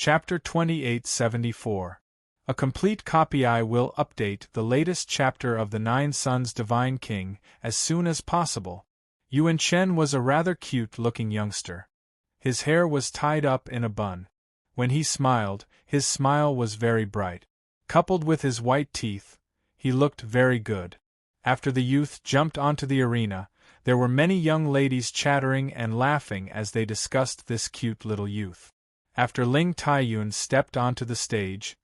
Chapter 2874. A complete copy. I will update the latest chapter of the Nine Sons Divine King as soon as possible. Yuan Chen was a rather cute-looking youngster. His hair was tied up in a bun. When he smiled, his smile was very bright. Coupled with his white teeth, he looked very good. After the youth jumped onto the arena, there were many young ladies chattering and laughing as they discussed this cute little youth. After Ling Taiyun stepped onto the stage,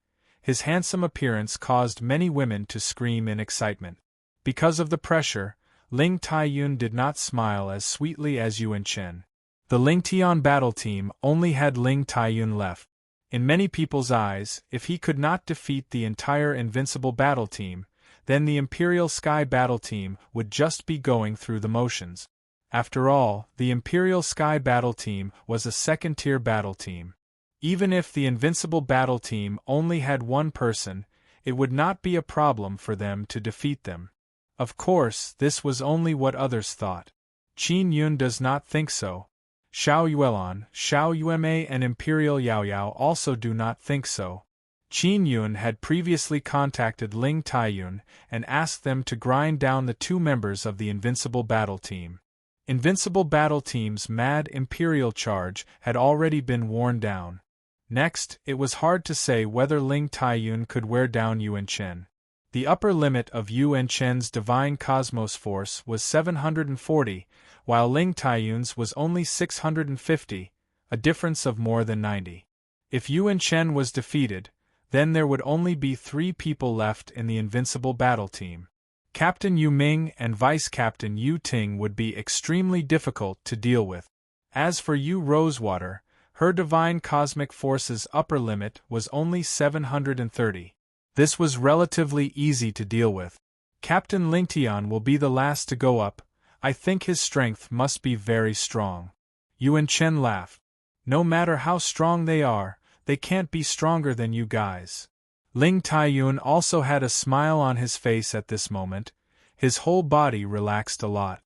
his handsome appearance caused many women to scream in excitement. Because of the pressure, Ling Taiyun did not smile as sweetly as Yuan Chen. The Lingtian battle team only had Ling Taiyun left. In many people's eyes, if he could not defeat the entire invincible battle team, then the Imperial Sky battle team would just be going through the motions. After all, the Imperial Sky battle team was a second-tier battle team. Even if the invincible battle team only had one person, it would not be a problem for them to defeat them. Of course, this was only what others thought. Qin Yun does not think so. Xiao Yuelan, Xiao Yueme and Imperial Yao Yao also do not think so. Qin Yun had previously contacted Ling Taiyun and asked them to grind down the two members of the Invincible Battle Team. Invincible Battle Team's mad Imperial charge had already been worn down. Next, it was hard to say whether Ling Taiyun could wear down Yuan Chen. The upper limit of Yuan Chen's Divine Cosmos Force was 740, while Ling Taiyun's was only 650, a difference of more than 90. If Yuan Chen was defeated, then there would only be 3 people left in the Invincible Battle Team. Captain Yu Ming and Vice Captain Yu Ting would be extremely difficult to deal with. As for Yu Rosewater, her Divine Cosmic Force's upper limit was only 730. This was relatively easy to deal with. Captain Lingtian will be the last to go up. I think his strength must be very strong. Yuan Chen laughed. No matter how strong they are, they can't be stronger than you guys. Ling Taiyun also had a smile on his face at this moment. His whole body relaxed a lot.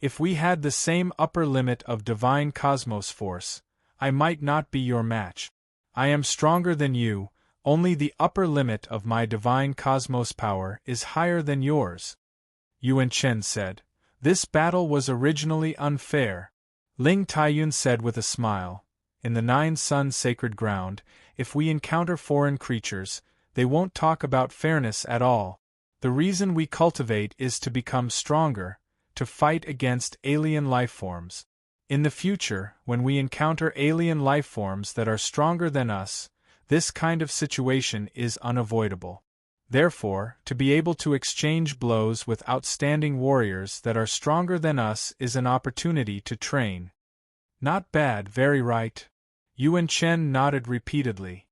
If we had the same upper limit of Divine Cosmos Force, I might not be your match. I am stronger than you, only the upper limit of my Divine Cosmos power is higher than yours. Yuan Chen said. This battle was originally unfair. Ling Taiyun said with a smile. In the Nine Sun Sacred Ground, if we encounter foreign creatures, they won't talk about fairness at all. The reason we cultivate is to become stronger, to fight against alien lifeforms. In the future, when we encounter alien lifeforms that are stronger than us, this kind of situation is unavoidable. Therefore, to be able to exchange blows with outstanding warriors that are stronger than us is an opportunity to train. Not bad, very right. Yuan Chen nodded repeatedly.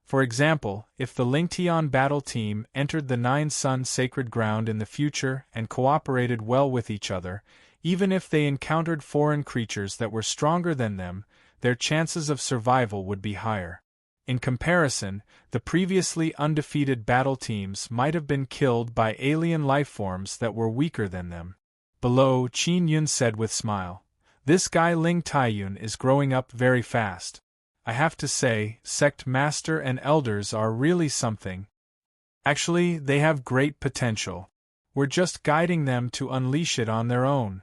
For example, if the Lingtian battle team entered the Nine Sun Sacred Ground in the future and cooperated well with each other, even if they encountered foreign creatures that were stronger than them, their chances of survival would be higher. In comparison, the previously undefeated battle teams might have been killed by alien lifeforms that were weaker than them. Below, Qin Yun said with smile. This guy Ling Taiyun is growing up very fast. I have to say, Sect Master and Elders are really something. Actually, they have great potential. We're just guiding them to unleash it on their own.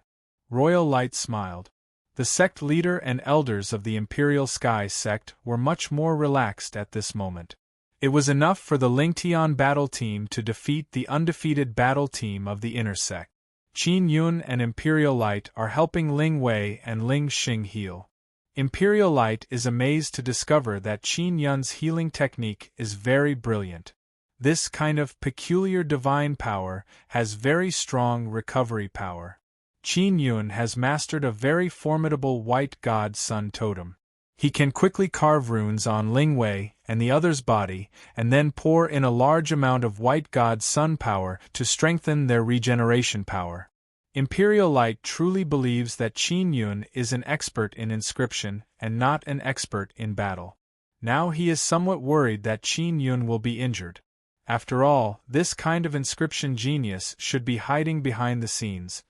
Royal Light smiled. The sect leader and elders of the Imperial Sky sect were much more relaxed at this moment. It was enough for the Lingtian battle team to defeat the undefeated battle team of the inner sect. Qin Yun and Imperial Light are helping Ling Wei and Ling Xing heal. Imperial Light is amazed to discover that Qin Yun's healing technique is very brilliant. This kind of peculiar divine power has very strong recovery power. Qin Yun has mastered a very formidable white god sun totem. He can quickly carve runes on Ling Wei and the other's body, and then pour in a large amount of white god sun power to strengthen their regeneration power. Imperial Light truly believes that Qin Yun is an expert in inscription and not an expert in battle. Now he is somewhat worried that Qin Yun will be injured. After all, this kind of inscription genius should be hiding behind the scenes.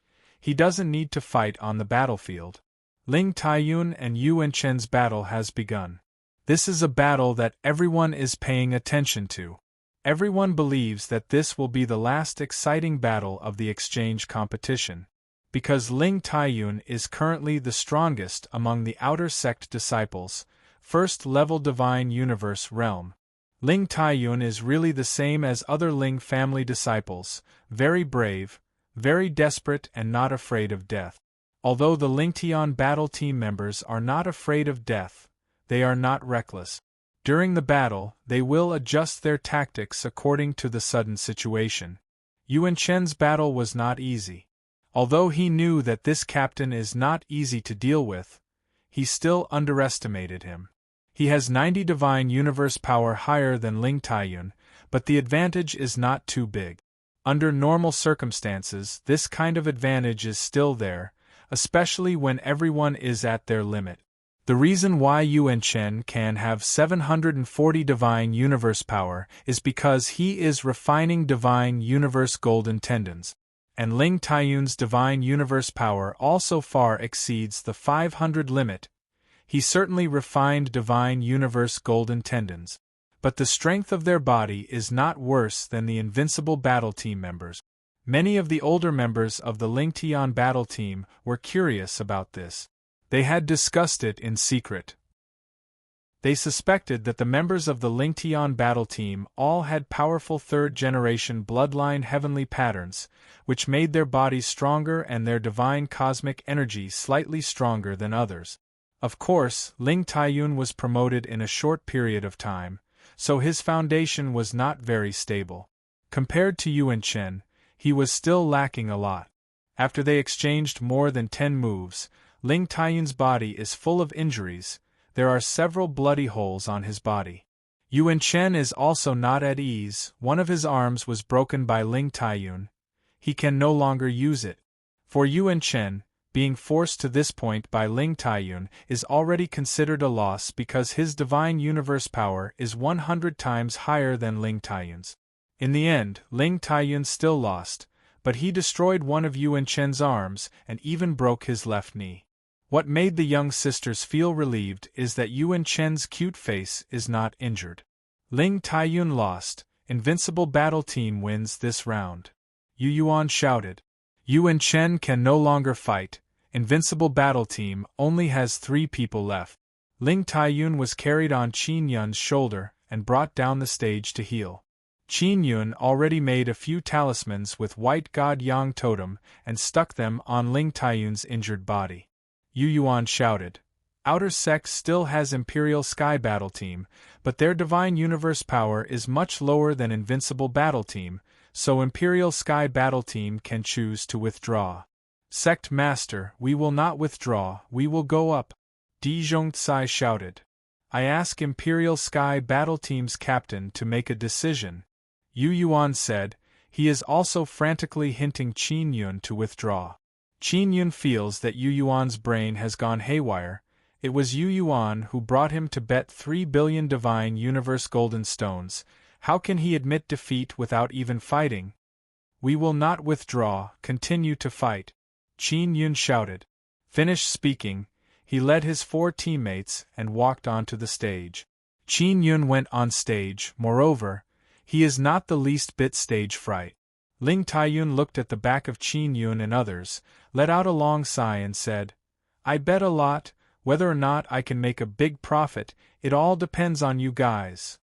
He doesn't need to fight on the battlefield. Ling Taiyun and Yuan Chen's battle has begun. This is a battle that everyone is paying attention to. Everyone believes that this will be the last exciting battle of the exchange competition, because Ling Taiyun is currently the strongest among the outer sect disciples, first-level divine universe realm. Ling Taiyun is really the same as other Ling family disciples, very brave, very desperate and not afraid of death. Although the Lingtian battle team members are not afraid of death, they are not reckless. During the battle, they will adjust their tactics according to the sudden situation. Yuan Chen's battle was not easy. Although he knew that this captain is not easy to deal with, he still underestimated him. He has 90 divine universe power higher than Ling Taiyun, but the advantage is not too big. Under normal circumstances, this kind of advantage is still there, especially when everyone is at their limit. The reason why Yuan Chen can have 740 divine universe power is because he is refining divine universe golden tendons. And Ling Taiyun's divine universe power also far exceeds the 500 limit. He certainly refined divine universe golden tendons. But the strength of their body is not worse than the invincible battle team members. Many of the older members of the Lingtian battle team were curious about this. They had discussed it in secret. They suspected that the members of the Lingtian battle team all had powerful third-generation bloodline heavenly patterns, which made their bodies stronger and their divine cosmic energy slightly stronger than others. Of course, Ling Taiyun was promoted in a short period of time, so his foundation was not very stable. Compared to Yuan Chen, he was still lacking a lot. After they exchanged more than 10 moves, Ling Taiyun's body is full of injuries. There are several bloody holes on his body. Yuan Chen is also not at ease. One of his arms was broken by Ling Taiyun. He can no longer use it. For Yuan Chen, being forced to this point by Ling Taiyun is already considered a loss because his divine universe power is 100 times higher than Ling Taiyun's. In the end, Ling Taiyun still lost, but he destroyed one of Yuan Chen's arms and even broke his left knee. What made the young sisters feel relieved is that Yuan Chen's cute face is not injured. Ling Taiyun lost. Invincible battle team wins this round. Yu Yuan shouted. Yuan Chen can no longer fight. Invincible battle team only has 3 people left. Ling Taiyun was carried on Qin Yun's shoulder and brought down the stage to heal. Qin Yun already made a few talismans with white god Yang totem and stuck them on Ling Taiyun's injured body. Yu Yuan shouted. Outer Sect still has Imperial Sky Battle Team, but their divine universe power is much lower than Invincible Battle Team, so Imperial Sky Battle Team can choose to withdraw. Sect Master, we will not withdraw, we will go up. Di Zhongzai shouted. I ask Imperial Sky Battle Team's captain to make a decision. Yu Yuan said. He is also frantically hinting Qin Yun to withdraw. Qin Yun feels that Yu Yuan's brain has gone haywire. It was Yu Yuan who brought him to bet 3 billion divine universe golden stones. How can he admit defeat without even fighting? We will not withdraw, continue to fight. Qin Yun shouted. Finished speaking, he led his 4 teammates and walked onto the stage. Qin Yun went on stage. Moreover, he is not the least bit stage fright. Ling Taiyun looked at the back of Qin Yun and others, let out a long sigh and said, I bet a lot. Whether or not I can make a big profit, it all depends on you guys.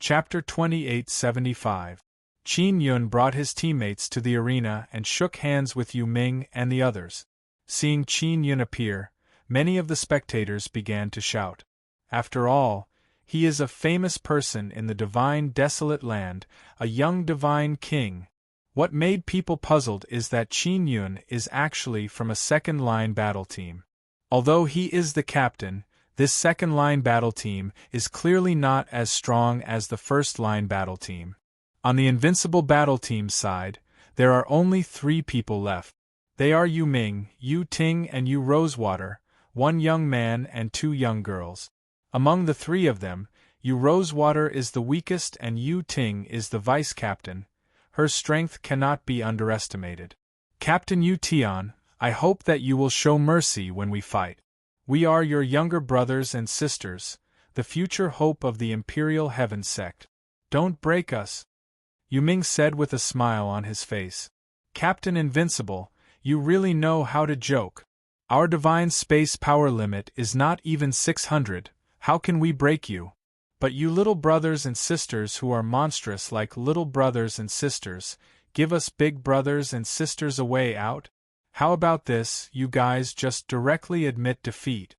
Chapter 2875. Qin Yun brought his teammates to the arena and shook hands with Yu Ming and the others. Seeing Qin Yun appear, many of the spectators began to shout. After all, he is a famous person in the divine desolate land, a young divine king. What made people puzzled is that Qin Yun is actually from a second-line battle team. Although he is the captain, this second-line battle team is clearly not as strong as the first-line battle team. On the invincible battle team's side, there are only 3 people left. They are Yu Ming, Yu Ting and Yu Rosewater, 1 young man and 2 young girls. Among the 3 of them, Yu Rosewater is the weakest and Yu Ting is the vice-captain. Her strength cannot be underestimated. Captain Yu Tian, I hope that you will show mercy when we fight. We are your younger brothers and sisters, the future hope of the Imperial Heaven sect. Don't break us, Yu Ming said with a smile on his face. Captain Invincible, you really know how to joke. Our divine space power limit is not even 600, how can we break you? But you little brothers and sisters who are monstrous like little brothers and sisters, give us big brothers and sisters a way out? How about this, you guys just directly admit defeat?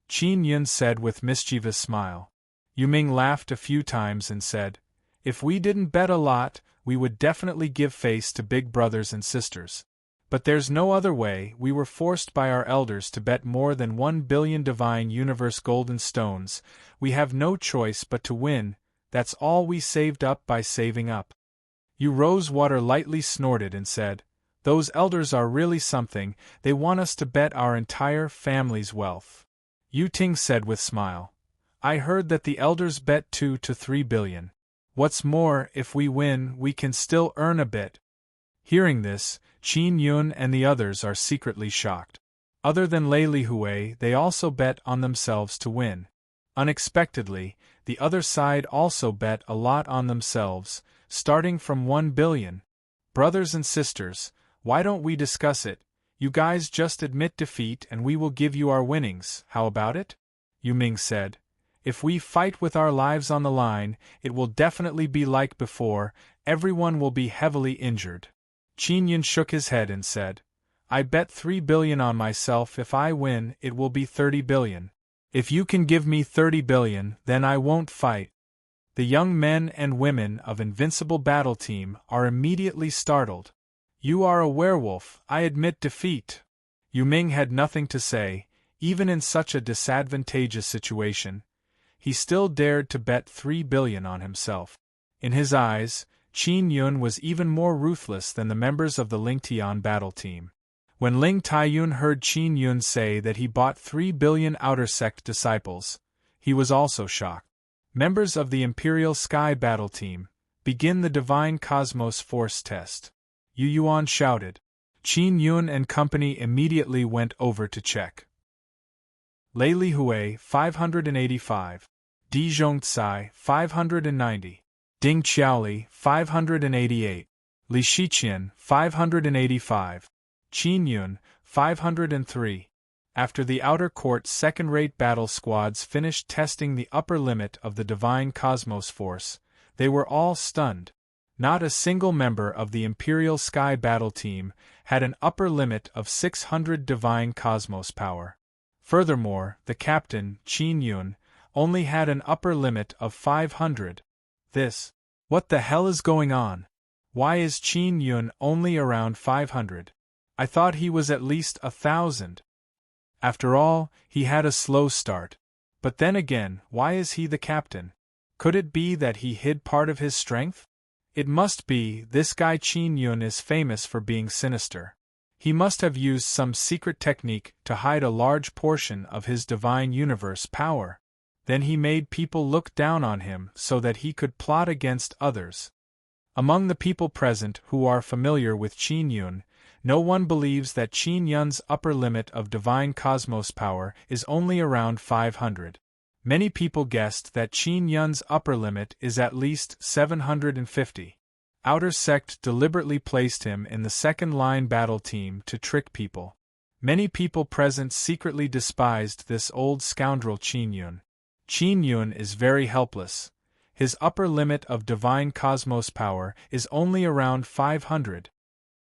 Qin Yun said with mischievous smile. Yu Ming laughed a few times and said, if we didn't bet a lot, we would definitely give face to big brothers and sisters. But there's no other way, we were forced by our elders to bet more than 1 billion divine universe golden stones, we have no choice but to win, that's all we saved up by saving up. Yu Rosewater lightly snorted and said, those elders are really something, they want us to bet our entire family's wealth. Yu Ting said with smile, I heard that the elders bet 2 to 3 billion. What's more, if we win, we can still earn a bit. Hearing this, Qin Yun and the others are secretly shocked. Other than Lei Hui, they also bet on themselves to win. Unexpectedly, the other side also bet a lot on themselves, starting from 1 billion. Brothers and sisters, why don't we discuss it? You guys just admit defeat and we will give you our winnings, how about it? Yu Ming said. If we fight with our lives on the line, it will definitely be like before, everyone will be heavily injured. Qin Yun shook his head and said, I bet 3 billion on myself if I win, it will be 30 billion. If you can give me 30 billion, then I won't fight. The young men and women of Invincible Battle Team are immediately startled. You are a werewolf, I admit defeat. Yu Ming had nothing to say, even in such a disadvantageous situation. He still dared to bet 3 billion on himself. In his eyes, Qin Yun was even more ruthless than the members of the Ling Tian battle team. When Ling Taiyun heard Qin Yun say that he bought 3 billion outer sect disciples, he was also shocked. Members of the Imperial Sky battle team, begin the Divine Cosmos Force test. Yu Yuan shouted. Qin Yun and company immediately went over to check. Lei Hui 585. Di Zhongcai 590. Ding Qiaoli 588. Li Shiqian 585. Qin Yun 503. After the outer court second-rate battle squads finished testing the upper limit of the Divine Cosmos Force, they were all stunned. Not a single member of the Imperial Sky battle team had an upper limit of 600 Divine Cosmos power. Furthermore, the captain, Qin Yun, only had an upper limit of 500. What the hell is going on? Why is Qin Yun only around 500? I thought he was at least 1,000. After all, he had a slow start. But then again, why is he the captain? Could it be that he hid part of his strength? It must be, this guy Qin Yun is famous for being sinister. He must have used some secret technique to hide a large portion of his divine universe power. Then he made people look down on him so that he could plot against others. Among the people present who are familiar with Qin Yun, no one believes that Qin Yun's upper limit of divine cosmos power is only around 500. Many people guessed that Qin Yun's upper limit is at least 750. Outer Sect deliberately placed him in the second-line battle team to trick people. Many people present secretly despised this old scoundrel Qin Yun. Qin Yun is very helpless. His upper limit of divine cosmos power is only around 500.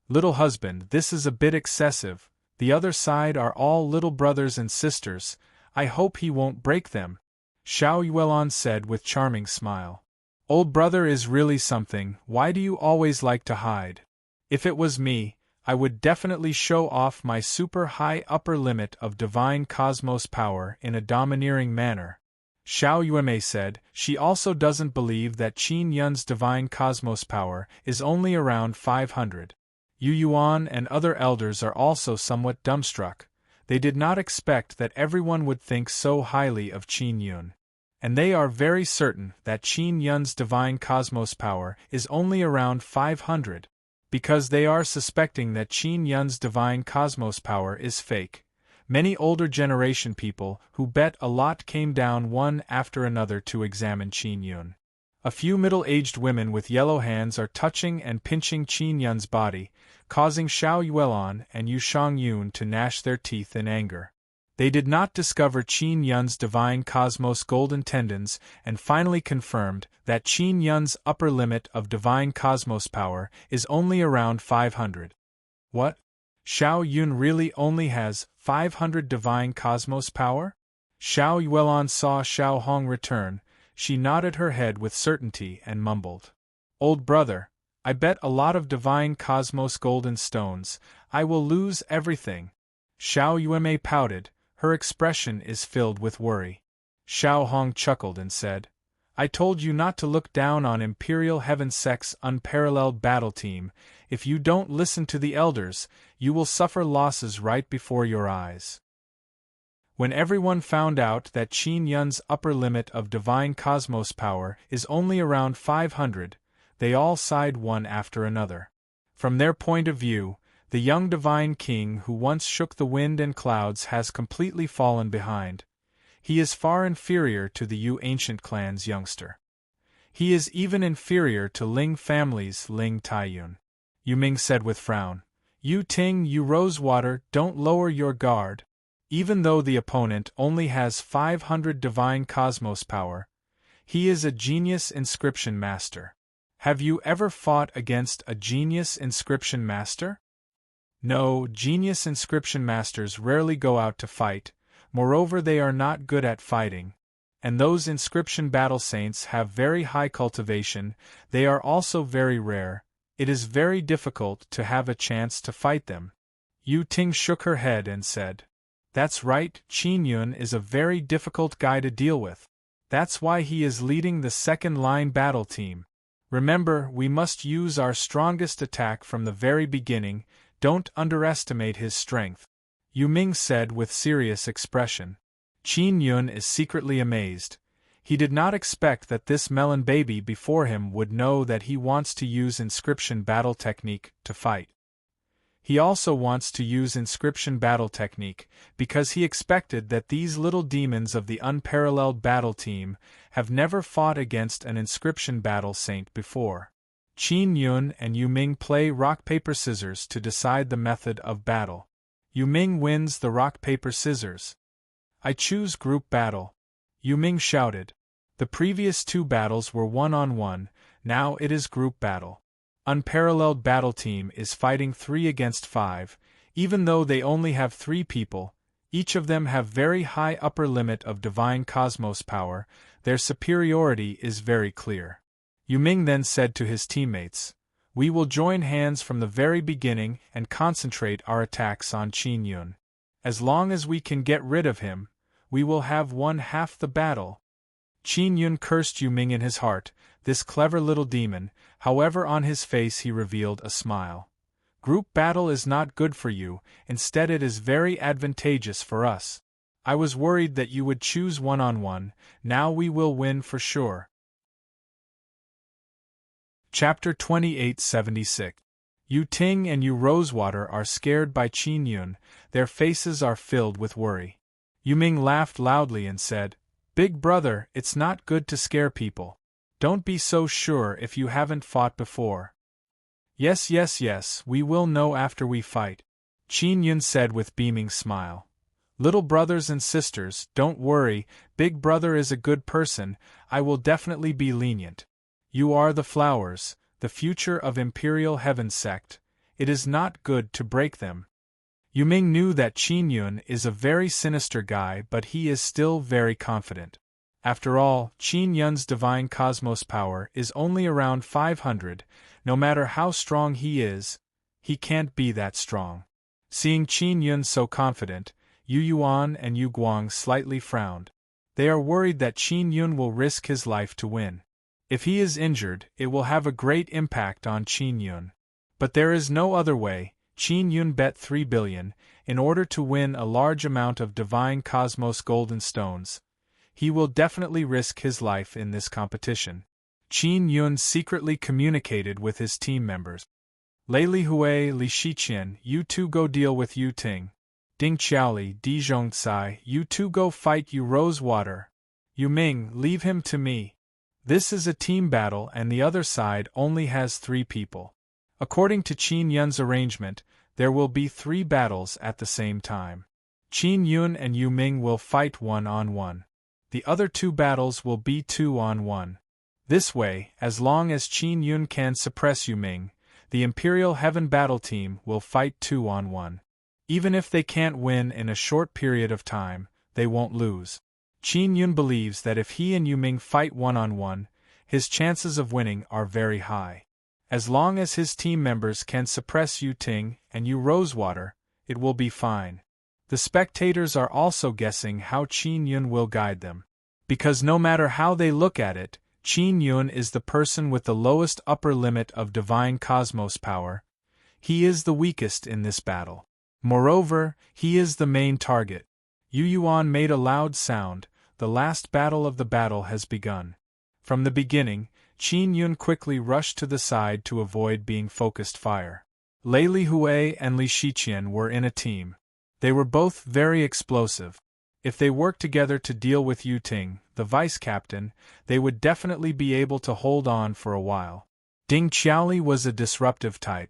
Little husband, this is a bit excessive. The other side are all little brothers and sisters. I hope he won't break them. Xiao Yuelon said with charming smile. Old brother is really something, why do you always like to hide? If it was me, I would definitely show off my super high upper limit of divine cosmos power in a domineering manner. Xiao Yuemei said, she also doesn't believe that Qin Yun's divine cosmos power is only around 500. Yu Yuan and other elders are also somewhat dumbstruck. They did not expect that everyone would think so highly of Qin Yun. And they are very certain that Qin Yun's divine cosmos power is only around 500. Because they are suspecting that Qin Yun's divine cosmos power is fake. Many older generation people who bet a lot came down one after another to examine Qin Yun. A few middle-aged women with yellow hands are touching and pinching Qin Yun's body, causing Xiao Yuelon and Yu Yun to gnash their teeth in anger. They did not discover Qin Yun's divine cosmos golden tendons and finally confirmed that Qin Yun's upper limit of divine cosmos power is only around 500. What? Xiao Yun really only has 500 divine cosmos power? Xiao Yuelon saw Xiao Hong return. She nodded her head with certainty and mumbled, "Old brother, I bet a lot of divine cosmos golden stones. I will lose everything." Xiao Yueme pouted. Her expression is filled with worry. Xiao Hong chuckled and said, "I told you not to look down on Imperial Heaven Sect's unparalleled battle team. If you don't listen to the elders, you will suffer losses right before your eyes." When everyone found out that Qin Yun's upper limit of divine cosmos power is only around 500, they all sighed one after another. From their point of view, the young divine king who once shook the wind and clouds has completely fallen behind. He is far inferior to the Yu ancient clan's youngster. He is even inferior to Ling family's Ling Taiyun. Yu Ming said with frown, "Yu Ting, Yu Rosewater, don't lower your guard. Even though the opponent only has 500 divine cosmos power, he is a genius inscription master. Have you ever fought against a genius inscription master?" No, genius inscription masters rarely go out to fight, moreover they are not good at fighting. And those inscription battle saints have very high cultivation, they are also very rare, it is very difficult to have a chance to fight them. Yu Ting shook her head and said, "That's right, Qin Yun is a very difficult guy to deal with. That's why he is leading the second-line battle team. Remember, we must use our strongest attack from the very beginning. Don't underestimate his strength," Yu Ming said with serious expression. Qin Yun is secretly amazed. He did not expect that this melon baby before him would know that he wants to use inscription battle technique to fight. He also wants to use inscription battle technique because he expected that these little demons of the unparalleled battle team have never fought against an inscription battle saint before. Qin Yun and Yu Ming play rock-paper-scissors to decide the method of battle. Yu Ming wins the rock-paper-scissors. "I choose group battle," Yu Ming shouted. The previous two battles were one-on-one, now it is group battle. Unparalleled battle team is fighting 3 against 5, even though they only have 3 people, each of them have very high upper limit of divine cosmos power, their superiority is very clear. Yu Ming then said to his teammates, "We will join hands from the very beginning and concentrate our attacks on Qin Yun. As long as we can get rid of him, we will have won half the battle." Qin Yun cursed Yu Ming in his heart, this clever little demon, however on his face he revealed a smile. "Group battle is not good for you, instead it is very advantageous for us. I was worried that you would choose one-on-one, now we will win for sure." Chapter 2876. Yu Ting and Yu Rosewater are scared by Qin Yun, their faces are filled with worry. Yu Ming laughed loudly and said, "Big brother, it's not good to scare people. Don't be so sure if you haven't fought before." Yes, we will know after we fight," Qin Yun said with beaming smile. "Little brothers and sisters, don't worry, Big Brother is a good person, I will definitely be lenient. You are the flowers, the future of Imperial Heaven Sect, it is not good to break them." Yu Ming knew that Qin Yun is a very sinister guy, but he is still very confident. After all, Qin Yun's divine cosmos power is only around 500, no matter how strong he is, he can't be that strong. Seeing Qin Yun so confident, Yu Yuan and Yu Guang slightly frowned. They are worried that Qin Yun will risk his life to win. If he is injured, it will have a great impact on Qin Yun. But there is no other way. Qin Yun bet 3 billion, in order to win a large amount of divine cosmos golden stones. He will definitely risk his life in this competition. Qin Yun secretly communicated with his team members. "Lei Li Hui, Li Shiqian, you two go deal with Yu Ting. Ding Qiaoli, Di Zhongcai, you two go fight Yu Rosewater. Yu Ming, leave him to me. This is a team battle and the other side only has 3 people. According to Qin Yun's arrangement, there will be 3 battles at the same time. Qin Yun and Yu Ming will fight 1-on-1. The other 2 battles will be 2-on-1. This way, as long as Qin Yun can suppress Yu Ming, the Imperial Heaven Battle Team will fight 2-on-1. Even if they can't win in a short period of time, they won't lose. Qin Yun believes that if he and Yu Ming fight 1-on-1, his chances of winning are very high. As long as his team members can suppress Yu Ting and Yu Rosewater, it will be fine. The spectators are also guessing how Qin Yun will guide them. Because no matter how they look at it, Qin Yun is the person with the lowest upper limit of divine cosmos power. He is the weakest in this battle. Moreover, he is the main target. Yu Yuan made a loud sound. The last battle of the battle has begun. From the beginning, Qin Yun quickly rushed to the side to avoid being focused fire. Lei Lihui and Li Shiqian were in a team. They were both very explosive. If they worked together to deal with Yu Ting, the vice-captain, they would definitely be able to hold on for a while. Ding Qiaoli was a disruptive type.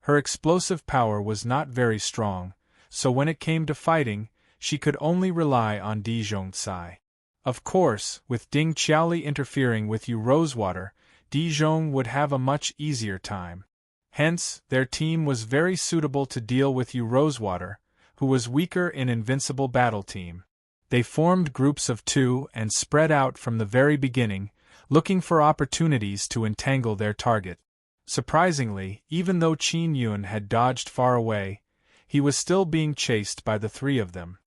Her explosive power was not very strong, so when it came to fighting, she could only rely on Di Zhongcai. Of course, with Ding Qiaoli interfering with Yu Rosewater, Di Zhong would have a much easier time. Hence, their team was very suitable to deal with Yu Rosewater, who was weaker in Invincible Battle Team. They formed groups of 2 and spread out from the very beginning, looking for opportunities to entangle their target. Surprisingly, even though Qin Yun had dodged far away, he was still being chased by the 3 of them.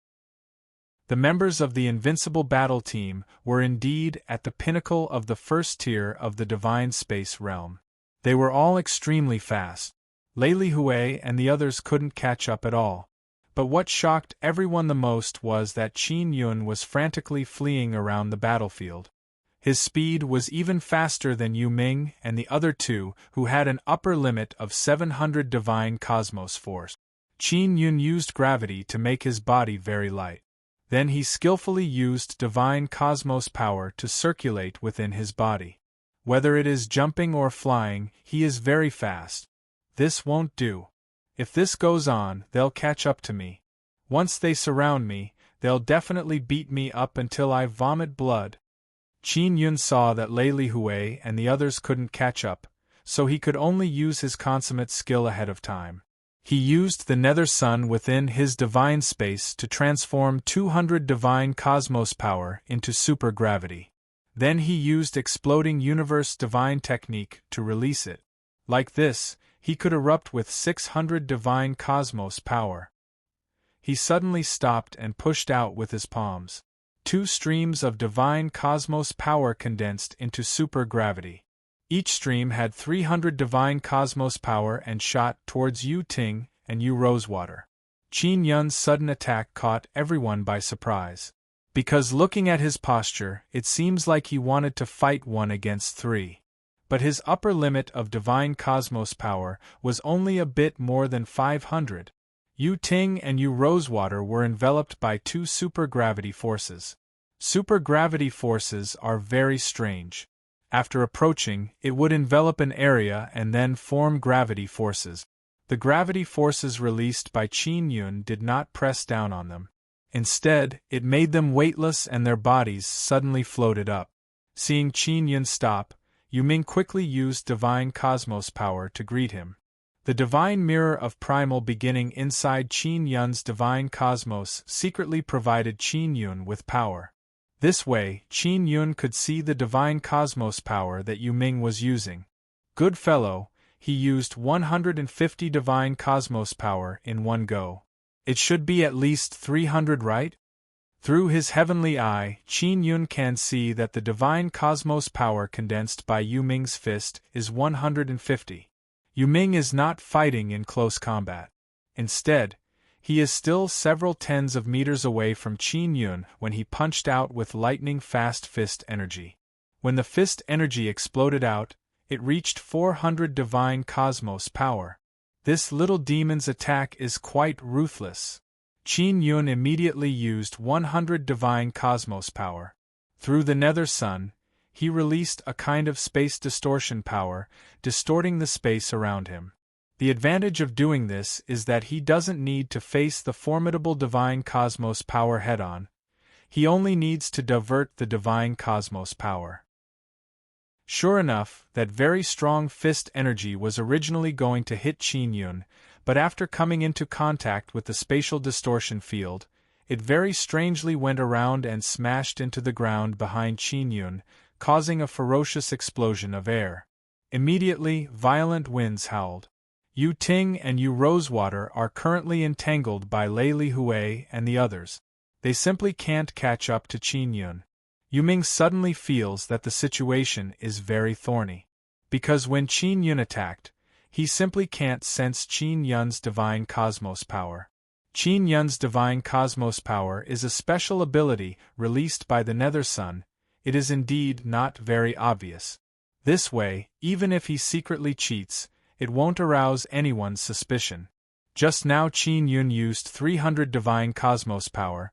The members of the Invincible Battle Team were indeed at the pinnacle of the first tier of the Divine Space Realm. They were all extremely fast. Lei Lihui and the others couldn't catch up at all. But what shocked everyone the most was that Qin Yun was frantically fleeing around the battlefield. His speed was even faster than Yu Ming and the other 2, who had an upper limit of 700 divine cosmos force. Qin Yun used gravity to make his body very light. Then he skillfully used divine cosmos power to circulate within his body. Whether it is jumping or flying, he is very fast. This won't do. If this goes on, they'll catch up to me. Once they surround me, they'll definitely beat me up until I vomit blood. Qin Yun saw that Lei Lihui and the others couldn't catch up, so he could only use his consummate skill ahead of time. He used the Nether Sun within his divine space to transform 200 divine cosmos power into supergravity. Then he used Exploding Universe Divine Technique to release it. Like this, he could erupt with 600 divine cosmos power. He suddenly stopped and pushed out with his palms. 2 streams of divine cosmos power condensed into supergravity. Each stream had 300 divine cosmos power and shot towards Yu Ting and Yu Rosewater. Qin Yun's sudden attack caught everyone by surprise. Because looking at his posture, it seems like he wanted to fight 1 against 3. But his upper limit of divine cosmos power was only a bit more than 500. Yu Ting and Yu Rosewater were enveloped by 2 supergravity forces. Supergravity forces are very strange. After approaching, it would envelop an area and then form gravity forces. The gravity forces released by Qin Yun did not press down on them. Instead, it made them weightless and their bodies suddenly floated up. Seeing Qin Yun stop, Yu Ming quickly used divine cosmos power to greet him. The divine mirror of primal beginning inside Qin Yun's divine cosmos secretly provided Qin Yun with power. This way, Qin Yun could see the divine cosmos power that Yu Ming was using. Good fellow, he used 150 divine cosmos power in one go. It should be at least 300, right? Through his heavenly eye, Qin Yun can see that the divine cosmos power condensed by Yu Ming's fist is 150. Yu Ming is not fighting in close combat. Instead, he is still several tens of meters away from Qin Yun when he punched out with lightning-fast fist energy. When the fist energy exploded out, it reached 400 divine cosmos power. This little demon's attack is quite ruthless. Qin Yun immediately used 100 divine cosmos power. Through the nether sun, he released a kind of space distortion power, distorting the space around him. The advantage of doing this is that he doesn't need to face the formidable divine cosmos power head-on. He only needs to divert the divine cosmos power. Sure enough, that very strong fist energy was originally going to hit Qin Yun, but after coming into contact with the spatial distortion field, it very strangely went around and smashed into the ground behind Qin Yun, causing a ferocious explosion of air. Immediately, violent winds howled. Yu Ting and Yu Rosewater are currently entangled by Lei Li Hui and the others. They simply can't catch up to Qin Yun. Yu Ming suddenly feels that the situation is very thorny. Because when Qin Yun attacked, he simply can't sense Qin Yun's divine cosmos power. Qin Yun's divine cosmos power is a special ability released by the Nether Sun. It is indeed not very obvious. This way, even if he secretly cheats, it won't arouse anyone's suspicion. Just now Qin Yun used 300 divine cosmos power.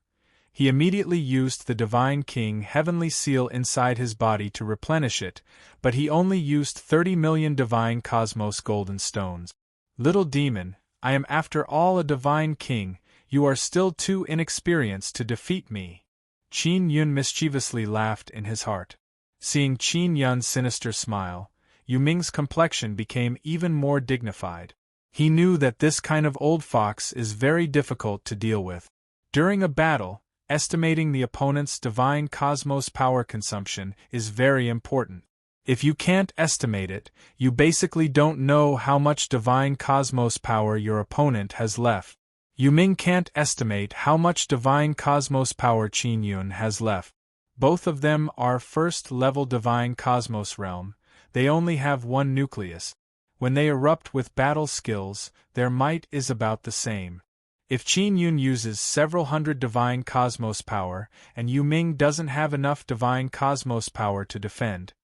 He immediately used the Divine King Heavenly Seal inside his body to replenish it, but he only used 30 million divine cosmos golden stones. Little demon, I am after all a divine king, you are still too inexperienced to defeat me. Qin Yun mischievously laughed in his heart. Seeing Qin Yun's sinister smile, Yu Ming's complexion became even more dignified. He knew that this kind of old fox is very difficult to deal with. During a battle, estimating the opponent's divine cosmos power consumption is very important. If you can't estimate it, you basically don't know how much divine cosmos power your opponent has left. Yu Ming can't estimate how much divine cosmos power Qin Yun has left. Both of them are first-level divine cosmos realm. They only have one nucleus. When they erupt with battle skills, their might is about the same. If Qin Yun uses several hundred divine cosmos power, and Yu Ming doesn't have enough divine cosmos power to defend,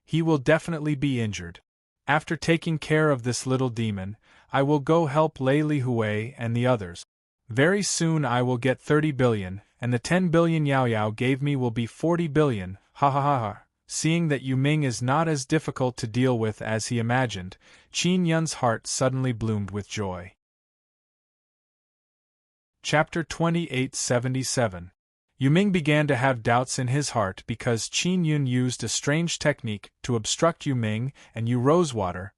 he will definitely be injured. After taking care of this little demon, I will go help Lei Li Hui and the others. Very soon I will get 30 billion, and the 10 billion Yao Yao gave me will be 40 billion, ha ha ha ha. Seeing that Yu Ming is not as difficult to deal with as he imagined, Qin Yun's heart suddenly bloomed with joy. Chapter 2877. Yu Ming began to have doubts in his heart because Qin Yun used a strange technique to obstruct Yu Ming and Yu Rosewater.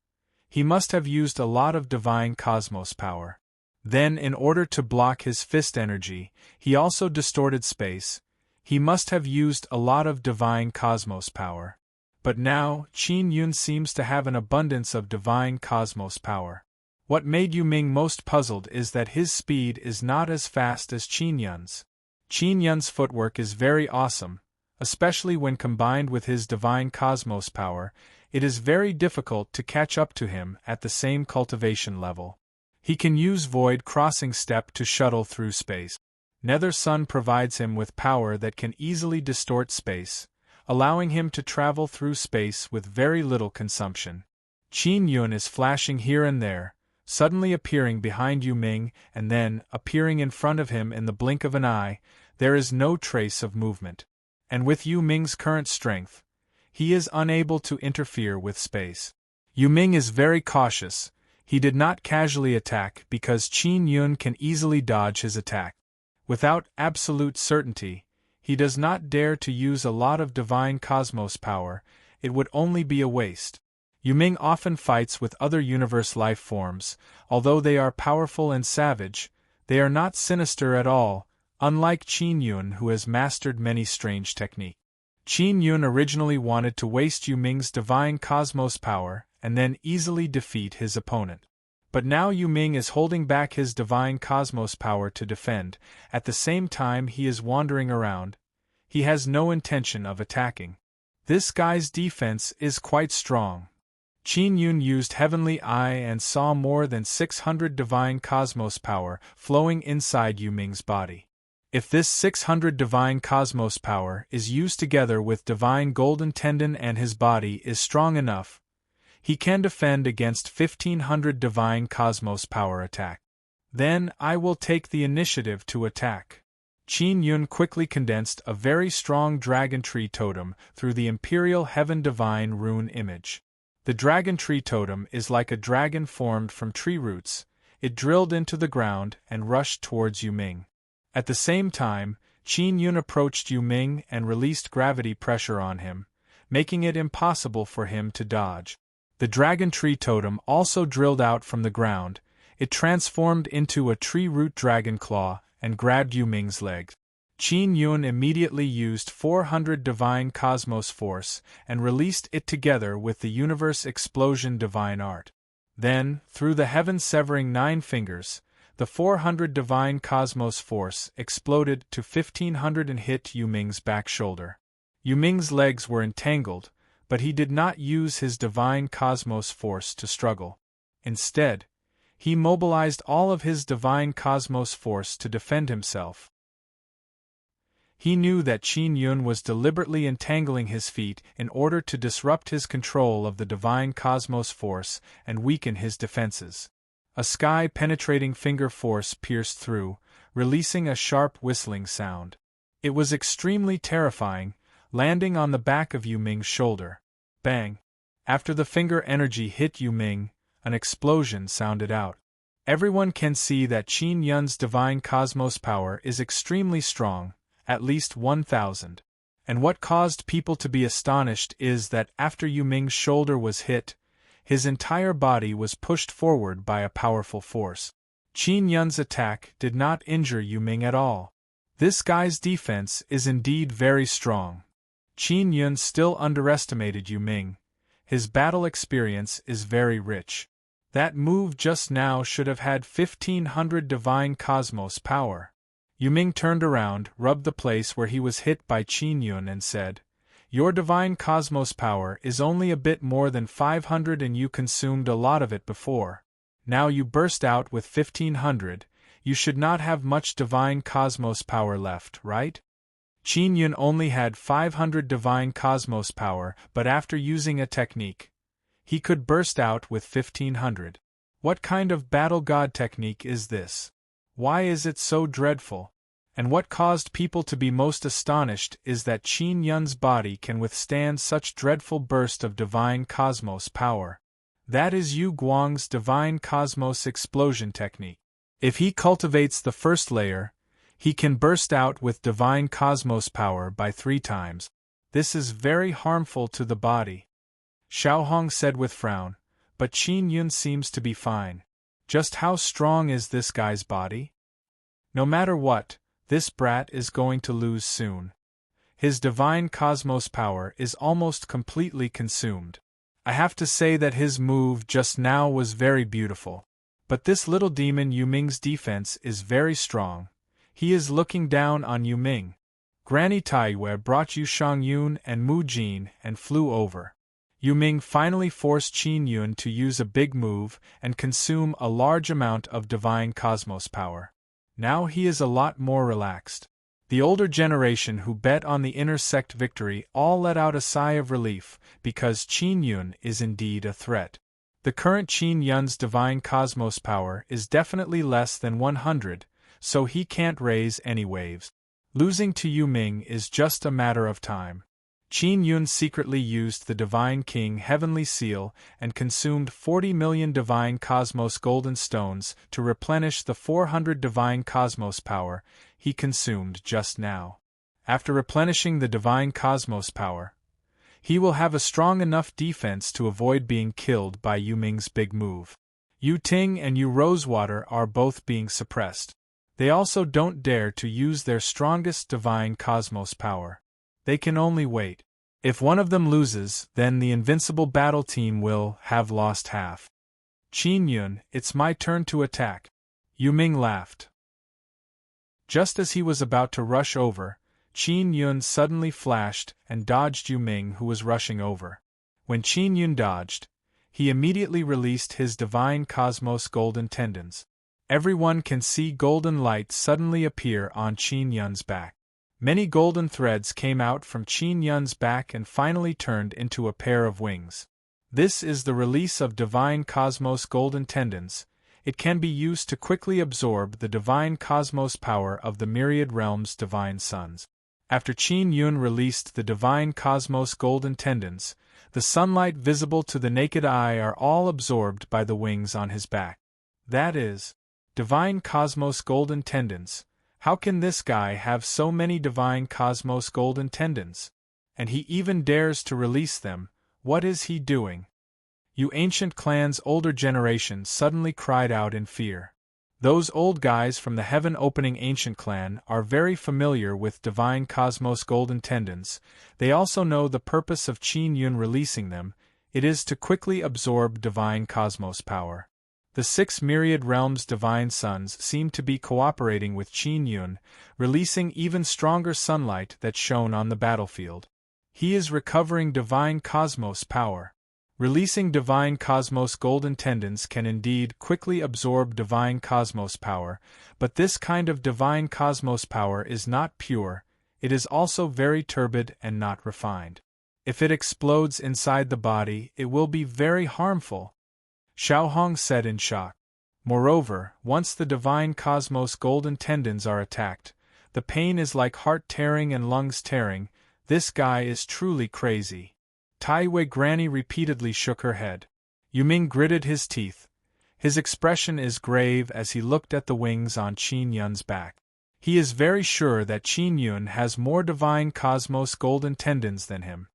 He must have used a lot of divine cosmos power. Then, in order to block his fist energy, he also distorted space. He must have used a lot of divine cosmos power. But now, Qin Yun seems to have an abundance of divine cosmos power. What made Yu Ming most puzzled is that his speed is not as fast as Qin Yun's. Qin Yun's footwork is very awesome, especially when combined with his divine cosmos power. It is very difficult to catch up to him at the same cultivation level. He can use Void Crossing Step to shuttle through space. Nether Sun provides him with power that can easily distort space, allowing him to travel through space with very little consumption. Qin Yun is flashing here and there, suddenly appearing behind Yu Ming and then appearing in front of him in the blink of an eye. There is no trace of movement. And with Yu Ming's current strength, he is unable to interfere with space. Yu Ming is very cautious. He did not casually attack because Qin Yun can easily dodge his attack. Without absolute certainty, he does not dare to use a lot of divine cosmos power. It would only be a waste. Yu Ming often fights with other universe life forms. Although they are powerful and savage, they are not sinister at all, unlike Qin Yun, who has mastered many strange techniques. Qin Yun originally wanted to waste Yu Ming's divine cosmos power and then easily defeat his opponent. But now Yu Ming is holding back his divine cosmos power to defend. At the same time he is wandering around. He has no intention of attacking. This guy's defense is quite strong. Qin Yun used Heavenly Eye and saw more than 600 divine cosmos power flowing inside Yu Ming's body. If this 600 divine cosmos power is used together with divine golden tendon and his body is strong enough, he can defend against 1500 divine cosmos power attack. Then I will take the initiative to attack. Qin Yun quickly condensed a very strong dragon tree totem through the Imperial Heaven Divine Rune image. The dragon tree totem is like a dragon formed from tree roots. It drilled into the ground and rushed towards Yu Ming. At the same time, Qin Yun approached Yu Ming and released gravity pressure on him, making it impossible for him to dodge. The dragon tree totem also drilled out from the ground. It transformed into a tree root dragon claw and grabbed Yu Ming's legs. Qin Yun immediately used 400 Divine Cosmos Force and released it together with the Universe Explosion Divine Art. Then, through the heaven-severing 9 fingers, the 400 Divine Cosmos Force exploded to 1500 and hit Yu Ming's back shoulder. Yu Ming's legs were entangled, but he did not use his Divine Cosmos Force to struggle. Instead, he mobilized all of his Divine Cosmos Force to defend himself. He knew that Qin Yun was deliberately entangling his feet in order to disrupt his control of the Divine Cosmos Force and weaken his defenses. A sky-penetrating finger force pierced through, releasing a sharp whistling sound. It was extremely terrifying, landing on the back of Yu Ming's shoulder. Bang! After the finger energy hit Yu Ming, an explosion sounded out. Everyone can see that Qin Yun's Divine Cosmos power is extremely strong, at least 1000. And what caused people to be astonished is that after Yu Ming's shoulder was hit, his entire body was pushed forward by a powerful force. Qin Yun's attack did not injure Yu Ming at all. This guy's defense is indeed very strong. Qin Yun still underestimated Yu Ming. His battle experience is very rich. That move just now should have had 1500 Divine Cosmos power. Yu Ming turned around, rubbed the place where he was hit by Qin Yun and said, "Your Divine Cosmos power is only a bit more than 500 and you consumed a lot of it before. Now you burst out with 1500, you should not have much Divine Cosmos power left, right?" Qin Yun only had 500 Divine Cosmos power, but after using a technique, he could burst out with 1500. What kind of battle god technique is this? Why is it so dreadful? And what caused people to be most astonished is that Qin Yun's body can withstand such dreadful burst of Divine Cosmos power. That is Yu Guang's Divine Cosmos explosion technique. If he cultivates the first layer, he can burst out with Divine Cosmos power by 3 times. This is very harmful to the body. Xiaohong said with frown, but Qin Yun seems to be fine. Just how strong is this guy's body? No matter what, this brat is going to lose soon. His Divine Cosmos power is almost completely consumed. I have to say that his move just now was very beautiful. But this little demon Yu Ming's defense is very strong. He is looking down on Yu Ming. Granny Taiyue brought Yu Shangyun and Mu Jin and flew over. Yu Ming finally forced Qin Yun to use a big move and consume a large amount of Divine Cosmos power. Now he is a lot more relaxed. The older generation who bet on the inner sect victory all let out a sigh of relief, because Qin Yun is indeed a threat. The current Qin Yun's Divine Cosmos power is definitely less than 100, so he can't raise any waves. Losing to Yu Ming is just a matter of time. Qin Yun secretly used the Divine King Heavenly Seal and consumed 40 million Divine Cosmos Golden Stones to replenish the 400 Divine Cosmos power he consumed just now. After replenishing the Divine Cosmos power, he will have a strong enough defense to avoid being killed by Yu Ming's big move. Yu Ting and Yu Rosewater are both being suppressed. They also don't dare to use their strongest Divine Cosmos power. They can only wait. If one of them loses, then the invincible battle team will have lost half. Qin Yun, it's my turn to attack. Yu Ming laughed. Just as he was about to rush over, Qin Yun suddenly flashed and dodged Yu Ming, who was rushing over. When Qin Yun dodged, he immediately released his Divine Cosmos Golden Tendons. Everyone can see golden light suddenly appear on Qin Yun's back. Many golden threads came out from Qin Yun's back and finally turned into a pair of wings. This is the release of Divine Cosmos Golden Tendons. It can be used to quickly absorb the divine cosmos power of the myriad realms' divine suns. After Qin Yun released the divine cosmos golden tendons, the sunlight visible to the naked eye are all absorbed by the wings on his back. That is, divine cosmos golden tendons. How can this guy have so many divine cosmos golden tendons? And he even dares to release them. What is he doing? You ancient clan's older generation suddenly cried out in fear. Those old guys from the heaven-opening ancient clan are very familiar with divine cosmos golden tendons. They also know the purpose of Qin Yun releasing them. It is to quickly absorb divine cosmos power. The 6 myriad realms' divine suns seem to be cooperating with Qin Yun, releasing even stronger sunlight that shone on the battlefield. He is recovering divine cosmos power. Releasing divine cosmos golden tendons can indeed quickly absorb divine cosmos power, but this kind of divine cosmos power is not pure. It is also very turbid and not refined. If it explodes inside the body, it will be very harmful, Xiaohong said in shock. Moreover, once the divine cosmos golden tendons are attacked, the pain is like heart tearing and lungs tearing. This guy is truly crazy. Tai Wei Granny repeatedly shook her head. Yuming gritted his teeth. His expression is grave as he looked at the wings on Qin Yun's back. He is very sure that Qin Yun has more divine cosmos golden tendons than him.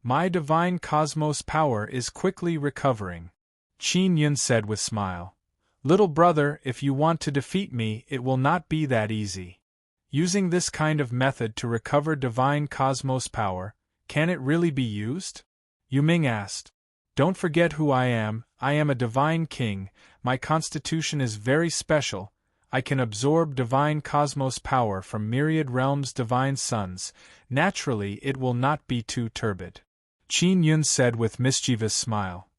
My divine cosmos power is quickly recovering, Qin Yun said with smile. Little brother, if you want to defeat me, it will not be that easy. Using this kind of method to recover divine cosmos power, can it really be used? Yuming asked. Don't forget who I am a divine king, my constitution is very special, I can absorb divine cosmos power from myriad realms' divine suns, naturally it will not be too turbid, Qin Yun said with mischievous smile.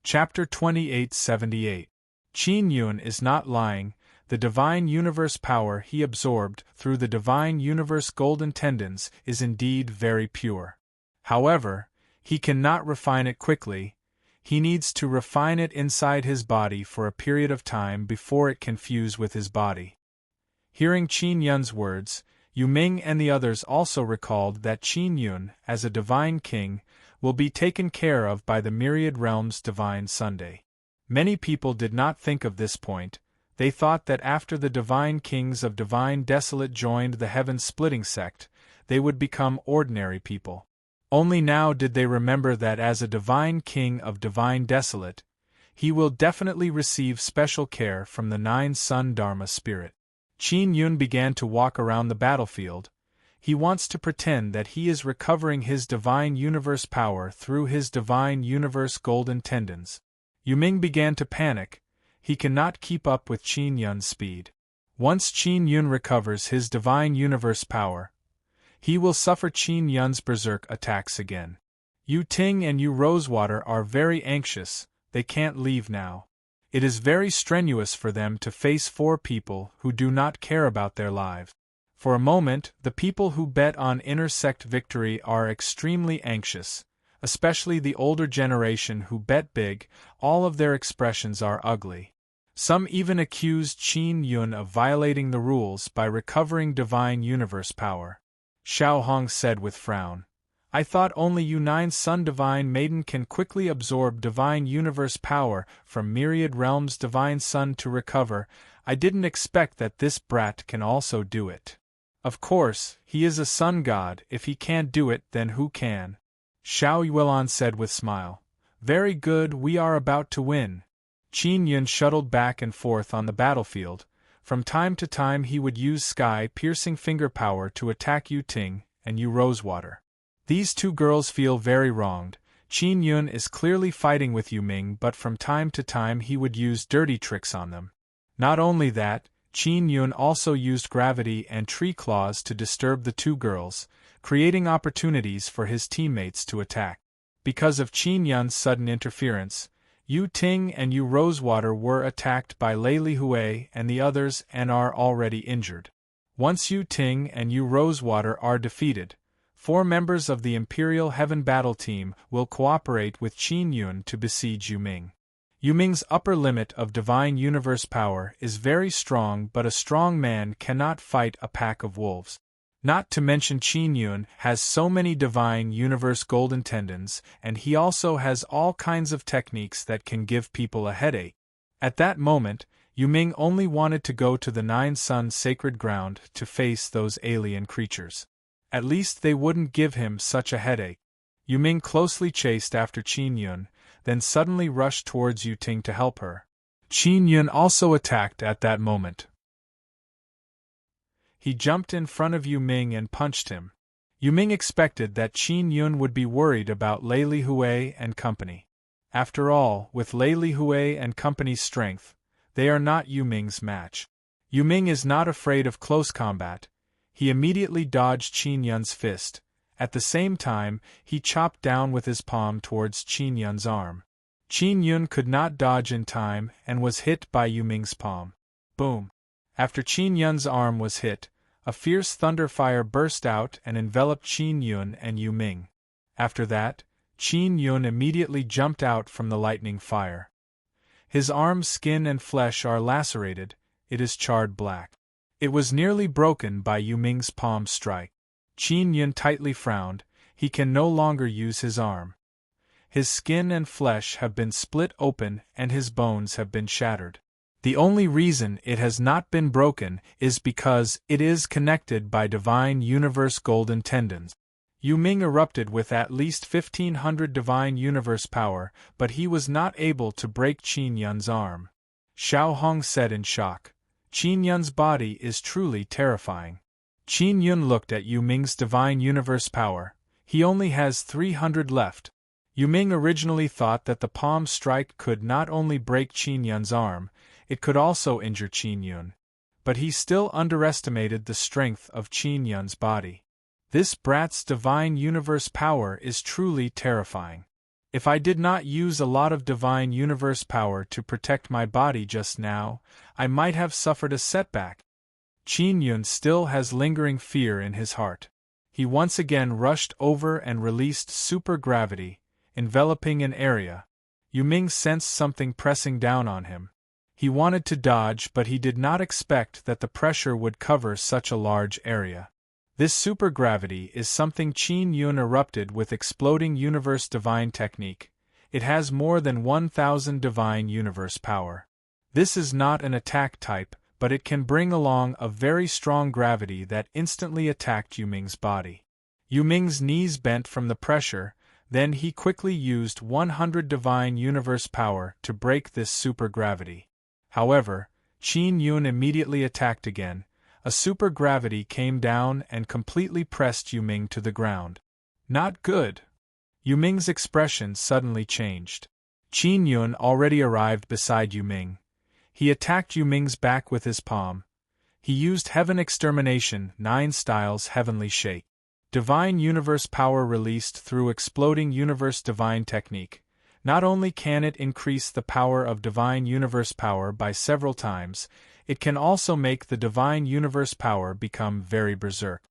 Chapter 2878. Qin Yun is not lying. The divine universe power he absorbed through the divine universe golden tendons is indeed very pure. However, he cannot refine it quickly. He needs to refine it inside his body for a period of time before it can fuse with his body. Hearing Qin Yun's words, Yuming and the others also recalled that Qin Yun, as a divine king, will be taken care of by the myriad realms' divine Sunday. Many people did not think of this point. They thought that after the divine kings of divine desolate joined the heaven-splitting sect, they would become ordinary people. Only now did they remember that as a divine king of divine desolate, he will definitely receive special care from the 9-sun Dharma spirit. Qin Yun began to walk around the battlefield. He wants to pretend that he is recovering his divine universe power through his divine universe golden tendons. Yuming began to panic. He cannot keep up with Qin Yun's speed. Once Qin Yun recovers his divine universe power, he will suffer Qin Yun's berserk attacks again. Yu Ting and Yu Rosewater are very anxious, they can't leave now. It is very strenuous for them to face 4 people who do not care about their lives. For a moment, the people who bet on intersect victory are extremely anxious, especially the older generation who bet big. All of their expressions are ugly. Some even accuse Qin Yun of violating the rules by recovering divine universe power. Xiaohong said with frown. I thought only you 9-sun divine maiden can quickly absorb divine universe power from myriad realms divine sun to recover. I didn't expect that this brat can also do it. Of course, he is a sun god. If he can't do it, then who can? Xiao Yuan said with smile. Very good, we are about to win. Qin Yun shuttled back and forth on the battlefield. From time to time he would use sky-piercing finger power to attack Yu Ting and Yu Rosewater. These 2 girls feel very wronged. Qin Yun is clearly fighting with Yuming, but from time to time he would use dirty tricks on them. Not only that, Qin Yun also used gravity and tree claws to disturb the 2 girls, creating opportunities for his teammates to attack. Because of Qin Yun's sudden interference, Yu Ting and Yu Rosewater were attacked by Lei Lihui and the others and are already injured. Once Yu Ting and Yu Rosewater are defeated, 4 members of the Imperial Heaven Battle Team will cooperate with Qin Yun to besiege Yuming. Yu Ming's upper limit of divine universe power is very strong, but a strong man cannot fight a pack of wolves. Not to mention Qin Yun has so many divine universe golden tendons, and he also has all kinds of techniques that can give people a headache. At that moment, Yu Ming only wanted to go to the Nine Suns sacred ground to face those alien creatures. At least they wouldn't give him such a headache. Yu Ming closely chased after Qin Yun, then suddenly rushed towards Yu Ting to help her. Qin Yun also attacked at that moment. He jumped in front of Yu Ming and punched him. Yu Ming expected that Qin Yun would be worried about Lei Li Hui and company. After all, with Lei Li Hui and company's strength, they are not Yu Ming's match. Yu Ming is not afraid of close combat. He immediately dodged Qin Yun's fist. At the same time, he chopped down with his palm towards Qin Yun's arm. Qin Yun could not dodge in time and was hit by Yu Ming's palm. Boom! After Qin Yun's arm was hit, a fierce thunder fire burst out and enveloped Qin Yun and Yu Ming. After that, Qin Yun immediately jumped out from the lightning fire. His arm's skin and flesh are lacerated, it is charred black. It was nearly broken by Yu Ming's palm strike. Qin Yun tightly frowned, he can no longer use his arm. His skin and flesh have been split open and his bones have been shattered. The only reason it has not been broken is because it is connected by divine universe golden tendons. Yu Ming erupted with at least 1500 divine universe power, but he was not able to break Qin Yun's arm. Xiao Hong said in shock. Qin Yun's body is truly terrifying. Qin Yun looked at Yu Ming's divine universe power. He only has 300 left. Yu Ming originally thought that the palm strike could not only break Qin Yun's arm, it could also injure Qin Yun. But he still underestimated the strength of Qin Yun's body. This brat's divine universe power is truly terrifying. If I did not use a lot of divine universe power to protect my body just now, I might have suffered a setback. Qin Yun still has lingering fear in his heart. He once again rushed over and released super gravity, enveloping an area. Yu Ming sensed something pressing down on him. He wanted to dodge, but he did not expect that the pressure would cover such a large area. This supergravity is something Qin Yun erupted with exploding universe divine technique. It has more than 1000 divine universe power. This is not an attack type, but it can bring along a very strong gravity that instantly attacked Yu Ming's body. Yu Ming's knees bent from the pressure, then he quickly used 100 divine universe power to break this supergravity. However, Qin Yun immediately attacked again. A supergravity came down and completely pressed Yu Ming to the ground. Not good. Yu Ming's expression suddenly changed. Qin Yun already arrived beside Yu Ming. He attacked Yu Ming's back with his palm. He used Heaven Extermination 9 Styles Heavenly Shake. Divine Universe power released through Exploding Universe Divine Technique. Not only can it increase the power of Divine Universe power by several times, it can also make the Divine Universe power become very berserk.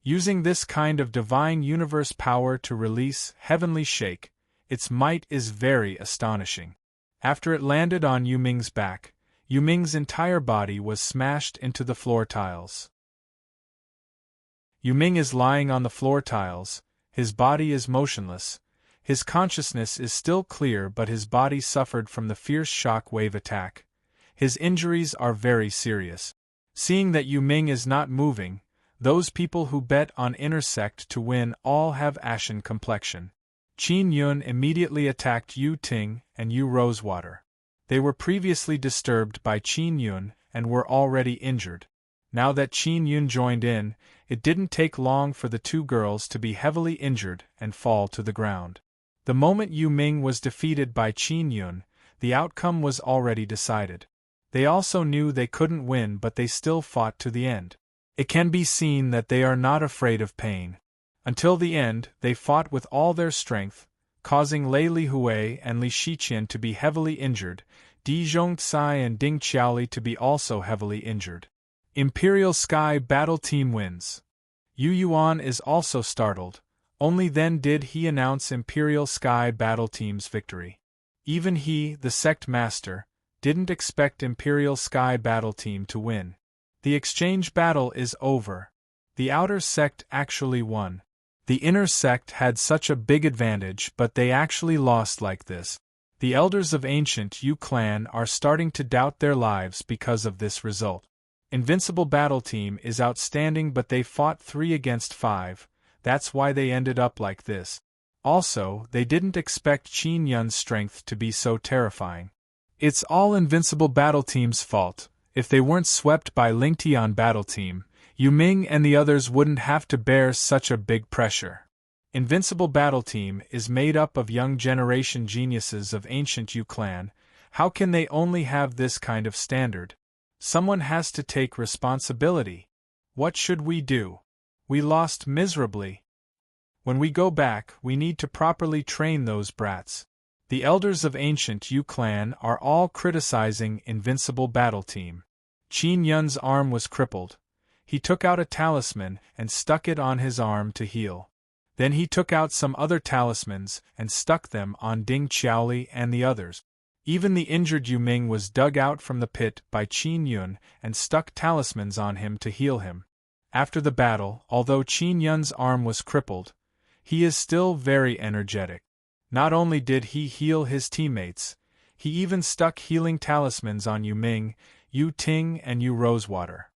Using this kind of Divine Universe power to release Heavenly Shake, its might is very astonishing. After it landed on Yu Ming's back, Yu Ming's entire body was smashed into the floor tiles. Yu Ming is lying on the floor tiles, his body is motionless. His consciousness is still clear, but his body suffered from the fierce shock wave attack. His injuries are very serious. Seeing that Yu Ming is not moving, those people who bet on Intersect to win all have ashen complexion. Qin Yun immediately attacked Yu Ting and Yu Rosewater. They were previously disturbed by Qin Yun and were already injured. Now that Qin Yun joined in, it didn't take long for the two girls to be heavily injured and fall to the ground. The moment Yu Ming was defeated by Qin Yun, the outcome was already decided. They also knew they couldn't win, but they still fought to the end. It can be seen that they are not afraid of pain. Until the end, they fought with all their strength, causing Lei Li Hui and Li Shiqian to be heavily injured, Di Zhongcai and Ding Qiaoli to be also heavily injured. Imperial Sky Battle Team wins. Yu Yuan is also startled. Only then did he announce Imperial Sky Battle Team's victory. Even he, the sect master, didn't expect Imperial Sky Battle Team to win. The exchange battle is over. The outer sect actually won. The inner sect had such a big advantage, but they actually lost like this. The elders of ancient Yu clan are starting to doubt their lives because of this result. Invincible Battle Team is outstanding, but they fought 3 against 5, that's why they ended up like this. Also, they didn't expect Qin Yun's strength to be so terrifying. It's all Invincible Battle Team's fault. If they weren't swept by Lingtian Battle Team, Yu Ming and the others wouldn't have to bear such a big pressure. Invincible Battle Team is made up of young generation geniuses of ancient Yu clan. How can they only have this kind of standard? Someone has to take responsibility. What should we do? We lost miserably. When we go back, we need to properly train those brats. The elders of ancient Yu clan are all criticizing Invincible Battle Team. Qin Yun's arm was crippled. He took out a talisman and stuck it on his arm to heal. Then he took out some other talismans and stuck them on Ding Qiaoli and the others. Even the injured Yu Ming was dug out from the pit by Qin Yun and stuck talismans on him to heal him. After the battle, although Qin Yun's arm was crippled, he is still very energetic. Not only did he heal his teammates, he even stuck healing talismans on Yu Ming, Yu Ting and Yu Rosewater.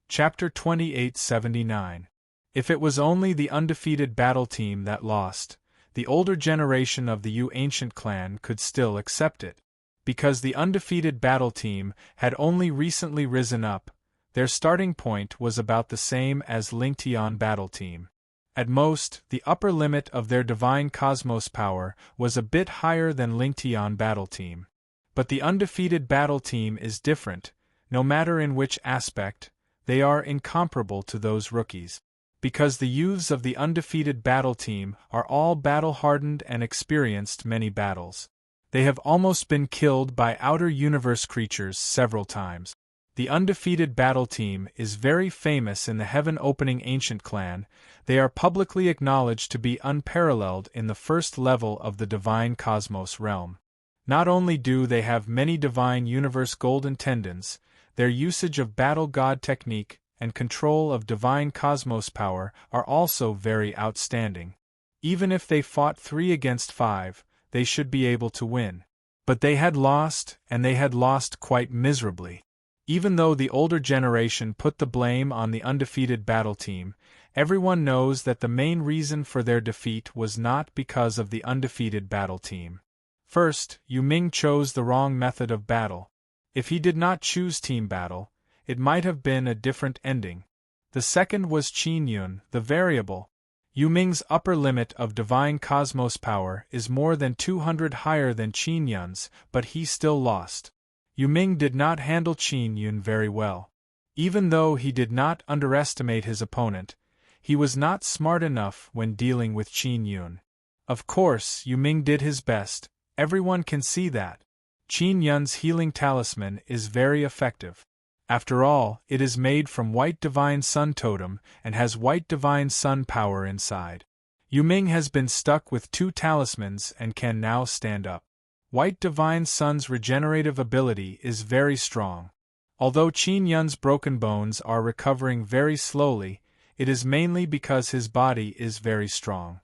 Chapter 2879. If it was only the undefeated battle team that lost, the older generation of the Yu ancient clan could still accept it. Because the undefeated battle team had only recently risen up, their starting point was about the same as Lingtian battle team. At most, the upper limit of their divine cosmos power was a bit higher than Lingtian battle team. But the undefeated battle team is different, no matter in which aspect. They are incomparable to those rookies. Because the youths of the undefeated battle team are all battle-hardened and experienced many battles. They have almost been killed by outer universe creatures several times. The undefeated battle team is very famous in the heaven-opening ancient clan. They are publicly acknowledged to be unparalleled in the first level of the divine cosmos realm. Not only do they have many divine universe golden tendons, their usage of battle god technique and control of divine cosmos power are also very outstanding. Even if they fought 3 against 5, they should be able to win. But they had lost, and they had lost quite miserably. Even though the older generation put the blame on the undefeated battle team, everyone knows that the main reason for their defeat was not because of the undefeated battle team. First, Yu Ming chose the wrong method of battle. If he did not choose team battle, it might have been a different ending. The second was Qin Yun, the variable. Yu Ming's upper limit of divine cosmos power is more than 200 higher than Qin Yun's, but he still lost. Yu Ming did not handle Qin Yun very well. Even though he did not underestimate his opponent, he was not smart enough when dealing with Qin Yun. Of course, Yu Ming did his best, everyone can see that. Qin Yun's healing talisman is very effective. After all, it is made from white divine sun totem and has white divine sun power inside. Yu Ming has been stuck with 2 talismans and can now stand up. White divine sun's regenerative ability is very strong. Although Qin Yun's broken bones are recovering very slowly, it is mainly because his body is very strong.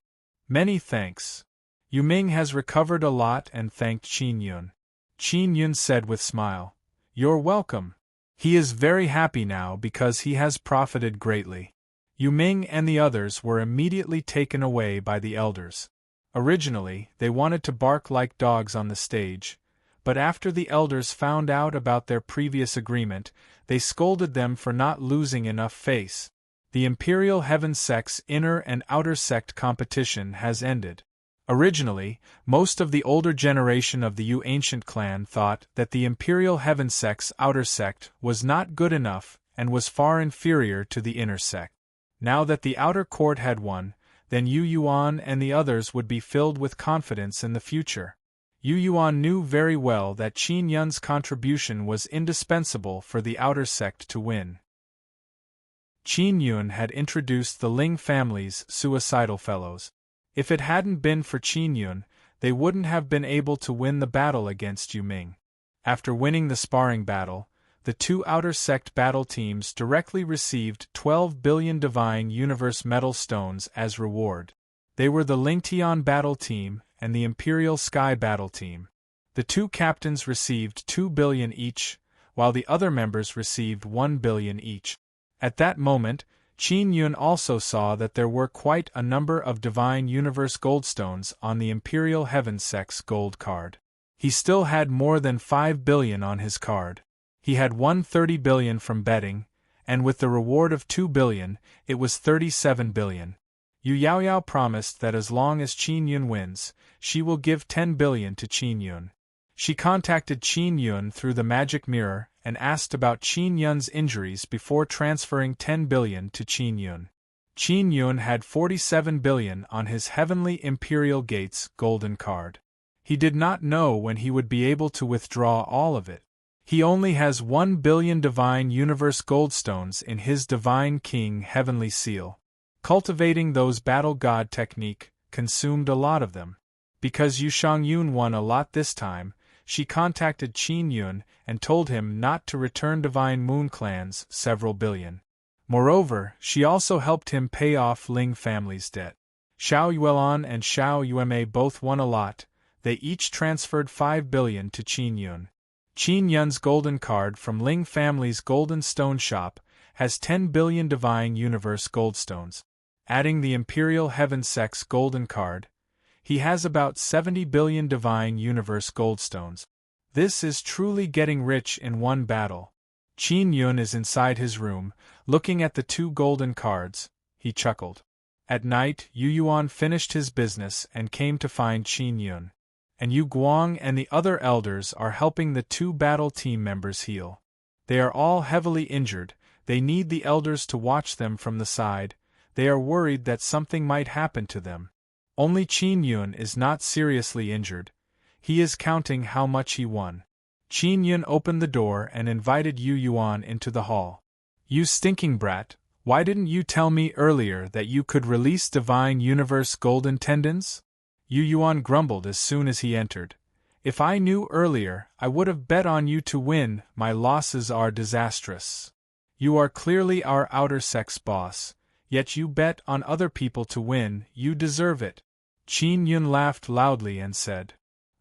Many thanks. Yu Ming has recovered a lot and thanked Qin Yun. Qin Yun said with smile, "You're welcome." He is very happy now because he has profited greatly. Yu Ming and the others were immediately taken away by the elders. Originally, they wanted to bark like dogs on the stage, but after the elders found out about their previous agreement, they scolded them for not losing enough face. The Imperial Heaven Sect's inner and outer sect competition has ended. Originally, most of the older generation of the Yu ancient clan thought that the Imperial Heaven Sect's outer sect was not good enough and was far inferior to the inner sect. Now that the outer court had won, then Yu Yuan and the others would be filled with confidence in the future. Yu Yuan knew very well that Qin Yun's contribution was indispensable for the outer sect to win. Qin Yun had introduced the Ling family's suicidal fellows. If it hadn't been for Qin Yun, they wouldn't have been able to win the battle against Yu Ming. After winning the sparring battle, the two outer sect battle teams directly received 12 billion Divine Universe Metal Stones as reward. They were the Lingtian battle team and the Imperial Sky battle team. The two captains received 2 billion each, while the other members received 1 billion each. At that moment, Qin Yun also saw that there were quite a number of Divine Universe Goldstones on the Imperial Heaven Sect's gold card. He still had more than 5 billion on his card. He had won 30 billion from betting, and with the reward of 2 billion, it was 37 billion. Yu Yaoyao promised that as long as Qin Yun wins, she will give 10 billion to Qin Yun. She contacted Qin Yun through the magic mirror and asked about Qin Yun's injuries before transferring 10 billion to Qin Yun. Qin Yun had 47 billion on his Heavenly Imperial Gates golden card. He did not know when he would be able to withdraw all of it. He only has 1 billion Divine Universe Goldstones in his Divine King Heavenly Seal. Cultivating those Battle God technique consumed a lot of them. Because Yu Shangyun won a lot this time, she contacted Qin Yun and told him not to return Divine Moon Clan's several billion. Moreover, she also helped him pay off Ling family's debt. Xiao Yuelan and Xiao Yueme both won a lot. They each transferred 5 billion to Qin Yun. Qin Yun's golden card from Ling family's Golden Stone Shop has 10 billion Divine Universe Goldstones. Adding the Imperial Heaven Sect's golden card, he has about 70 billion Divine Universe Goldstones. This is truly getting rich in one battle. Qin Yun is inside his room, looking at the two golden cards. He chuckled. At night, Yu Yuan finished his business and came to find Qin Yun. And Yu Guang and the other elders are helping the two battle team members heal. They are all heavily injured. They need the elders to watch them from the side. They are worried that something might happen to them. Only Qin Yun is not seriously injured. He is counting how much he won. Qin Yun opened the door and invited Yu Yuan into the hall. "You stinking brat, why didn't you tell me earlier that you could release Divine Universe Golden Tendons?" Yu Yuan grumbled as soon as he entered. "If I knew earlier, I would have bet on you to win. My losses are disastrous. You are clearly our outer sex boss, yet you bet on other people to win. You deserve it." Qin Yun laughed loudly and said,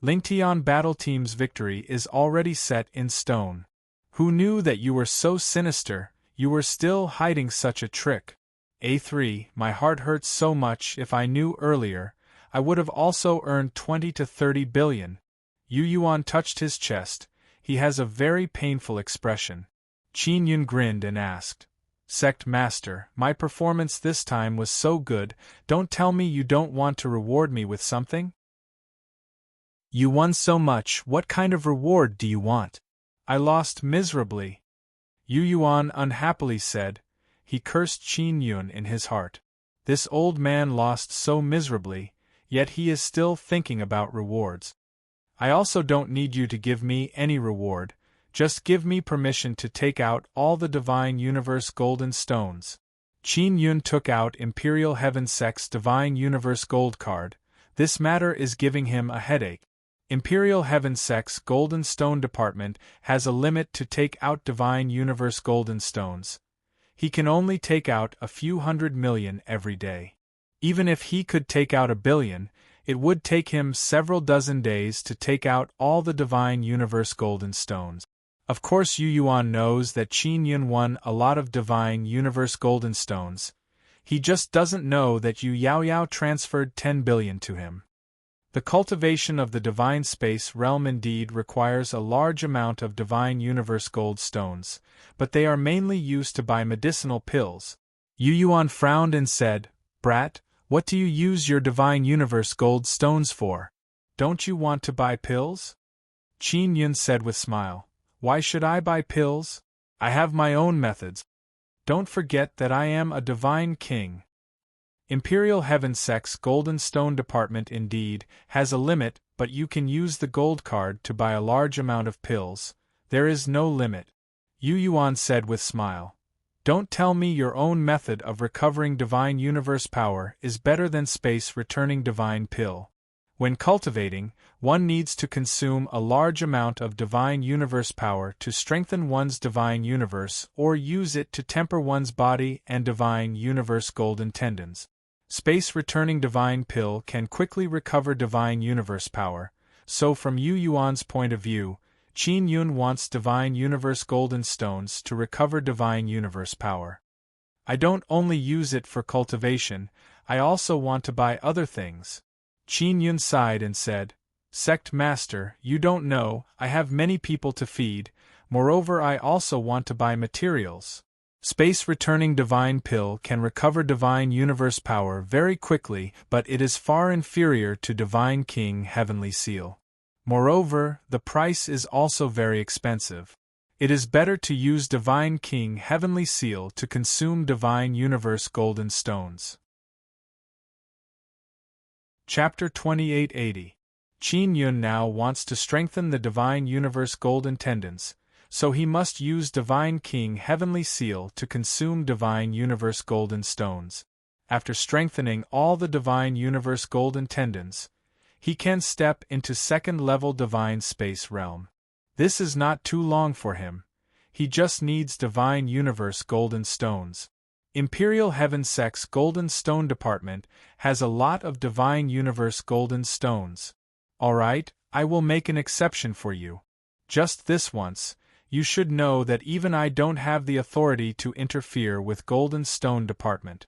"Lingtian battle team's victory is already set in stone. Who knew that you were so sinister? You were still hiding such a trick. A3, my heart hurts so much. If I knew earlier, I would have also earned 20 to 30 billion. Yu Yuan touched his chest. He has a very painful expression. Qin Yun grinned and asked, "Sect Master, my performance this time was so good, don't tell me you don't want to reward me with something? You won so much, what kind of reward do you want?" "I lost miserably," Yu Yuan unhappily said. He cursed Qin Yun in his heart. This old man lost so miserably, yet he is still thinking about rewards. "I also don't need you to give me any reward, just give me permission to take out all the Divine Universe Golden Stones." Qin Yun took out Imperial Heaven Sect's Divine Universe Gold card. This matter is giving him a headache. Imperial Heaven Sect's Golden Stone Department has a limit to take out Divine Universe Golden Stones. He can only take out a few 100 million every day. Even if he could take out 1 billion, it would take him several dozen days to take out all the Divine Universe Golden Stones. Of course Yu Yuan knows that Qin Yun won a lot of Divine Universe Golden Stones. He just doesn't know that Yu Yaoyao transferred 10 billion to him. The cultivation of the Divine Space Realm indeed requires a large amount of Divine Universe Gold Stones, but they are mainly used to buy medicinal pills. Yu Yuan frowned and said, "Brat, what do you use your Divine Universe Gold Stones for? Don't you want to buy pills?" Qin Yun said with smile, "Why should I buy pills? I have my own methods. Don't forget that I am a Divine King." Imperial Heaven Sect's Golden Stone Department indeed has a limit, but you can use the gold card to buy a large amount of pills. There is no limit. Yu Yuan said with smile, "Don't tell me your own method of recovering Divine Universe power is better than space returning Divine Pill. When cultivating, one needs to consume a large amount of divine universe power to strengthen one's divine universe or use it to temper one's body and divine universe golden tendons. Space-returning divine pill can quickly recover divine universe power, so from Yu Yuan's point of view, Qin Yun wants divine universe golden stones to recover divine universe power. I don't only use it for cultivation, I also want to buy other things. Qin Yun sighed and said, Sect Master, you don't know, I have many people to feed, moreover I also want to buy materials. Space-returning divine pill can recover divine universe power very quickly, but it is far inferior to divine king heavenly seal. Moreover, the price is also very expensive. It is better to use divine king heavenly seal to consume divine universe golden stones. Chapter 2880. Qin Yun now wants to strengthen the divine universe golden tendons, so he must use divine king heavenly seal to consume divine universe golden stones. After strengthening all the divine universe golden tendons, he can step into second-level divine space realm. This is not too long for him. He just needs divine universe golden stones. Imperial Heaven Sect's Golden Stone Department has a lot of divine universe golden stones. Alright, I will make an exception for you. Just this once, you should know that even I don't have the authority to interfere with Golden Stone Department.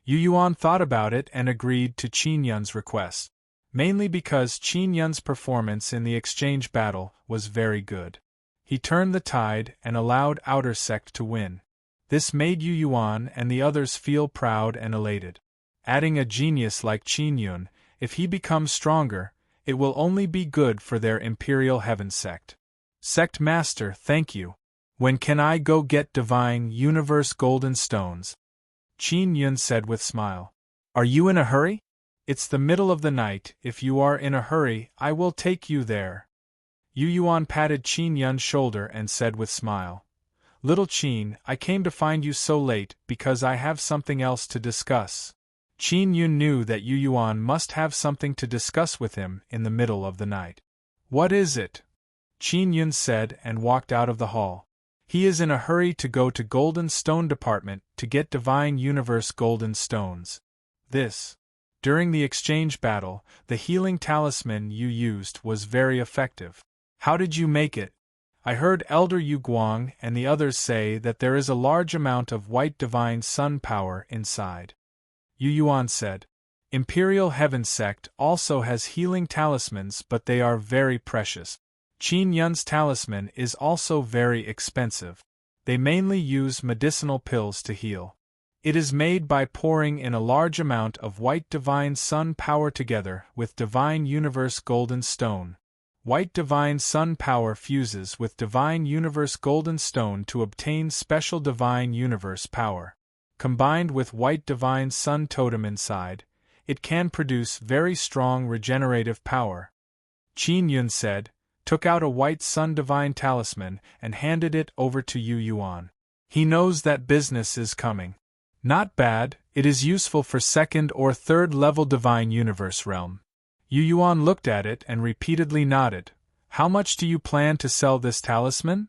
Yu Yuan thought about it and agreed to Qin Yun's request, mainly because Qin Yun's performance in the exchange battle was very good. He turned the tide and allowed Outer Sect to win. This made Yu Yuan and the others feel proud and elated. Adding a genius like Qin Yun, if he becomes stronger, it will only be good for their Imperial Heaven Sect. Sect Master, thank you. When can I go get divine universe golden stones? Qin Yun said with smile. Are you in a hurry? It's the middle of the night, if you are in a hurry, I will take you there. Yu Yuan patted Qin Yun's shoulder and said with smile. Little Qin, I came to find you so late because I have something else to discuss. Qin Yun knew that Yu Yuan must have something to discuss with him in the middle of the night. What is it? Qin Yun said and walked out of the hall. He is in a hurry to go to Golden Stone Department to get divine universe golden stones. During the exchange battle, the healing talisman you used was very effective. How did you make it? I heard Elder Yu Guang and the others say that there is a large amount of white divine sun power inside. Yu Yuan said. Imperial Heaven Sect also has healing talismans, but they are very precious. Qin Yun's talisman is also very expensive. They mainly use medicinal pills to heal. It is made by pouring in a large amount of white divine sun power together with divine universe golden stone. White divine sun power fuses with divine universe golden stone to obtain special divine universe power. Combined with white divine sun totem inside, it can produce very strong regenerative power. Qin Yun said, took out a white sun divine talisman and handed it over to Yu Yuan. He knows that business is coming. Not bad, it is useful for second or third level divine universe realm. Yu Yuan looked at it and repeatedly nodded. How much do you plan to sell this talisman?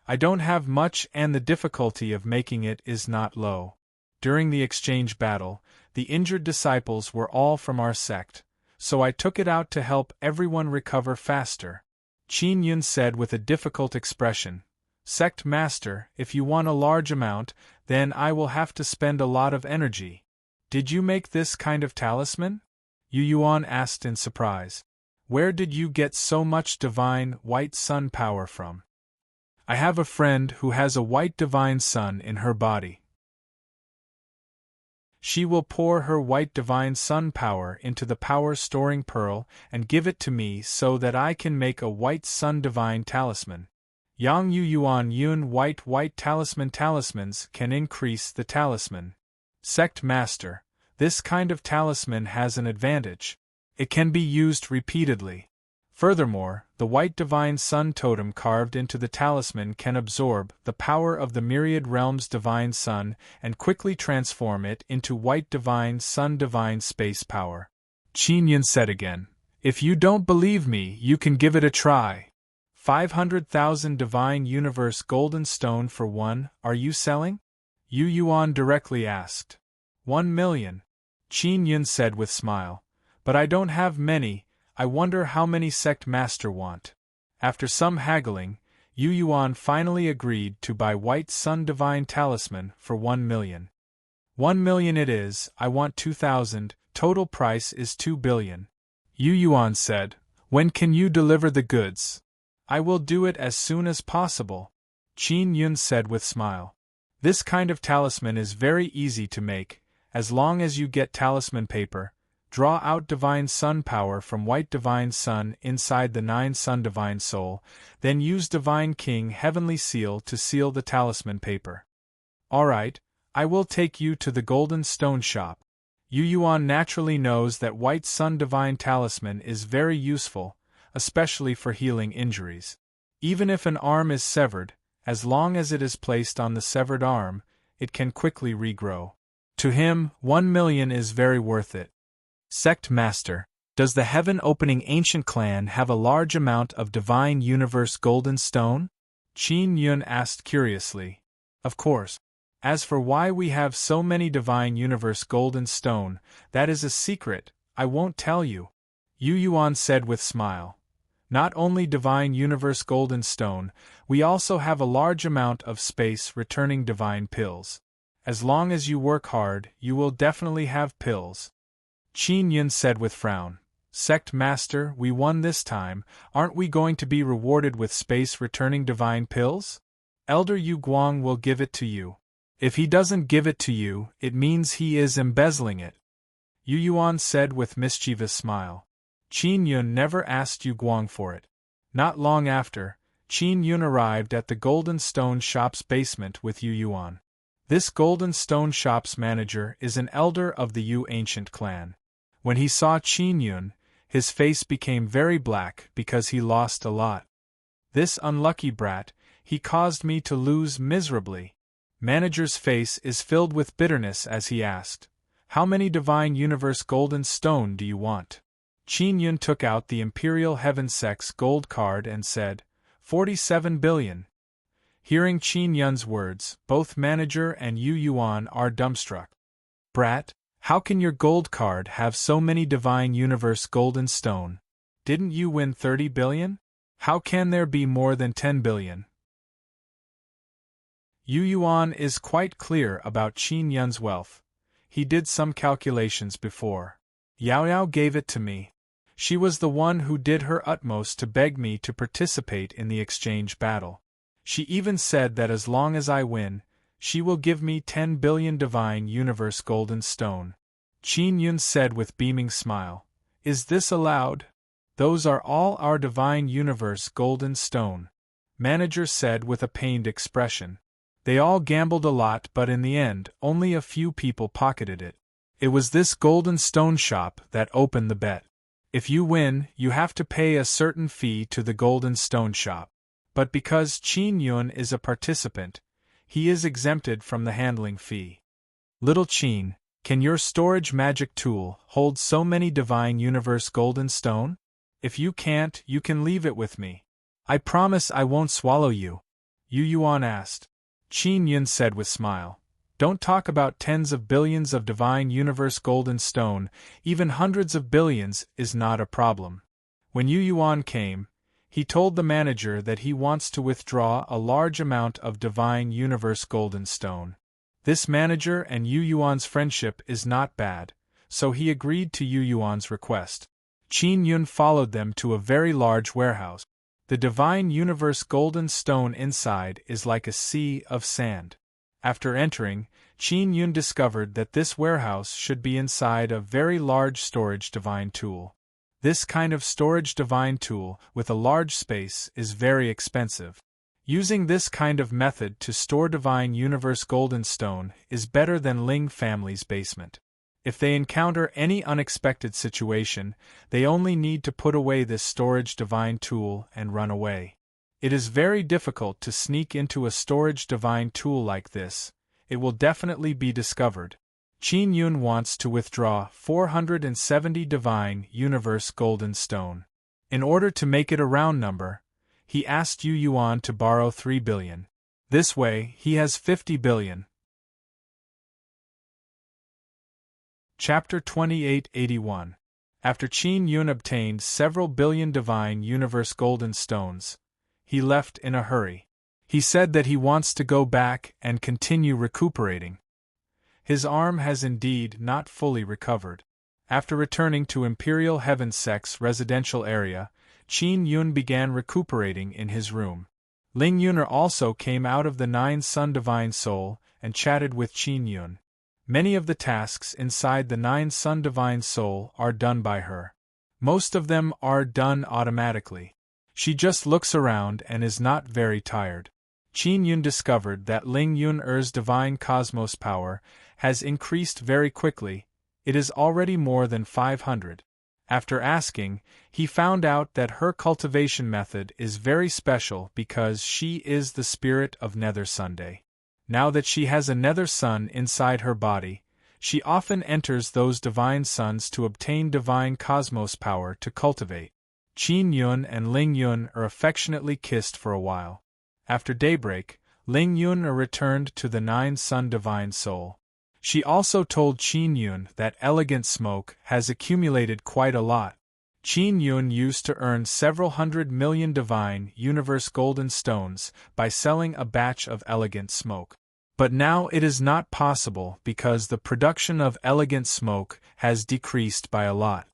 I don't have much and the difficulty of making it is not low. During the exchange battle, the injured disciples were all from our sect, so I took it out to help everyone recover faster. Qin Yun said with a difficult expression. Sect Master, if you want a large amount, then I will have to spend a lot of energy. Did you make this kind of talisman? Yu Yuan asked in surprise. Where did you get so much divine white sun power from? I have a friend who has a white divine sun in her body. She will pour her white divine sun power into the power-storing pearl and give it to me so that I can make a white sun divine talisman. Yang Yu Yuan Yun white talismans can increase the talisman. Sect Master, this kind of talisman has an advantage. It can be used repeatedly. Furthermore, the white divine sun totem carved into the talisman can absorb the power of the myriad realms divine sun and quickly transform it into white divine sun divine space power. Qin Yun said again, If you don't believe me, you can give it a try. 500,000 Divine Universe Golden Stone for one, are you selling? Yu Yuan directly asked. 1,000,000. Qin Yun said with smile. But I don't have many, I wonder how many sect master want. After some haggling, Yu Yuan finally agreed to buy White Sun Divine Talisman for 1,000,000. 1,000,000 it is, I want 2,000, total price is 2 billion. Yu Yuan said, when can you deliver the goods? I will do it as soon as possible, Qin Yun said with smile. This kind of talisman is very easy to make, as long as you get talisman paper, draw out Divine Sun power from White Divine Sun inside the 9 Sun Divine Soul, then use Divine King Heavenly Seal to seal the talisman paper. Alright, I will take you to the Golden Stone shop. Yu Yuan naturally knows that White Sun Divine Talisman is very useful, especially for healing injuries. Even if an arm is severed, as long as it is placed on the severed arm, it can quickly regrow. To him, 1,000,000 is very worth it. Sect Master, does the heaven-opening ancient clan have a large amount of Divine Universe Golden Stone? Qin Yun asked curiously. Of course. As for why we have so many Divine Universe Golden Stone, that is a secret, I won't tell you. Yu Yuan said with smile. Not only Divine Universe Golden Stone, we also have a large amount of space-returning Divine Pills. As long as you work hard, you will definitely have pills. Qin Yun said with frown. Sect Master, we won this time, aren't we going to be rewarded with space-returning Divine Pills? Elder Yu Guang will give it to you. If he doesn't give it to you, it means he is embezzling it. Yu Yuan said with mischievous smile. Qin Yun never asked Yu Guang for it. Not long after, Qin Yun arrived at the Golden Stone shop's basement with Yu Yuan. This Golden Stone shop's manager is an elder of the Yu ancient clan. When he saw Qin Yun, his face became very black because he lost a lot. This unlucky brat, he caused me to lose miserably. Manager's face is filled with bitterness as he asked, how many Divine Universe Golden Stone do you want? Qin Yun took out the Imperial Heaven Sect's gold card and said, 47 billion. Hearing Qin Yun's words, both manager and Yu Yuan are dumbstruck. Brat, how can your gold card have so many Divine Universe Golden Stone? Didn't you win 30 billion? How can there be more than 10 billion? Yu Yuan is quite clear about Qin Yun's wealth. He did some calculations before. Yao Yao gave it to me. She was the one who did her utmost to beg me to participate in the exchange battle. She even said that as long as I win, she will give me 10 billion Divine Universe Golden Stone. Qin Yun said with beaming smile. Is this allowed? Those are all our Divine Universe Golden Stone. Manager said with a pained expression. They all gambled a lot, but in the end, only a few people pocketed it. It was this Golden Stone shop that opened the bet. If you win, you have to pay a certain fee to the Golden Stone shop. But because Qin Yun is a participant, he is exempted from the handling fee. Little Qin, can your storage magic tool hold so many Divine Universe Golden Stone? If you can't, you can leave it with me. I promise I won't swallow you. Yu Yuan asked. Qin Yun said with smile. Don't talk about tens of billions of Divine Universe Golden Stone, even hundreds of billions is not a problem. When Yu Yuan came, he told the manager that he wants to withdraw a large amount of Divine Universe Golden Stone. This manager and Yu Yuan's friendship is not bad, so he agreed to Yu Yuan's request. Qin Yun followed them to a very large warehouse. The Divine Universe Golden Stone inside is like a sea of sand. After entering, Qin Yun discovered that this warehouse should be inside a very large storage divine tool. This kind of storage divine tool, with a large space, is very expensive. Using this kind of method to store Divine Universe Golden Stone is better than Ling family's basement. If they encounter any unexpected situation, they only need to put away this storage divine tool and run away. It is very difficult to sneak into a storage divine tool like this. It will definitely be discovered. Qin Yun wants to withdraw 470 Divine Universe Golden Stone. In order to make it a round number, he asked Yu Yuan to borrow 3 billion. This way, he has 50 billion. Chapter 2881. After Qin Yun obtained several billion Divine Universe Golden Stones, he left in a hurry. He said that he wants to go back and continue recuperating. His arm has indeed not fully recovered. After returning to Imperial Heaven Sect's residential area, Qin Yun began recuperating in his room. Ling Yuner also came out of the Nine Sun Divine Soul and chatted with Qin Yun. Many of the tasks inside the Nine Sun Divine Soul are done by her. Most of them are done automatically. She just looks around and is not very tired. Qin Yun discovered that Ling Yuner's divine cosmos power has increased very quickly. It is already more than 500. After asking, he found out that her cultivation method is very special because she is the spirit of Nether Sunday. Now that she has a Nether Sun inside her body, she often enters those divine suns to obtain divine cosmos power to cultivate. Qin Yun and Ling Yun are affectionately kissed for a while. After daybreak, Ling Yun returned to the Nine Sun Divine Soul. She also told Qin Yun that elegant smoke has accumulated quite a lot. Qin Yun used to earn several 100 million Divine Universe Golden Stones by selling a batch of elegant smoke. But now it is not possible because the production of elegant smoke has decreased by a lot.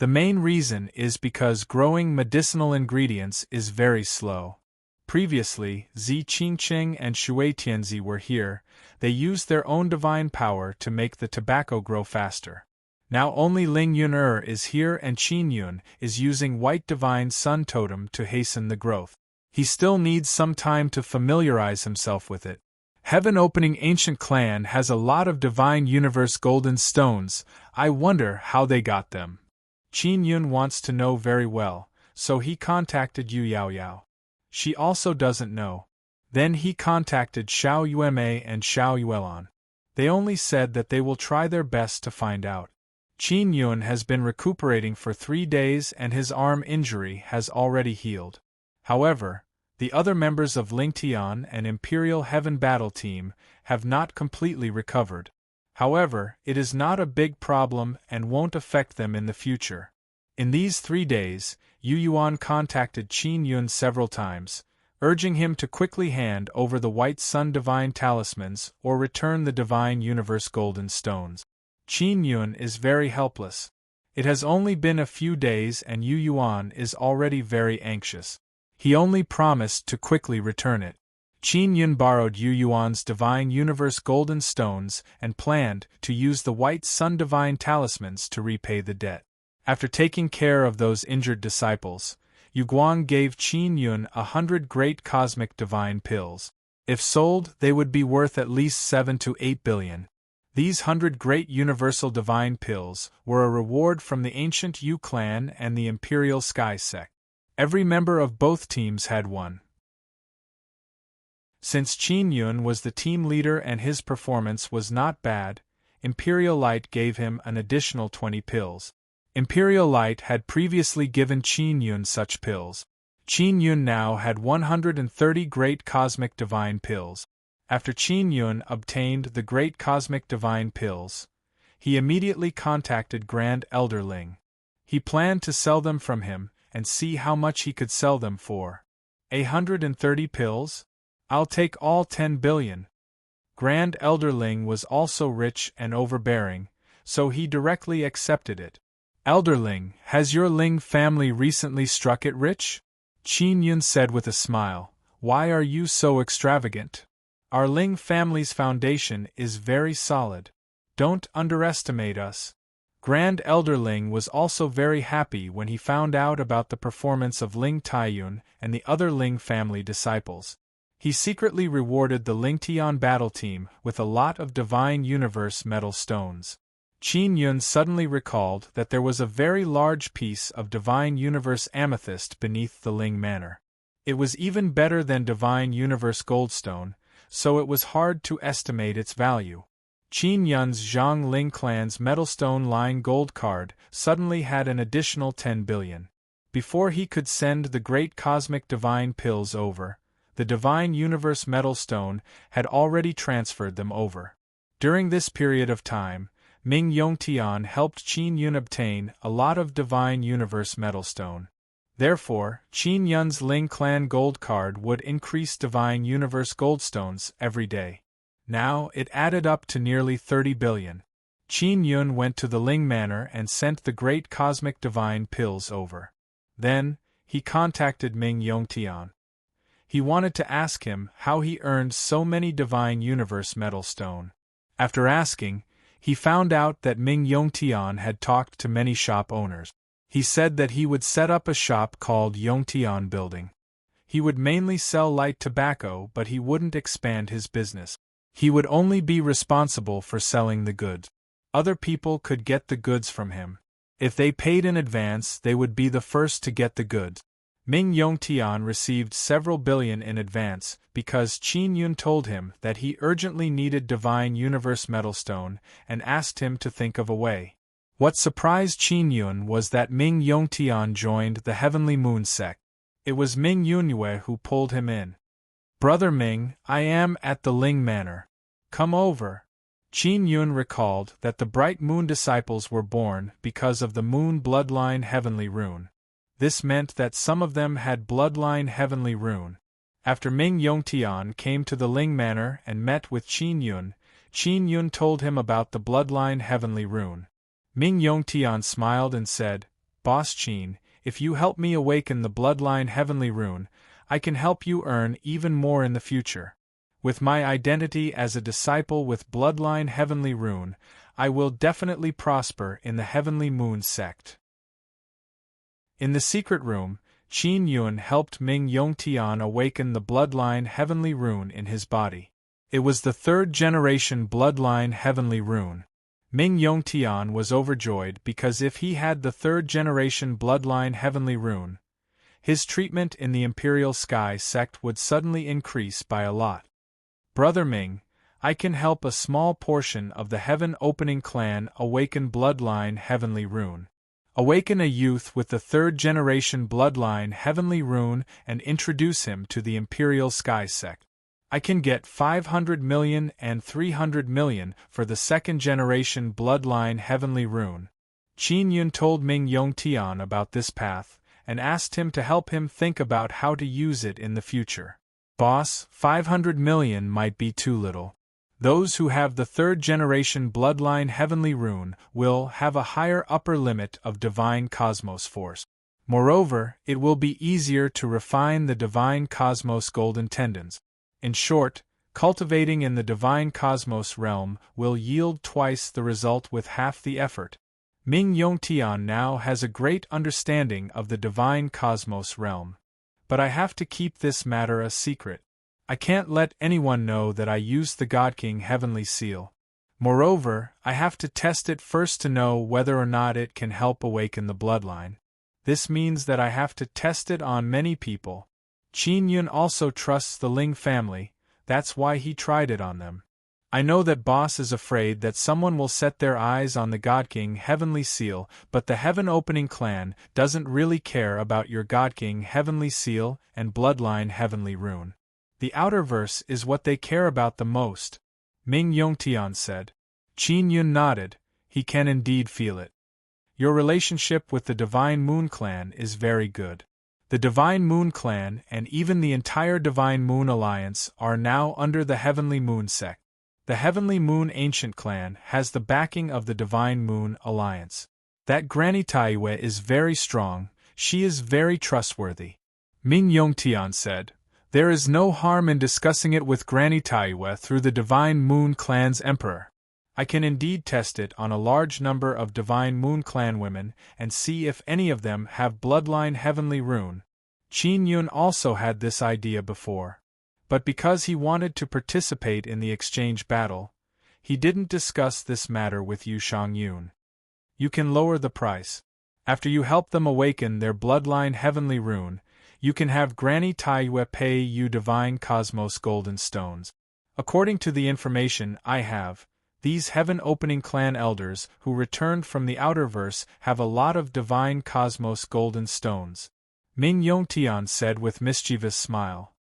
The main reason is because growing medicinal ingredients is very slow. Previously, Zi Qingqing and Shui Tianzi were here. They used their own divine power to make the tobacco grow faster. Now only Ling Yuner is here and Qin Yun is using White Divine Sun Totem to hasten the growth. He still needs some time to familiarize himself with it. Heaven Opening Ancient Clan has a lot of Divine Universe Golden Stones. I wonder how they got them. Qin Yun wants to know very well, so he contacted Yu Yaoyao. She also doesn't know. Then he contacted Xiao Yueme and Xiao Yuelan. They only said that they will try their best to find out. Qin Yun has been recuperating for 3 days and his arm injury has already healed. However, the other members of Ling Tian and Imperial Heaven Battle Team have not completely recovered. However, it is not a big problem and won't affect them in the future. In these 3 days, Yu Yuan contacted Qin Yun several times, urging him to quickly hand over the White Sun Divine Talismans or return the Divine Universe Golden Stones. Qin Yun is very helpless. It has only been a few days and Yu Yuan is already very anxious. He only promised to quickly return it. Qin Yun borrowed Yu Yuan's Divine Universe Golden Stones and planned to use the White Sun Divine Talismans to repay the debt. After taking care of those injured disciples, Yu Guang gave Qin Yun 100 great cosmic divine pills. If sold, they would be worth at least 7 to 8 billion. These 100 great universal divine pills were a reward from the ancient Yu clan and the Imperial Sky sect. Every member of both teams had one. Since Qin Yun was the team leader and his performance was not bad, Imperial Light gave him an additional 20 pills. Imperial Light had previously given Qin Yun such pills. Qin Yun now had 130 great cosmic divine pills. After Qin Yun obtained the great cosmic divine pills, he immediately contacted Grand Elder Ling. He planned to sell them from him and see how much he could sell them for. 130 pills? I'll take all 10 billion. Grand Elder Ling was also rich and overbearing, so he directly accepted it. Elderling, has your Ling family recently struck it rich? Qin Yun said with a smile. Why are you so extravagant? Our Ling family's foundation is very solid. Don't underestimate us. Grand Elder Ling was also very happy when he found out about the performance of Ling Taiyun and the other Ling family disciples. He secretly rewarded the Ling Tian battle team with a lot of Divine Universe metal stones. Qin Yun suddenly recalled that there was a very large piece of Divine Universe amethyst beneath the Ling Manor. It was even better than Divine Universe goldstone, so it was hard to estimate its value. Qin Yun's Zhang Ling clan's metalstone line gold card suddenly had an additional 10 billion. Before he could send the great cosmic divine pills over, the divine universe metalstone had already transferred them over. During this period of time, Ming Yongtian helped Qin Yun obtain a lot of divine universe metalstone. Therefore, Qin Yun's Ling clan gold card would increase divine universe goldstones every day. Now it added up to nearly 30 billion. Qin Yun went to the Ling Manor and sent the great cosmic divine pills over. Then, he contacted Ming Yongtian. He wanted to ask him how he earned so many divine universe metalstone. After asking, he found out that Ming Yongtian had talked to many shop owners. He said that he would set up a shop called Yongtian Building. He would mainly sell light tobacco, but he wouldn't expand his business. He would only be responsible for selling the goods. Other people could get the goods from him. If they paid in advance, they would be the first to get the goods. Ming Yongtian received several billion in advance because Qin Yun told him that he urgently needed divine universe metalstone and asked him to think of a way. What surprised Qin Yun was that Ming Yongtian joined the Heavenly Moon sect. It was Ming Yunyue who pulled him in. "Brother Ming, I am at the Ling Manor. Come over." Qin Yun recalled that the bright moon disciples were born because of the moon bloodline heavenly rune. This meant that some of them had bloodline heavenly rune. After Ming Yongtian came to the Ling Manor and met with Qin Yun told him about the bloodline heavenly rune. Ming Yongtian smiled and said, "Boss Qin, if you help me awaken the bloodline heavenly rune, I can help you earn even more in the future. With my identity as a disciple with bloodline heavenly rune, I will definitely prosper in the Heavenly Moon sect." In the secret room, Qin Yun helped Ming Yongtian awaken the bloodline heavenly rune in his body. It was the third-generation bloodline heavenly rune. Ming Yongtian was overjoyed because if he had the third-generation bloodline heavenly rune, his treatment in the Imperial Sky sect would suddenly increase by a lot. "Brother Ming, I can help a small portion of the Heaven Opening clan awaken bloodline heavenly rune. Awaken a youth with the third-generation bloodline heavenly rune and introduce him to the Imperial Sky sect. I can get 500 million and 300 million for the second-generation bloodline heavenly rune." Qin Yun told Ming Yongtian about this path, and asked him to help him think about how to use it in the future. "Boss, 500 million might be too little. Those who have the third-generation bloodline heavenly rune will have a higher upper limit of divine cosmos force. Moreover, it will be easier to refine the divine cosmos golden tendons. In short, cultivating in the divine cosmos realm will yield twice the result with half the effort." Ming Yongtian now has a great understanding of the divine cosmos realm. "But I have to keep this matter a secret. I can't let anyone know that I used the God King Heavenly Seal. Moreover, I have to test it first to know whether or not it can help awaken the bloodline. This means that I have to test it on many people. Qin Yun also trusts the Ling family, that's why he tried it on them. I know that boss is afraid that someone will set their eyes on the God King Heavenly Seal, but the Heaven Opening clan doesn't really care about your God King Heavenly Seal and Bloodline Heavenly Rune. The outer verse is what they care about the most," Ming Yongtian said. Qin Yun nodded, he can indeed feel it. "Your relationship with the Divine Moon clan is very good. The Divine Moon clan and even the entire Divine Moon Alliance are now under the Heavenly Moon sect. The Heavenly Moon Ancient clan has the backing of the Divine Moon Alliance. That Granny Taiwe is very strong, she is very trustworthy," Ming Yongtian said. "There is no harm in discussing it with Granny Taiwe through the Divine Moon clan's emperor. I can indeed test it on a large number of Divine Moon clan women and see if any of them have bloodline heavenly rune." Qin Yun also had this idea before. But because he wanted to participate in the exchange battle, he didn't discuss this matter with Yu Shangyun. "You can lower the price. After you help them awaken their bloodline heavenly rune, you can have Granny Taiwe pay you divine cosmos golden stones. According to the information I have, These heaven-opening clan elders who returned from the outerverse have a lot of divine cosmos golden stones, Ming Yongtian said with mischievous smile.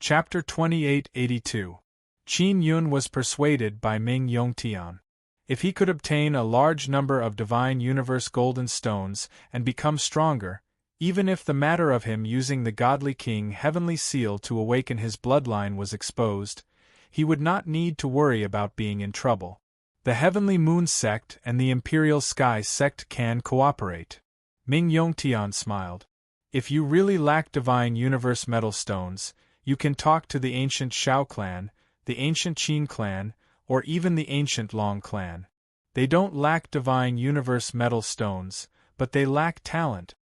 Chapter 2882. Qin Yun was persuaded by Ming Yongtian. If he could obtain a large number of divine universe golden stones and become stronger, even if the matter of him using the godly king heavenly seal to awaken his bloodline was exposed, he would not need to worry about being in trouble. The Heavenly Moon sect and the Imperial Sky sect can cooperate. Ming Yongtian smiled. If you really lack divine universe metal stones, you can talk to the ancient Shao clan, the ancient Qin clan, or even the ancient Long clan. They don't lack divine universe metal stones, but they lack talent.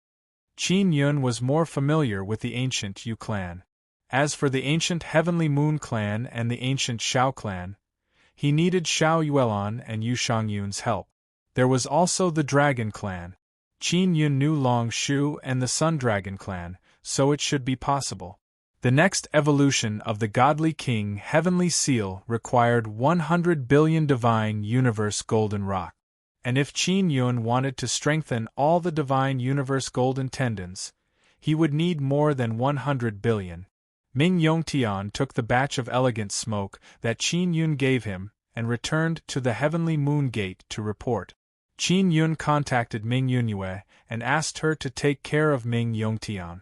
Qin Yun was more familiar with the ancient Yu clan. As for the ancient Heavenly Moon clan and the ancient Shao clan, he needed Shao Yuelan and Yu Shangyun's help. There was also the Dragon clan. Qin Yun knew Long Shu and the Sun Dragon clan, so it should be possible. The next evolution of the Godly King Heavenly Seal required 100 billion divine universe golden rock. And if Qin Yun wanted to strengthen all the divine universe golden tendons, he would need more than 100 billion. Ming Yongtian took the batch of elegant smoke that Qin Yun gave him and returned to the Heavenly Moon Gate to report. Qin Yun contacted Ming Yunyue and asked her to take care of Ming Yongtian.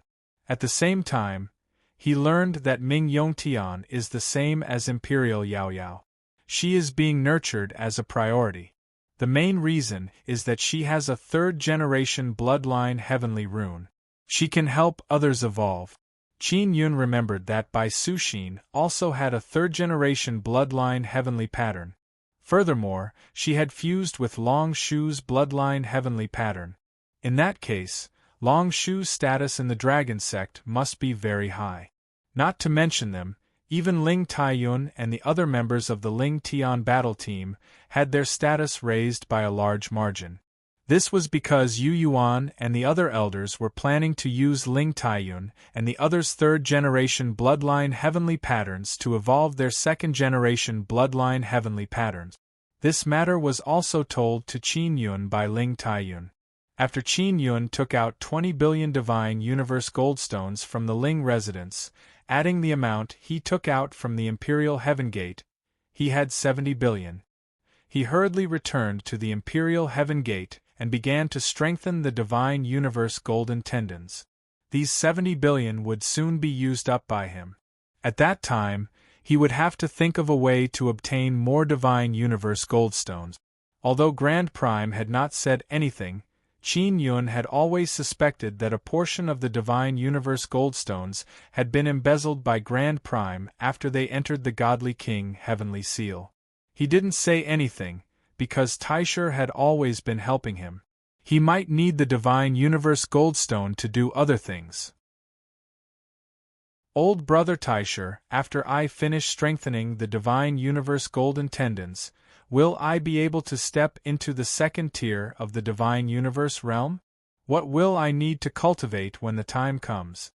At the same time, he learned that Ming Yongtian is the same as Imperial Yao Yao. She is being nurtured as a priority. The main reason is that she has a third-generation bloodline heavenly rune. She can help others evolve. Qin Yun remembered that Bai Suxin also had a third-generation bloodline heavenly pattern. Furthermore, she had fused with Long Shu's bloodline heavenly pattern. In that case, Long Shu's status in the Dragon sect must be very high. Not to mention them, even Ling Taiyun and the other members of the Ling Tian battle team had their status raised by a large margin. This was because Yu Yuan and the other elders were planning to use Ling Taiyun and the others' third-generation bloodline heavenly patterns to evolve their second-generation bloodline heavenly patterns. This matter was also told to Qin Yun by Ling Taiyun. After Qin Yun took out 20 billion divine universe goldstones from the Ling residence, adding the amount he took out from the Imperial Heaven Gate, he had 70 billion. He hurriedly returned to the Imperial Heaven Gate and began to strengthen the divine universe golden tendons. These 70 billion would soon be used up by him. At that time, he would have to think of a way to obtain more divine universe goldstones. Although Grand Prime had not said anything, Qin Yun had always suspected that a portion of the divine universe goldstones had been embezzled by Grand Prime after they entered the Godly King Heavenly Seal. He didn't say anything, because Taisher had always been helping him. He might need the divine universe goldstone to do other things. Old brother Taisher, after I finish strengthening the divine universe golden tendons, will I be able to step into the second tier of the divine universe realm? What will I need to cultivate when the time comes?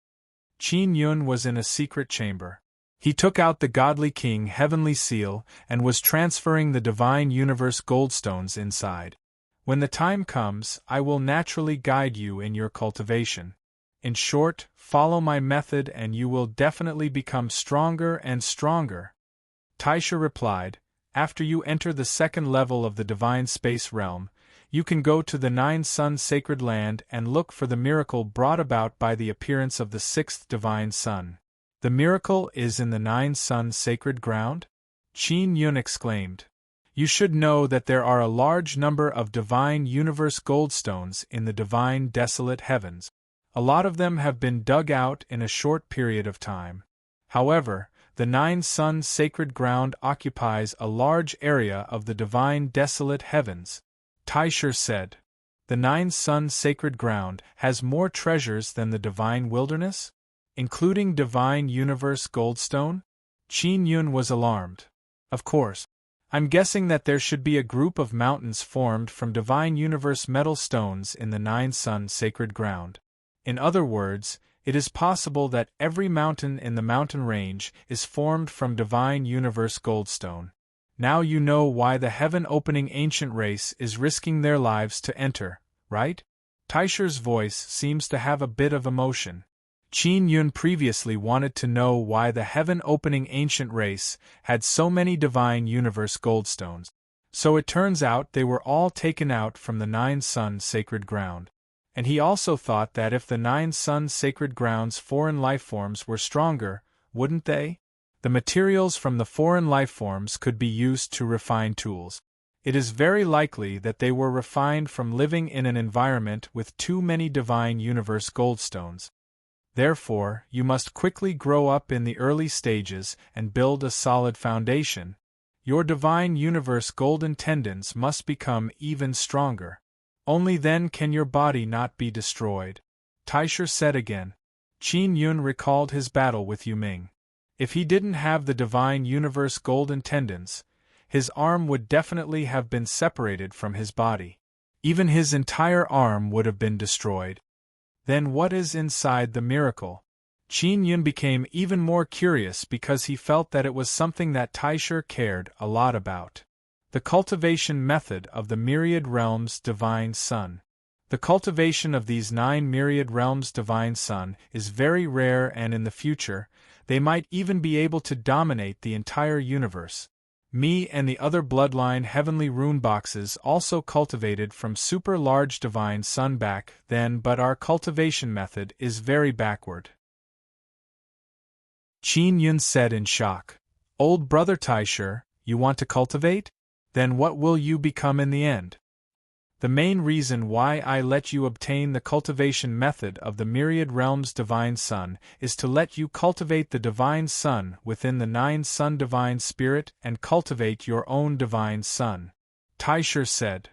Qin Yun was in a secret chamber. He took out the Godly King Heavenly Seal and was transferring the divine universe goldstones inside. When the time comes, I will naturally guide you in your cultivation. In short, follow my method and you will definitely become stronger and stronger. Taisha replied, after you enter the second level of the divine space realm, you can go to the Nine Sun Sacred Land and look for the miracle brought about by the appearance of the sixth divine sun. The miracle is in the Nine Sun Sacred Ground? Qin Yun exclaimed. You should know that there are a large number of divine universe goldstones in the divine desolate heavens. A lot of them have been dug out in a short period of time. However, the Nine Sun Sacred Ground occupies a large area of the divine desolate heavens, Taisher said. The Nine Sun Sacred Ground has more treasures than the divine wilderness? Including divine universe goldstone? Qin Yun was alarmed. Of course. I'm guessing that there should be a group of mountains formed from divine universe metal stones in the Nine Sun Sacred Ground. In other words, It is possible that every mountain in the mountain range is formed from divine universe goldstone. Now you know why the heaven-opening ancient race is risking their lives to enter, right? Taisher's voice seems to have a bit of emotion. Qin Yun previously wanted to know why the heaven-opening ancient race had so many divine universe goldstones. So it turns out they were all taken out from the Nine Sun sacred ground. And he also thought that if the Nine Sun sacred ground's foreign lifeforms were stronger, wouldn't they? The materials from the foreign lifeforms could be used to refine tools. It is very likely that they were refined from living in an environment with too many divine universe goldstones. Therefore, you must quickly grow up in the early stages and build a solid foundation. Your divine universe golden tendons must become even stronger. Only then can your body not be destroyed. Taisher said again. Qin Yun recalled his battle with Yu Ming. If he didn't have the divine universe golden tendons, his arm would definitely have been separated from his body. Even his entire arm would have been destroyed. Then what is inside the miracle? Qin Yun became even more curious because he felt that it was something that Taisher cared a lot about. The cultivation method of the myriad realms divine sun. The cultivation of these 9 myriad realms divine sun is very rare, and in the future, they might even be able to dominate the entire universe. Me and the other bloodline heavenly rune boxes also cultivated from super large divine sun back then, but our cultivation method is very backward. Qin Yun said in shock. Old brother Taisher, you want to cultivate? Then what will you become in the end? The main reason why I let you obtain the cultivation method of the myriad realms divine sun is to let you cultivate the divine sun within the 9 sun divine spirit and cultivate your own divine sun. Taisher said.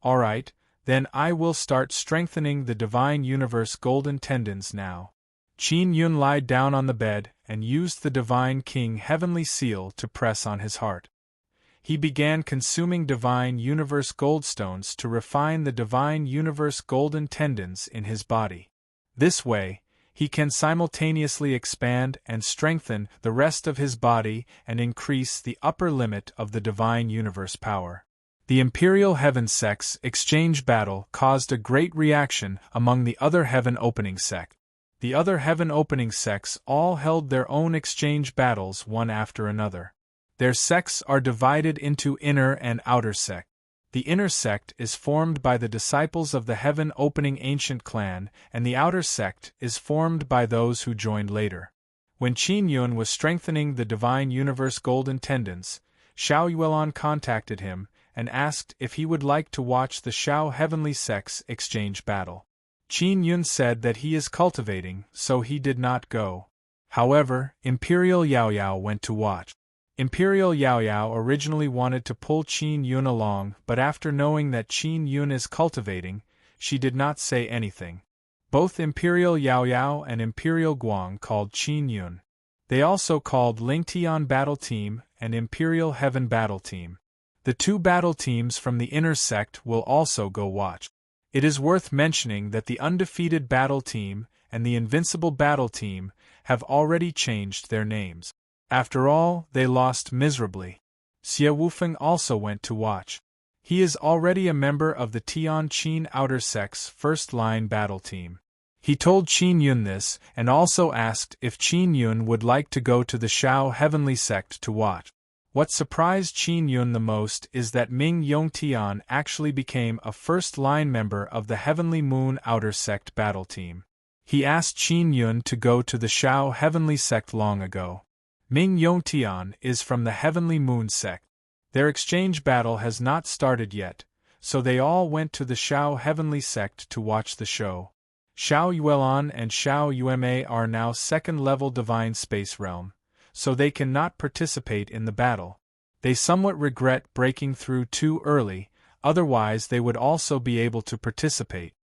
Alright, then I will start strengthening the divine universe golden tendons now. Qin Yun lied down on the bed and used the divine king heavenly seal to press on his heart. He began consuming divine universe goldstones to refine the divine universe golden tendons in his body. This way, he can simultaneously expand and strengthen the rest of his body and increase the upper limit of the divine universe power. The Imperial Heaven sect's exchange battle caused a great reaction among the other heaven opening sect. The other heaven opening sects all held their own exchange battles one after another. Their sects are divided into inner and outer sect. The inner sect is formed by the disciples of the heaven opening ancient clan, and the outer sect is formed by those who joined later. When Qin Yun was strengthening the divine universe golden tendons, Xiao Yuelon contacted him and asked if he would like to watch the Xiao heavenly sects exchange battle. Qin Yun said that he is cultivating, so he did not go. However, Imperial Yao Yao went to watch. Imperial Yao Yao originally wanted to pull Qin Yun along, but after knowing that Qin Yun is cultivating, she did not say anything. Both Imperial Yao Yao and Imperial Guang called Qin Yun. They also called Lingtian Battle Team and Imperial Heaven Battle Team. The 2 battle teams from the inner sect will also go watch. It is worth mentioning that the Undefeated Battle Team and the Invincible Battle Team have already changed their names. After all, they lost miserably. Xie Wufeng also went to watch. He is already a member of the Tian Qin Outer Sect's first-line battle team. He told Qin Yun this, and also asked if Qin Yun would like to go to the Xiao Heavenly Sect to watch. What surprised Qin Yun the most is that Ming Yongtian actually became a first-line member of the Heavenly Moon Outer Sect battle team. He asked Qin Yun to go to the Xiao Heavenly Sect long ago. Ming Yongtian is from the Heavenly Moon sect. Their exchange battle has not started yet, so they all went to the Xiao Heavenly sect to watch the show. Xiao Yuelon and Xiao Yueme are now second-level divine space realm, so they cannot participate in the battle. They somewhat regret breaking through too early, otherwise they would also be able to participate.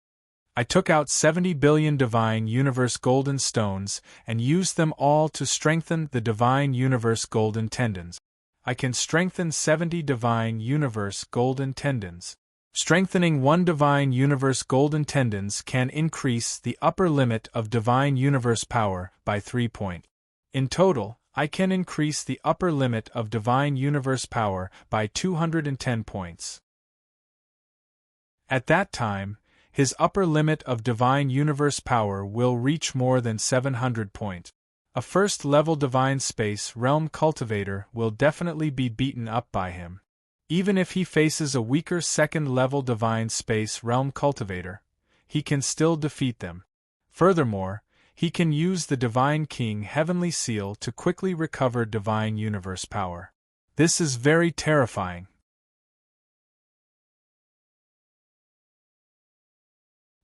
I took out 70 billion divine universe golden stones and used them all to strengthen the divine universe golden tendons. I can strengthen 70 divine universe golden tendons. Strengthening one Divine Universe Golden Tendons can increase the upper limit of Divine Universe power by 3 points. In total, I can increase the upper limit of Divine Universe power by 210 points. At that time, his upper limit of Divine Universe power will reach more than 700 points. A first-level Divine Space Realm Cultivator will definitely be beaten up by him. Even if he faces a weaker second-level Divine Space Realm Cultivator, he can still defeat them. Furthermore, he can use the Divine King Heavenly Seal to quickly recover Divine Universe power. This is very terrifying.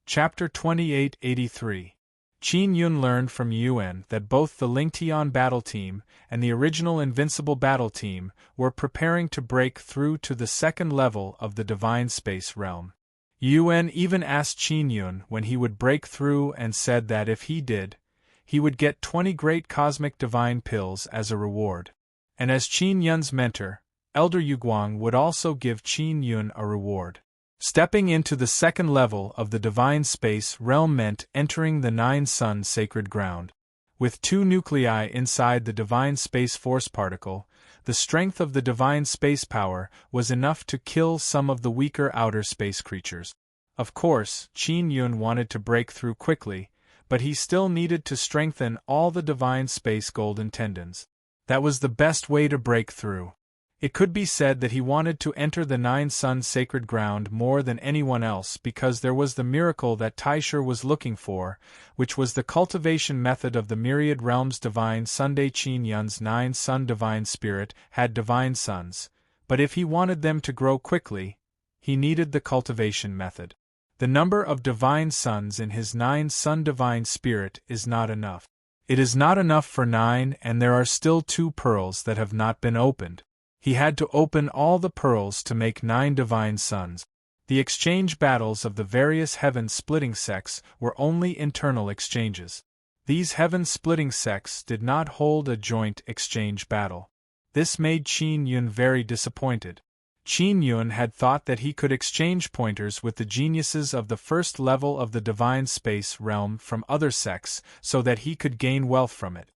Chapter 2883. Qin Yun learned from Yuan that both the Lingtian battle team and the original Invincible battle team were preparing to break through to the second level of the Divine Space Realm. Yuan even asked Qin Yun when he would break through and said that if he did, he would get 20 great cosmic divine pills as a reward. And as Qin Yun's mentor, Elder Yuguang would also give Qin Yun a reward. Stepping into the second level of the Divine Space Realm meant entering the Nine Sun Sacred Ground. With 2 nuclei inside the Divine Space Force particle, the strength of the Divine Space power was enough to kill some of the weaker outer space creatures. Of course, Qin Yun wanted to break through quickly, but he still needed to strengthen all the Divine Space Golden Tendons. That was the best way to break through. It could be said that he wanted to enter the Nine Sun Sacred Ground more than anyone else because there was the miracle that Taisher was looking for, which was the cultivation method of the myriad realms. Divine Sunday Qin Yun's 9 Sun Divine Spirit had divine suns, but if he wanted them to grow quickly, he needed the cultivation method. The number of divine suns in his 9 Sun Divine Spirit is not enough. It is not enough for 9, and there are still 2 pearls that have not been opened. He had to open all the pearls to make 9 divine suns. The exchange battles of the various heaven-splitting sects were only internal exchanges. These heaven-splitting sects did not hold a joint exchange battle. This made Qin Yun very disappointed. Qin Yun had thought that he could exchange pointers with the geniuses of the first level of the Divine Space Realm from other sects so that he could gain wealth from it.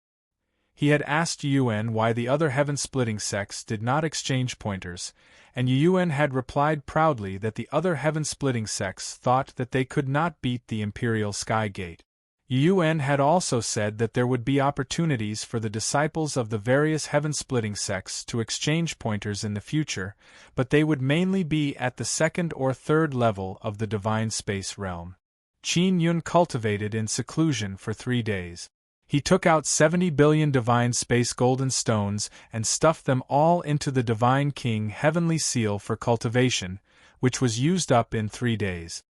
He had asked Yuan why the other heaven-splitting sects did not exchange pointers, and Yuan had replied proudly that the other heaven-splitting sects thought that they could not beat the Imperial Sky Gate. Yuan had also said that there would be opportunities for the disciples of the various heaven-splitting sects to exchange pointers in the future, but they would mainly be at the second or third level of the Divine Space Realm. Qin Yun cultivated in seclusion for 3 days. He took out 70 billion Divine Space Golden Stones and stuffed them all into the Divine King Heavenly Seal for cultivation, which was used up in 3 days.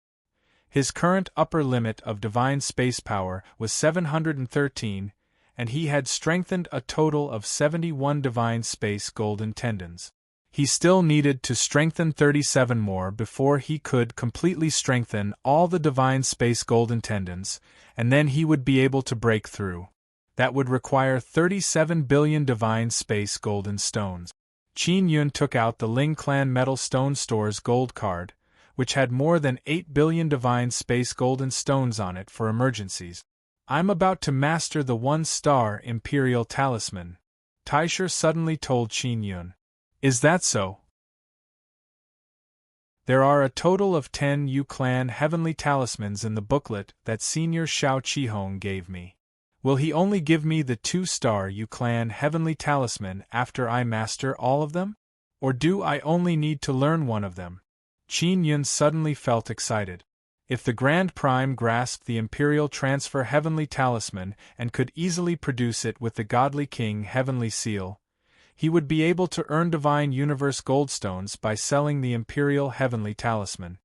His current upper limit of Divine Space power was 713, and he had strengthened a total of 71 Divine Space Golden Tendons. He still needed to strengthen 37 more before he could completely strengthen all the Divine Space Golden Tendons, and then he would be able to break through. That would require 37 billion Divine Space Golden Stones. Qin Yun took out the Ling Clan Metal Stone Store's gold card, which had more than 8 billion Divine Space Golden Stones on it for emergencies. "I'm about to master the 1-star Imperial Talisman," Taisher suddenly told Qin Yun. "Is that so?" There are a total of 10 Yu-Clan Heavenly Talismans in the booklet that Senior Shao Qihong gave me. Will he only give me the 2-star Yu-Clan Heavenly Talisman after I master all of them? Or do I only need to learn one of them? Qin Yun suddenly felt excited. If the Grand Prime grasped the Imperial Transfer Heavenly Talisman and could easily produce it with the Godly King Heavenly Seal, he would be able to earn Divine Universe Goldstones by selling the Imperial Heavenly Talisman.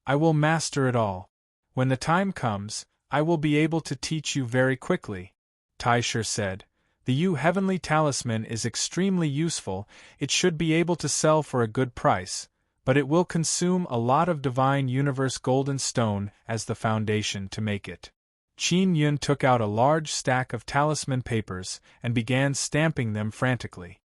I will master it all. When the time comes, I will be able to teach you very quickly, Taisher said. The Yu Heavenly Talisman is extremely useful. It should be able to sell for a good price, but it will consume a lot of Divine Universe Golden Stone as the foundation to make it. Qin Yun took out a large stack of talisman papers and began stamping them frantically.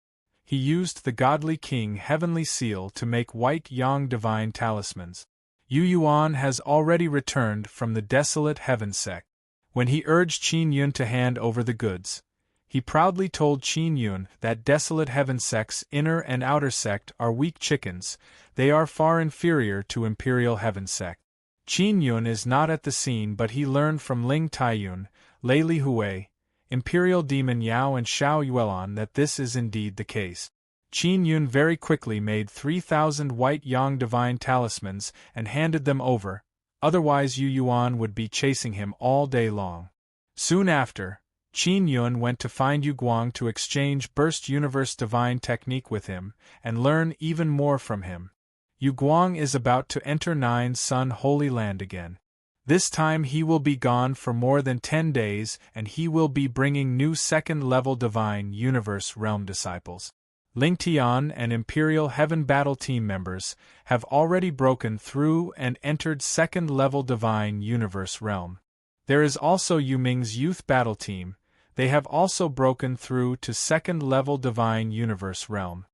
he used the godly king heavenly seal to make white yang divine talismans. Yu Yuan has already returned from the desolate heaven sect. When he urged Qin Yun to hand over the goods, he proudly told Qin Yun that desolate heaven sect's inner and outer sect are weak chickens, they are far inferior to imperial heaven sect. Qin Yun is not at the scene, but he learned from Ling Taiyun, Lei Li Hui, Imperial Demon Yao and Xiao Yuelan that this is indeed the case. Qin Yun very quickly made 3,000 white yang divine talismans and handed them over, otherwise Yu Yuan would be chasing him all day long. Soon after, Qin Yun went to find Yu Guang to exchange Burst Universe Divine Technique with him and learn even more from him. Yu Guang is about to enter Nine Sun Holy Land again. This time he will be gone for more than 10 days and he will be bringing new second-level Divine Universe Realm disciples. Ling Tian and Imperial Heaven Battle Team members have already broken through and entered second-level Divine Universe Realm. There is also Yu Ming's Youth Battle Team, they have also broken through to second-level Divine Universe Realm.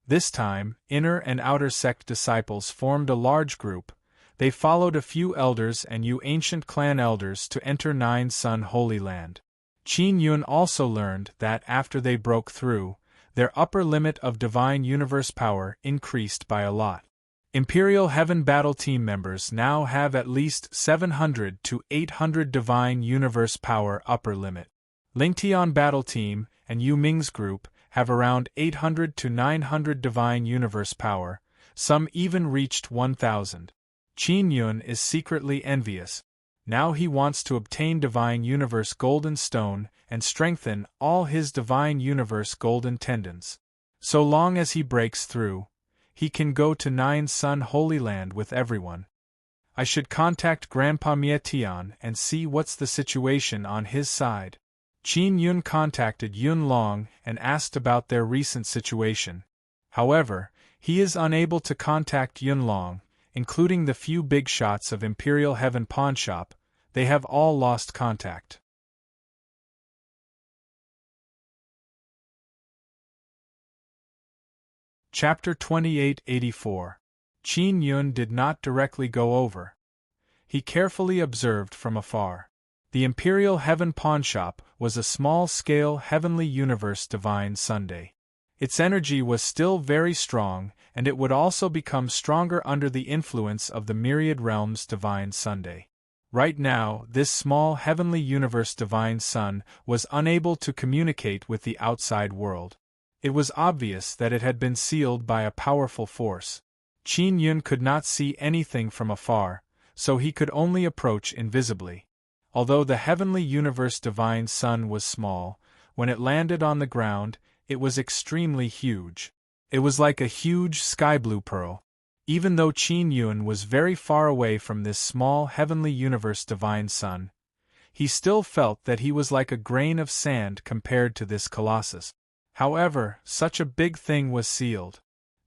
This time, inner and outer sect disciples formed a large group. They followed a few elders and Yu ancient clan elders to enter Nine Sun Holy Land. Qin Yun also learned that after they broke through, their upper limit of divine universe power increased by a lot. Imperial Heaven Battle Team members now have at least 700 to 800 divine universe power upper limit. Lingtian Battle Team and Yu Ming's group have around 800 to 900 divine universe power, some even reached 1,000. Qin Yun is secretly envious. Now he wants to obtain Divine Universe Golden Stone and strengthen all his Divine Universe Golden Tendons. So long as he breaks through, he can go to Nine Sun Holy Land with everyone. I should contact Grandpa Mietian and see what's the situation on his side. Qin Yun contacted Yun Long and asked about their recent situation. However, he is unable to contact Yun Long, including the few big shots of Imperial Heaven Pawnshop, they have all lost contact. Chapter 2884. Qin Yun did not directly go over. He carefully observed from afar. The Imperial Heaven Pawnshop was a small-scale heavenly universe divine Sunday. Its energy was still very strong, and it would also become stronger under the influence of the Myriad Realms Divine Sunday. Right now, this small heavenly universe Divine Sun was unable to communicate with the outside world. It was obvious that it had been sealed by a powerful force. Qin Yun could not see anything from afar, so he could only approach invisibly. Although the heavenly universe Divine Sun was small, when it landed on the ground, it was extremely huge. It was like a huge sky-blue pearl. Even though Qin Yun was very far away from this small heavenly universe Divine Sun, he still felt that he was like a grain of sand compared to this colossus. However, such a big thing was sealed.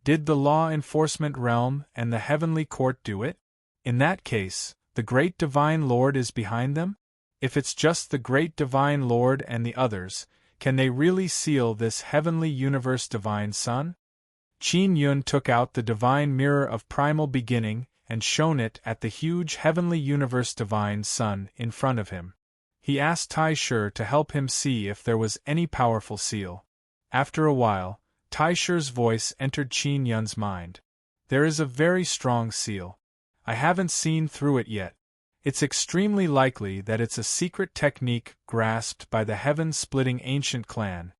Did the law enforcement realm and the heavenly court do it? In that case, the great Divine Lord is behind them? If it's just the great Divine Lord and the others, can they really seal this heavenly universe Divine Sun? Qin Yun took out the Divine Mirror of Primal Beginning and shone it at the huge heavenly universe Divine Sun in front of him. He asked Tai Shi to help him see if there was any powerful seal. After a while, Tai Shi's voice entered Qin Yun's mind. There is a very strong seal. I haven't seen through it yet. It's extremely likely that it's a secret technique grasped by the heaven-splitting ancient clan.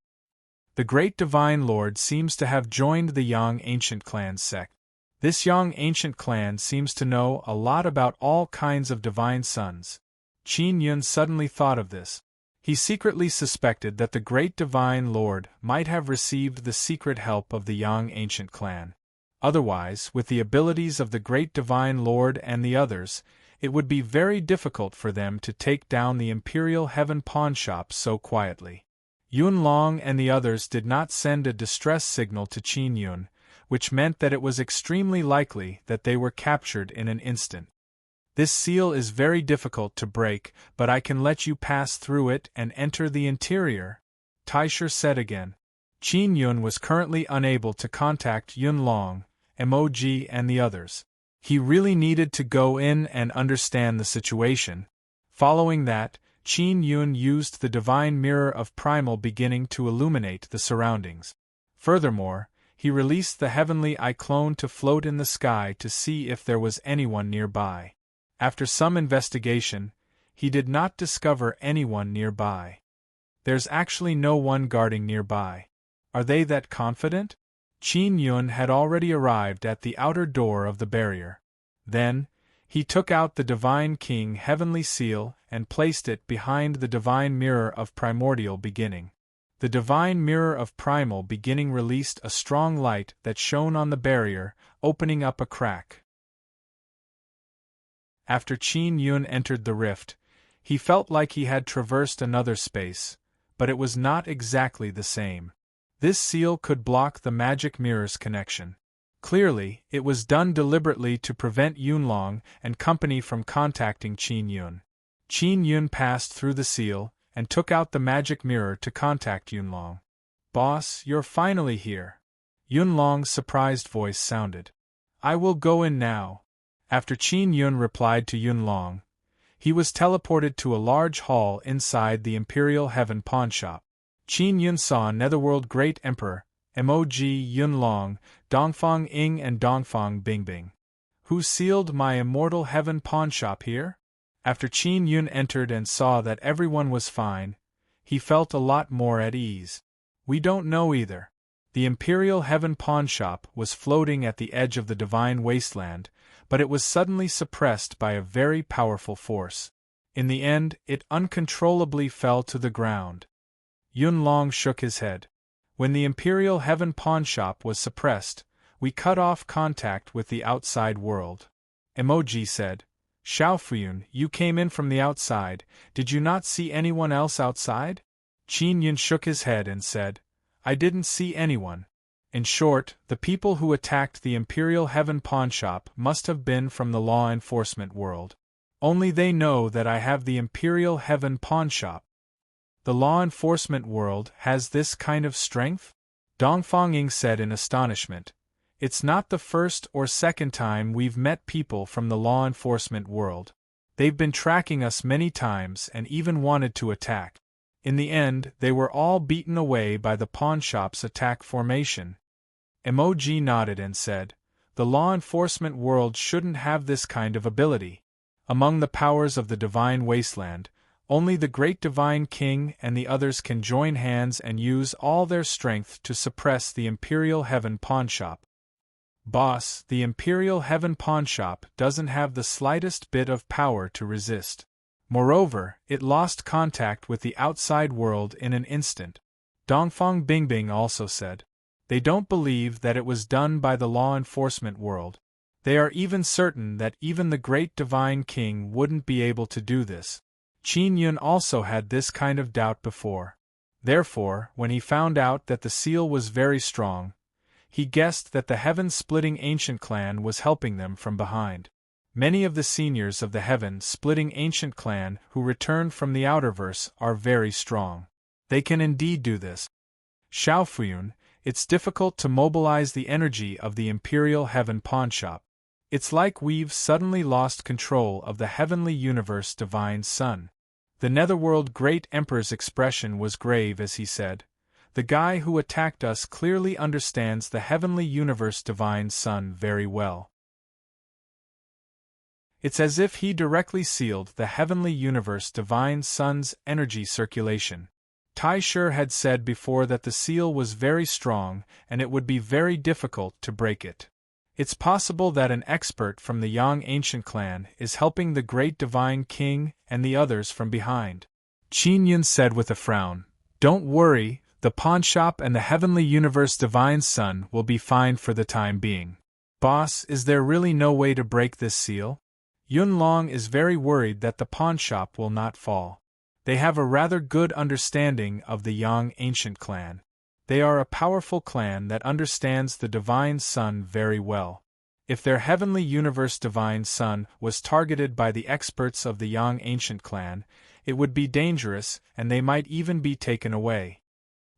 The great Divine Lord seems to have joined the Yang ancient clan sect. This Yang ancient clan seems to know a lot about all kinds of divine suns. Qin Yun suddenly thought of this. He secretly suspected that the great Divine Lord might have received the secret help of the Yang ancient clan. Otherwise, with the abilities of the great Divine Lord and the others, it would be very difficult for them to take down the Imperial Heaven Pawnshop so quietly. Yun Long and the others did not send a distress signal to Qin Yun, which meant that it was extremely likely that they were captured in an instant. This seal is very difficult to break, but I can let you pass through it and enter the interior, Tai Shi said again. Qin Yun was currently unable to contact Yun Long, Emoji and the others. He really needed to go in and understand the situation. Following that, Qin Yun used the divine mirror of primal beginning to illuminate the surroundings. Furthermore, he released the heavenly eye clone to float in the sky to see if there was anyone nearby. After some investigation, he did not discover anyone nearby. There's actually no one guarding nearby. Are they that confident? Qin Yun had already arrived at the outer door of the barrier. Then, he took out the Divine King Heavenly Seal and placed it behind the Divine Mirror of Primordial Beginning. The Divine Mirror of Primal Beginning released a strong light that shone on the barrier, opening up a crack. After Qin Yun entered the rift, he felt like he had traversed another space, but it was not exactly the same. This seal could block the magic mirror's connection. Clearly, it was done deliberately to prevent Yunlong and company from contacting Qin Yun. Qin Yun passed through the seal and took out the magic mirror to contact Yunlong. "Boss, you're finally here." Yunlong's surprised voice sounded. "I will go in now." After Qin Yun replied to Yunlong, he was teleported to a large hall inside the Imperial Heaven pawnshop. Qin Yun saw Netherworld Great Emperor, Emoji Yunlong, Dongfang Ing and Dongfang Bingbing. "Who sealed my immortal heaven pawnshop here?" After Qin Yun entered and saw that everyone was fine, he felt a lot more at ease. "We don't know either." The Imperial Heaven pawnshop was floating at the edge of the Divine Wasteland, but it was suddenly suppressed by a very powerful force. In the end, it uncontrollably fell to the ground. Yunlong shook his head. "When the Imperial Heaven pawnshop was suppressed, we cut off contact with the outside world." Emoji said, "Xiaofuyun, you came in from the outside, did you not see anyone else outside?" Qin Yun shook his head and said, "I didn't see anyone." In short, the people who attacked the Imperial Heaven pawnshop must have been from the law enforcement world. Only they know that I have the Imperial Heaven pawnshop. The law enforcement world has this kind of strength? Dongfang Ying said in astonishment. "It's not the first or second time we've met people from the law enforcement world. They've been tracking us many times and even wanted to attack. In the end, they were all beaten away by the pawnshop's attack formation." Emoji nodded and said, "The law enforcement world shouldn't have this kind of ability. Among the powers of the Divine Wasteland, only the Great Divine King and the others can join hands and use all their strength to suppress the Imperial Heaven pawnshop." "Boss, the Imperial Heaven pawnshop doesn't have the slightest bit of power to resist. Moreover, it lost contact with the outside world in an instant." Dongfang Bingbing also said. "They don't believe that it was done by the law enforcement world. They are even certain that even the Great Divine King wouldn't be able to do this." Qin Yun also had this kind of doubt before. Therefore, when he found out that the seal was very strong, he guessed that the heaven-splitting ancient clan was helping them from behind. Many of the seniors of the heaven-splitting ancient clan who returned from the outerverse are very strong. They can indeed do this. "Xiaofuyun, it's difficult to mobilize the energy of the Imperial Heaven pawnshop. It's like we've suddenly lost control of the heavenly universe Divine Sun." The Netherworld Great Emperor's expression was grave as he said, "The guy who attacked us clearly understands the heavenly universe Divine Sun very well. It's as if he directly sealed the heavenly universe Divine Sun's energy circulation." Tai Shur had said before that the seal was very strong and it would be very difficult to break it. It's possible that an expert from the Yang ancient clan is helping the Great Divine King and the others from behind. Qin Yun said with a frown, "Don't worry, the pawnshop and the heavenly universe Divine Sun will be fine for the time being." "Boss, is there really no way to break this seal?" Yunlong is very worried that the pawnshop will not fall. They have a rather good understanding of the Yang ancient clan. They are a powerful clan that understands the Divine Sun very well. If their heavenly universe Divine Sun was targeted by the experts of the Yang ancient clan, it would be dangerous and they might even be taken away.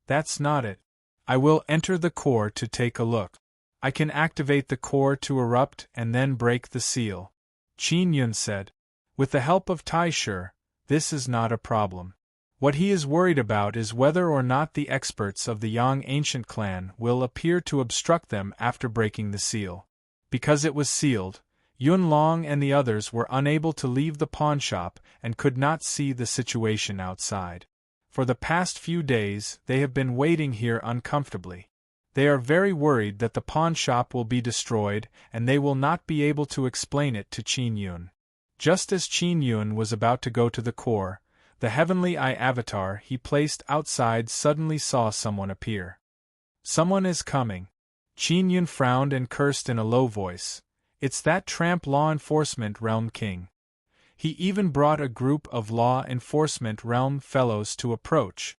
"That's not it. I will enter the core to take a look. I can activate the core to erupt and then break the seal, Qin Yun said. With the help of Taisher, this is not a problem. What he is worried about is whether or not the experts of the Yang ancient clan will appear to obstruct them after breaking the seal. Because it was sealed, Yun Long and the others were unable to leave the pawnshop and could not see the situation outside. For the past few days, they have been waiting here uncomfortably. They are very worried that the pawnshop will be destroyed and they will not be able to explain it to Qin Yun. Just as Qin Yun was about to go to the core, the heavenly eye avatar he placed outside suddenly saw someone appear. Someone is coming. Qin Yun frowned and cursed in a low voice. It's that tramp law enforcement realm king. He even brought a group of law enforcement realm fellows to approach.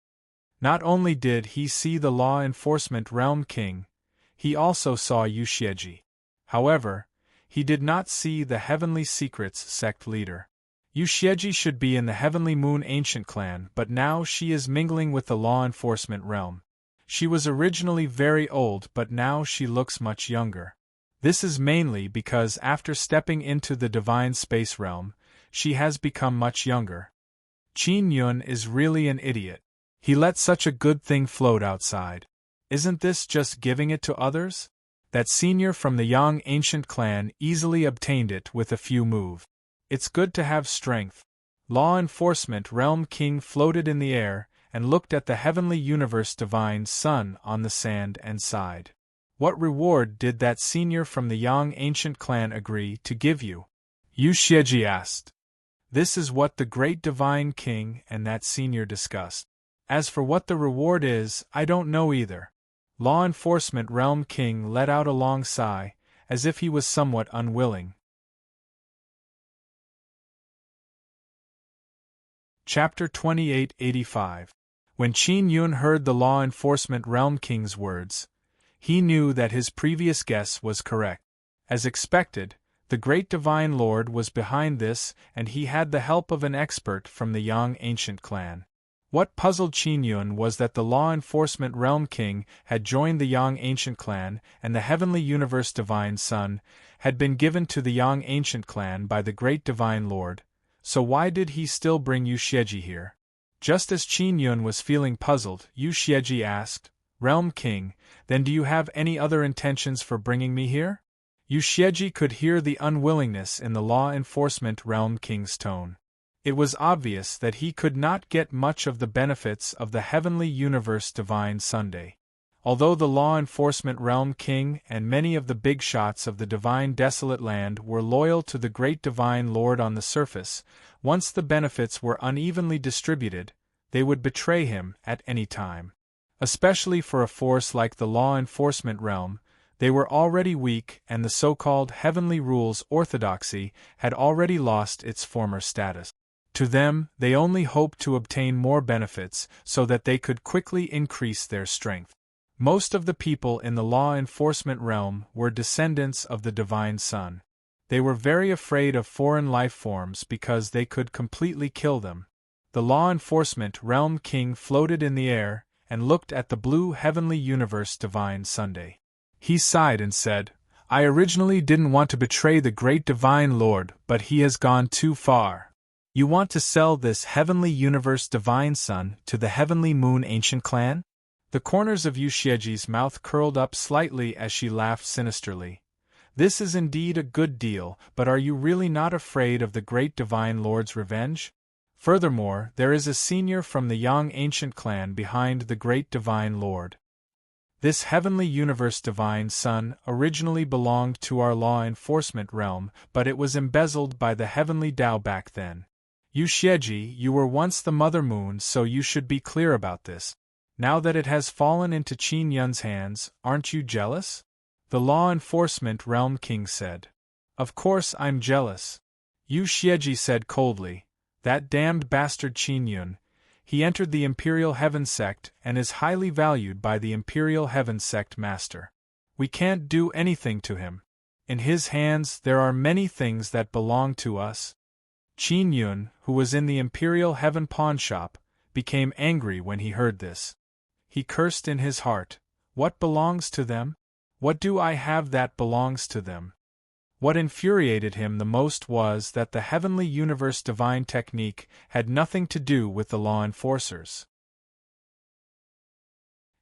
Not only did he see the law enforcement realm king, he also saw Yuxieji. However, he did not see the Heavenly Secrets sect leader. Yuxieji should be in the Heavenly Moon ancient clan, but now she is mingling with the law enforcement realm. She was originally very old, but now she looks much younger. This is mainly because after stepping into the divine space realm, she has become much younger. Qin Yun is really an idiot. He let such a good thing float outside. Isn't this just giving it to others? That senior from the Yang ancient clan easily obtained it with a few moves. It's good to have strength. Law enforcement realm king floated in the air and looked at the heavenly universe divine sun on the sand and sighed. What reward did that senior from the Yang ancient clan agree to give you? Yuxieji asked. This is what the great divine king and that senior discussed. As for what the reward is, I don't know either. Law enforcement realm king let out a long sigh, as if he was somewhat unwilling. Chapter 2885. When Qin Yun heard the law enforcement realm king's words, he knew that his previous guess was correct. As expected, the great divine lord was behind this, and he had the help of an expert from the Yang ancient clan. What puzzled Qin Yun was that the law enforcement realm king had joined the Yang ancient clan, and the heavenly universe divine sun had been given to the Yang ancient clan by the great divine lord. So why did he still bring Yuxieji here? Just as Qin Yun was feeling puzzled, Yuxieji asked, Realm King, then do you have any other intentions for bringing me here? Yuxieji could hear the unwillingness in the law enforcement realm king's tone. It was obvious that he could not get much of the benefits of the heavenly universe divine Sunday. Although the law enforcement realm king and many of the big shots of the divine desolate land were loyal to the great divine lord on the surface, once the benefits were unevenly distributed, they would betray him at any time. Especially for a force like the law enforcement realm, they were already weak and the so-called heavenly rules orthodoxy had already lost its former status. To them, they only hoped to obtain more benefits so that they could quickly increase their strength. Most of the people in the law enforcement realm were descendants of the Divine Sun. They were very afraid of foreign life forms because they could completely kill them. The law enforcement realm king floated in the air and looked at the blue heavenly universe divine Sunday. He sighed and said, I originally didn't want to betray the great divine lord, but he has gone too far. You want to sell this heavenly universe divine sun to the heavenly moon ancient clan? The corners of Yuxieji's mouth curled up slightly as she laughed sinisterly. This is indeed a good deal, but are you really not afraid of the great divine lord's revenge? Furthermore, there is a senior from the Yang ancient clan behind the great divine lord. This heavenly universe divine sun originally belonged to our law enforcement realm, but it was embezzled by the heavenly Tao back then. Yuxieji, you were once the Mother Moon, so you should be clear about this. Now that it has fallen into Qin Yun's hands, aren't you jealous? The law enforcement realm king said. Of course I'm jealous. Yuxieji said coldly. That damned bastard Qin Yun. He entered the Imperial Heaven Sect and is highly valued by the Imperial Heaven Sect master. We can't do anything to him. In his hands there are many things that belong to us. Qin Yun, who was in the Imperial Heaven pawnshop, became angry when he heard this. He cursed in his heart, What belongs to them? What do I have that belongs to them? What infuriated him the most was that the heavenly universe divine technique had nothing to do with the law enforcers.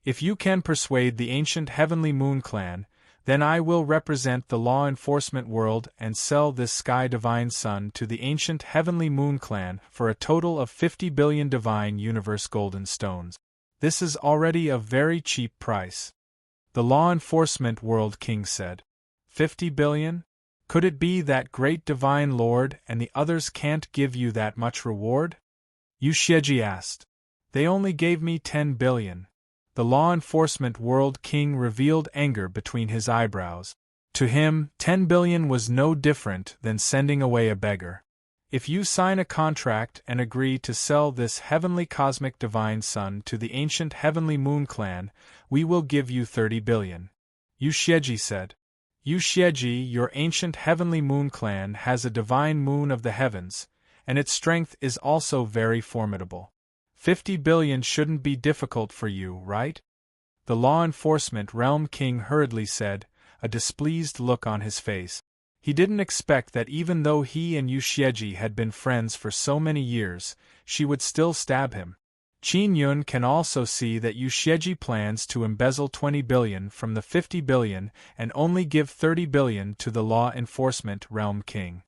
If you can persuade the ancient heavenly moon clan, then I will represent the law enforcement world and sell this sky divine sun to the ancient heavenly moon clan for a total of 50 billion divine universe golden stones. This is already a very cheap price. The law enforcement world king said. 50 billion? Could it be that great divine lord and the others can't give you that much reward? Yushieji asked. They only gave me 10 billion. The law enforcement world king revealed anger between his eyebrows. To him, 10 billion was no different than sending away a beggar. If you sign a contract and agree to sell this heavenly cosmic divine sun to the ancient heavenly moon clan, we will give you 30 billion. Yushieji said. Yushieji, your ancient heavenly moon clan has a divine moon of the heavens, and its strength is also very formidable. 50 billion shouldn't be difficult for you, right? The law enforcement realm king hurriedly said, a displeased look on his face. He didn't expect that even though he and Yushieji had been friends for so many years, she would still stab him. Qin Yun can also see that Yushieji plans to embezzle 20 billion from the 50 billion and only give 30 billion to the law enforcement realm king.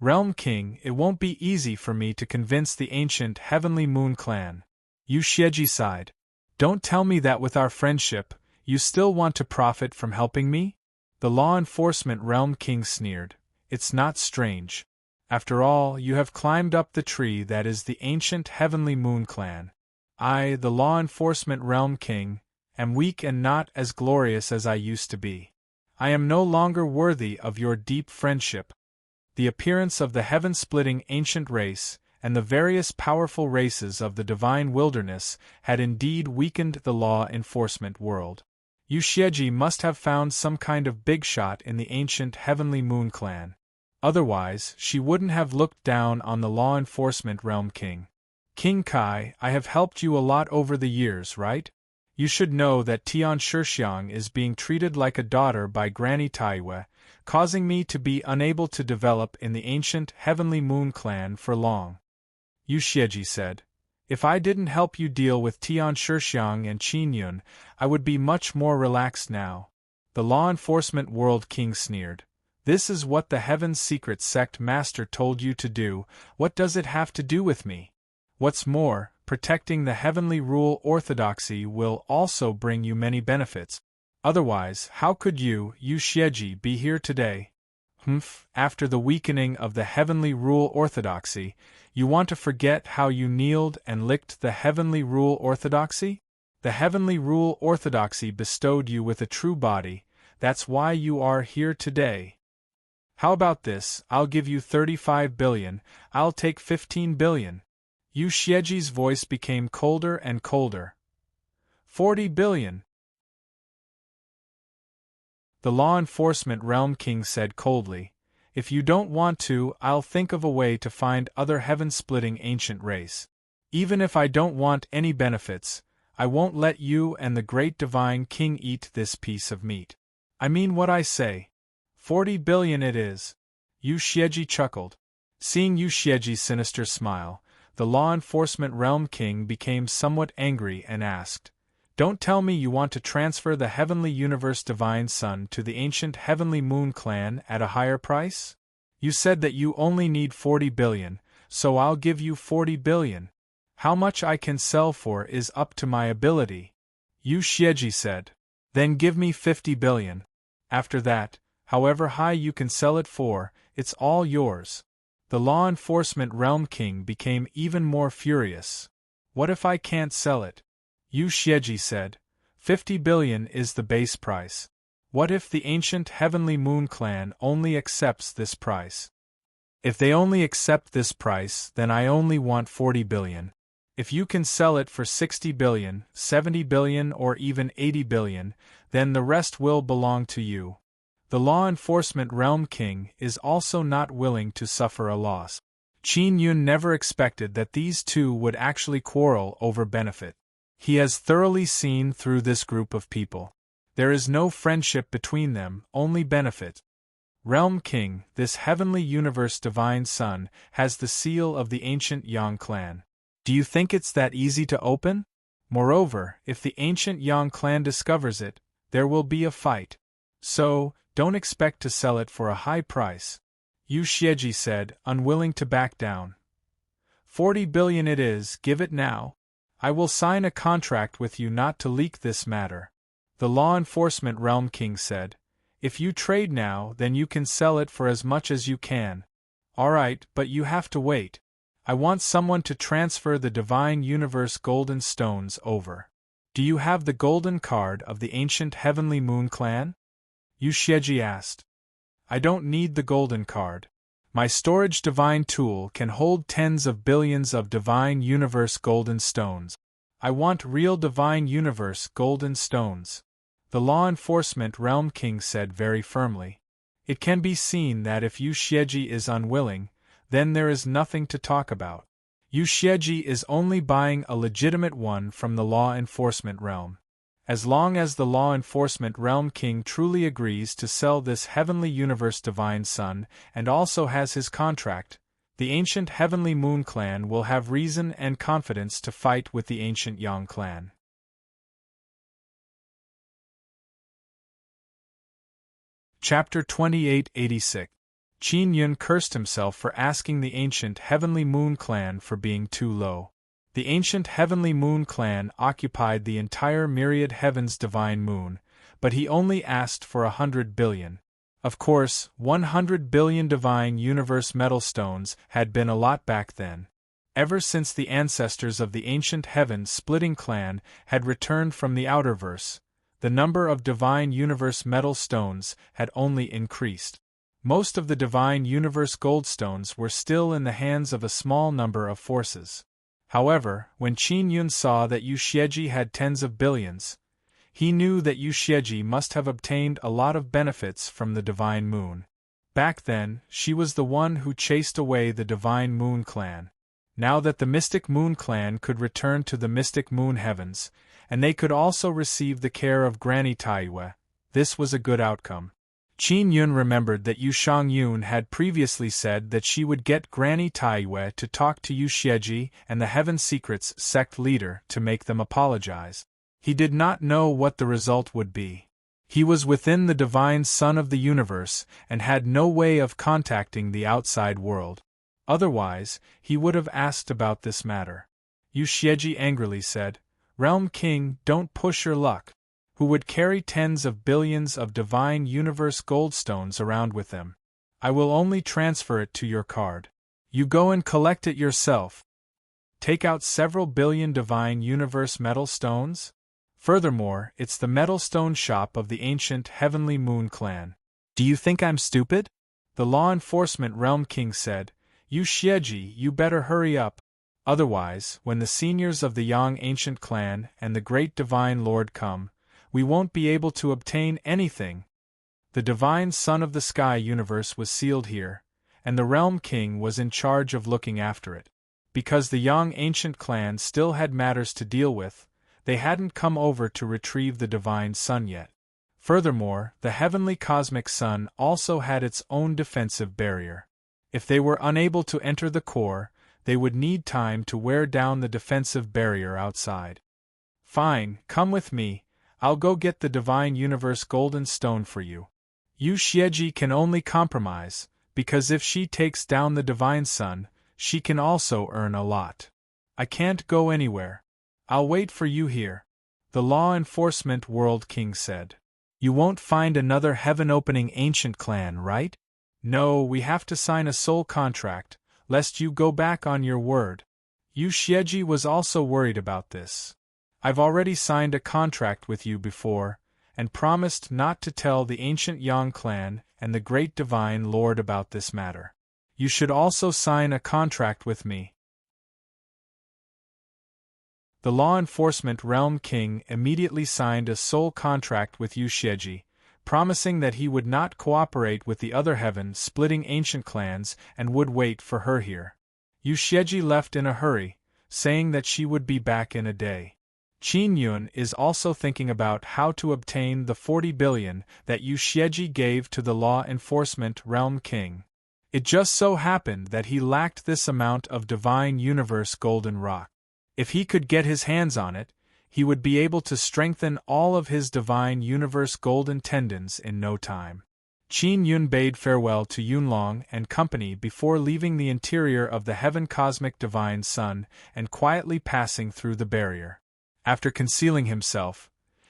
Realm king, it won't be easy for me to convince the ancient heavenly moon clan. Yushieji sighed. Don't tell me that with our friendship, you still want to profit from helping me? The law enforcement realm king sneered. It's not strange. After all, you have climbed up the tree that is the ancient heavenly moon clan. I, the law enforcement realm king, am weak and not as glorious as I used to be. I am no longer worthy of your deep friendship. The appearance of the heaven-splitting ancient race, and the various powerful races of the divine wilderness, had indeed weakened the law enforcement world. Yushieji must have found some kind of big shot in the ancient heavenly moon clan. Otherwise, she wouldn't have looked down on the law enforcement realm king. King Kai, I have helped you a lot over the years, right? You should know that Tian Shixiang is being treated like a daughter by Granny Taiwe, causing me to be unable to develop in the ancient heavenly moon clan for long. Yushieji said. If I didn't help you deal with Tian Shixiang and Qin Yun, I would be much more relaxed now. The law enforcement world king sneered. This is what the Heaven's Secret Sect master told you to do. What does it have to do with me? What's more, protecting the heavenly rule orthodoxy will also bring you many benefits. Otherwise, how could you, Yushieji, be here today? After the weakening of the heavenly rule orthodoxy, you want to forget how you kneeled and licked the heavenly rule orthodoxy? The heavenly rule orthodoxy bestowed you with a true body, that's why you are here today. How about this? I'll give you 35 billion, I'll take 15 billion. Yushieji's voice became colder and colder. 40 billion. The law enforcement realm king said coldly, if you don't want to, I'll think of a way to find other heaven-splitting ancient race. Even if I don't want any benefits, I won't let you and the great divine king eat this piece of meat. I mean what I say. 40 billion it is. Yushieji chuckled. Seeing Yushieji's sinister smile, the law enforcement realm king became somewhat angry and asked, Don't tell me you want to transfer the heavenly universe divine sun to the ancient heavenly moon clan at a higher price? You said that you only need 40 billion, so I'll give you 40 billion. How much I can sell for is up to my ability. Yushieji said. Then give me 50 billion. After that, however high you can sell it for, it's all yours. The law enforcement realm king became even more furious. What if I can't sell it? Yushieji said. 50 billion is the base price. What if the ancient heavenly moon clan only accepts this price? If they only accept this price, then I only want 40 billion. If you can sell it for 60 billion, 70 billion or even 80 billion, then the rest will belong to you. The law enforcement realm king is also not willing to suffer a loss. Qin Yun never expected that these two would actually quarrel over benefit. He has thoroughly seen through this group of people. There is no friendship between them, only benefit. Realm King, this heavenly universe divine son, has the seal of the ancient Yang clan. Do you think it's that easy to open? Moreover, if the ancient Yang clan discovers it, there will be a fight. So, don't expect to sell it for a high price. Yu Xieji said, unwilling to back down. 40 billion it is, give it now. I will sign a contract with you not to leak this matter. The law enforcement Realm King said. If you trade now, then you can sell it for as much as you can. Alright, but you have to wait. I want someone to transfer the Divine Universe Golden Stones over. Do you have the golden card of the ancient Heavenly Moon clan? Yu Xieji asked. I don't need the golden card. My storage divine tool can hold tens of billions of Divine Universe Golden Stones. I want real Divine Universe Golden Stones. The law enforcement Realm King said very firmly. It can be seen that if Yu Xieji is unwilling, then there is nothing to talk about. Yu Xieji is only buying a legitimate one from the law enforcement realm. As long as the law enforcement Realm King truly agrees to sell this heavenly universe divine son and also has his contract, the ancient Heavenly Moon clan will have reason and confidence to fight with the ancient Yang clan. Chapter 2886. Qin Yun cursed himself for asking the ancient Heavenly Moon clan for being too low. The ancient Heavenly Moon clan occupied the entire myriad heaven's divine moon, but he only asked for 100 billion. Of course, 100 billion divine universe metal stones had been a lot back then. Ever since the ancestors of the ancient heaven-splitting clan had returned from the outerverse, the number of divine universe metal stones had only increased. Most of the divine universe gold stones were still in the hands of a small number of forces. However, when Qin Yun saw that Yu Xieji had tens of billions, he knew that Yu Xieji must have obtained a lot of benefits from the Divine Moon. Back then, she was the one who chased away the Divine Moon clan. Now that the Mystic Moon clan could return to the Mystic Moon heavens, and they could also receive the care of Granny Taiyue, this was a good outcome. Qin Yun remembered that Yu Shangyun had previously said that she would get Granny Taiyue to talk to Yu Xieji and the Heaven Secrets sect leader to make them apologize. He did not know what the result would be. He was within the divine Son of the universe and had no way of contacting the outside world. Otherwise, he would have asked about this matter. Yu Xieji angrily said, Realm King, don't push your luck. Who would carry tens of billions of divine universe gold stones around with them? I will only transfer it to your card. You go and collect it yourself. Take out several billion divine universe metal stones? Furthermore, it's the metal stone shop of the ancient Heavenly Moon clan. Do you think I'm stupid? The law enforcement Realm King said, Yu Xieji, you better hurry up. Otherwise, when the seniors of the Yang ancient clan and the great divine lord come, we won't be able to obtain anything. The divine Son of the Sky universe was sealed here, and the Realm King was in charge of looking after it. Because the Yang ancient clan still had matters to deal with, they hadn't come over to retrieve the divine Sun yet. Furthermore, the heavenly cosmic sun also had its own defensive barrier. If they were unable to enter the core, they would need time to wear down the defensive barrier outside. Fine, come with me. I'll go get the Divine Universe Golden Stone for you. Yu Xieji can only compromise, because if she takes down the Divine Sun, she can also earn a lot. I can't go anywhere. I'll wait for you here. The Law Enforcement World King said. You won't find another heaven-opening ancient clan, right? No, we have to sign a soul contract, lest you go back on your word. Yu Xieji was also worried about this. I've already signed a contract with you before, and promised not to tell the ancient Yang clan and the great divine lord about this matter. You should also sign a contract with me. The Law Enforcement Realm King immediately signed a soul contract with Yu Xieji, promising that he would not cooperate with the other heaven-splitting ancient clans and would wait for her here. Yu Xieji left in a hurry, saying that she would be back in a day. Qin Yun is also thinking about how to obtain the 40 billion that Yu Xieji gave to the Law Enforcement Realm King. It just so happened that he lacked this amount of Divine Universe Golden Rock. If he could get his hands on it, he would be able to strengthen all of his Divine Universe Golden Tendons in no time. Qin Yun bade farewell to Yunlong and company before leaving the interior of the Heaven Cosmic Divine Sun and quietly passing through the barrier. After concealing himself,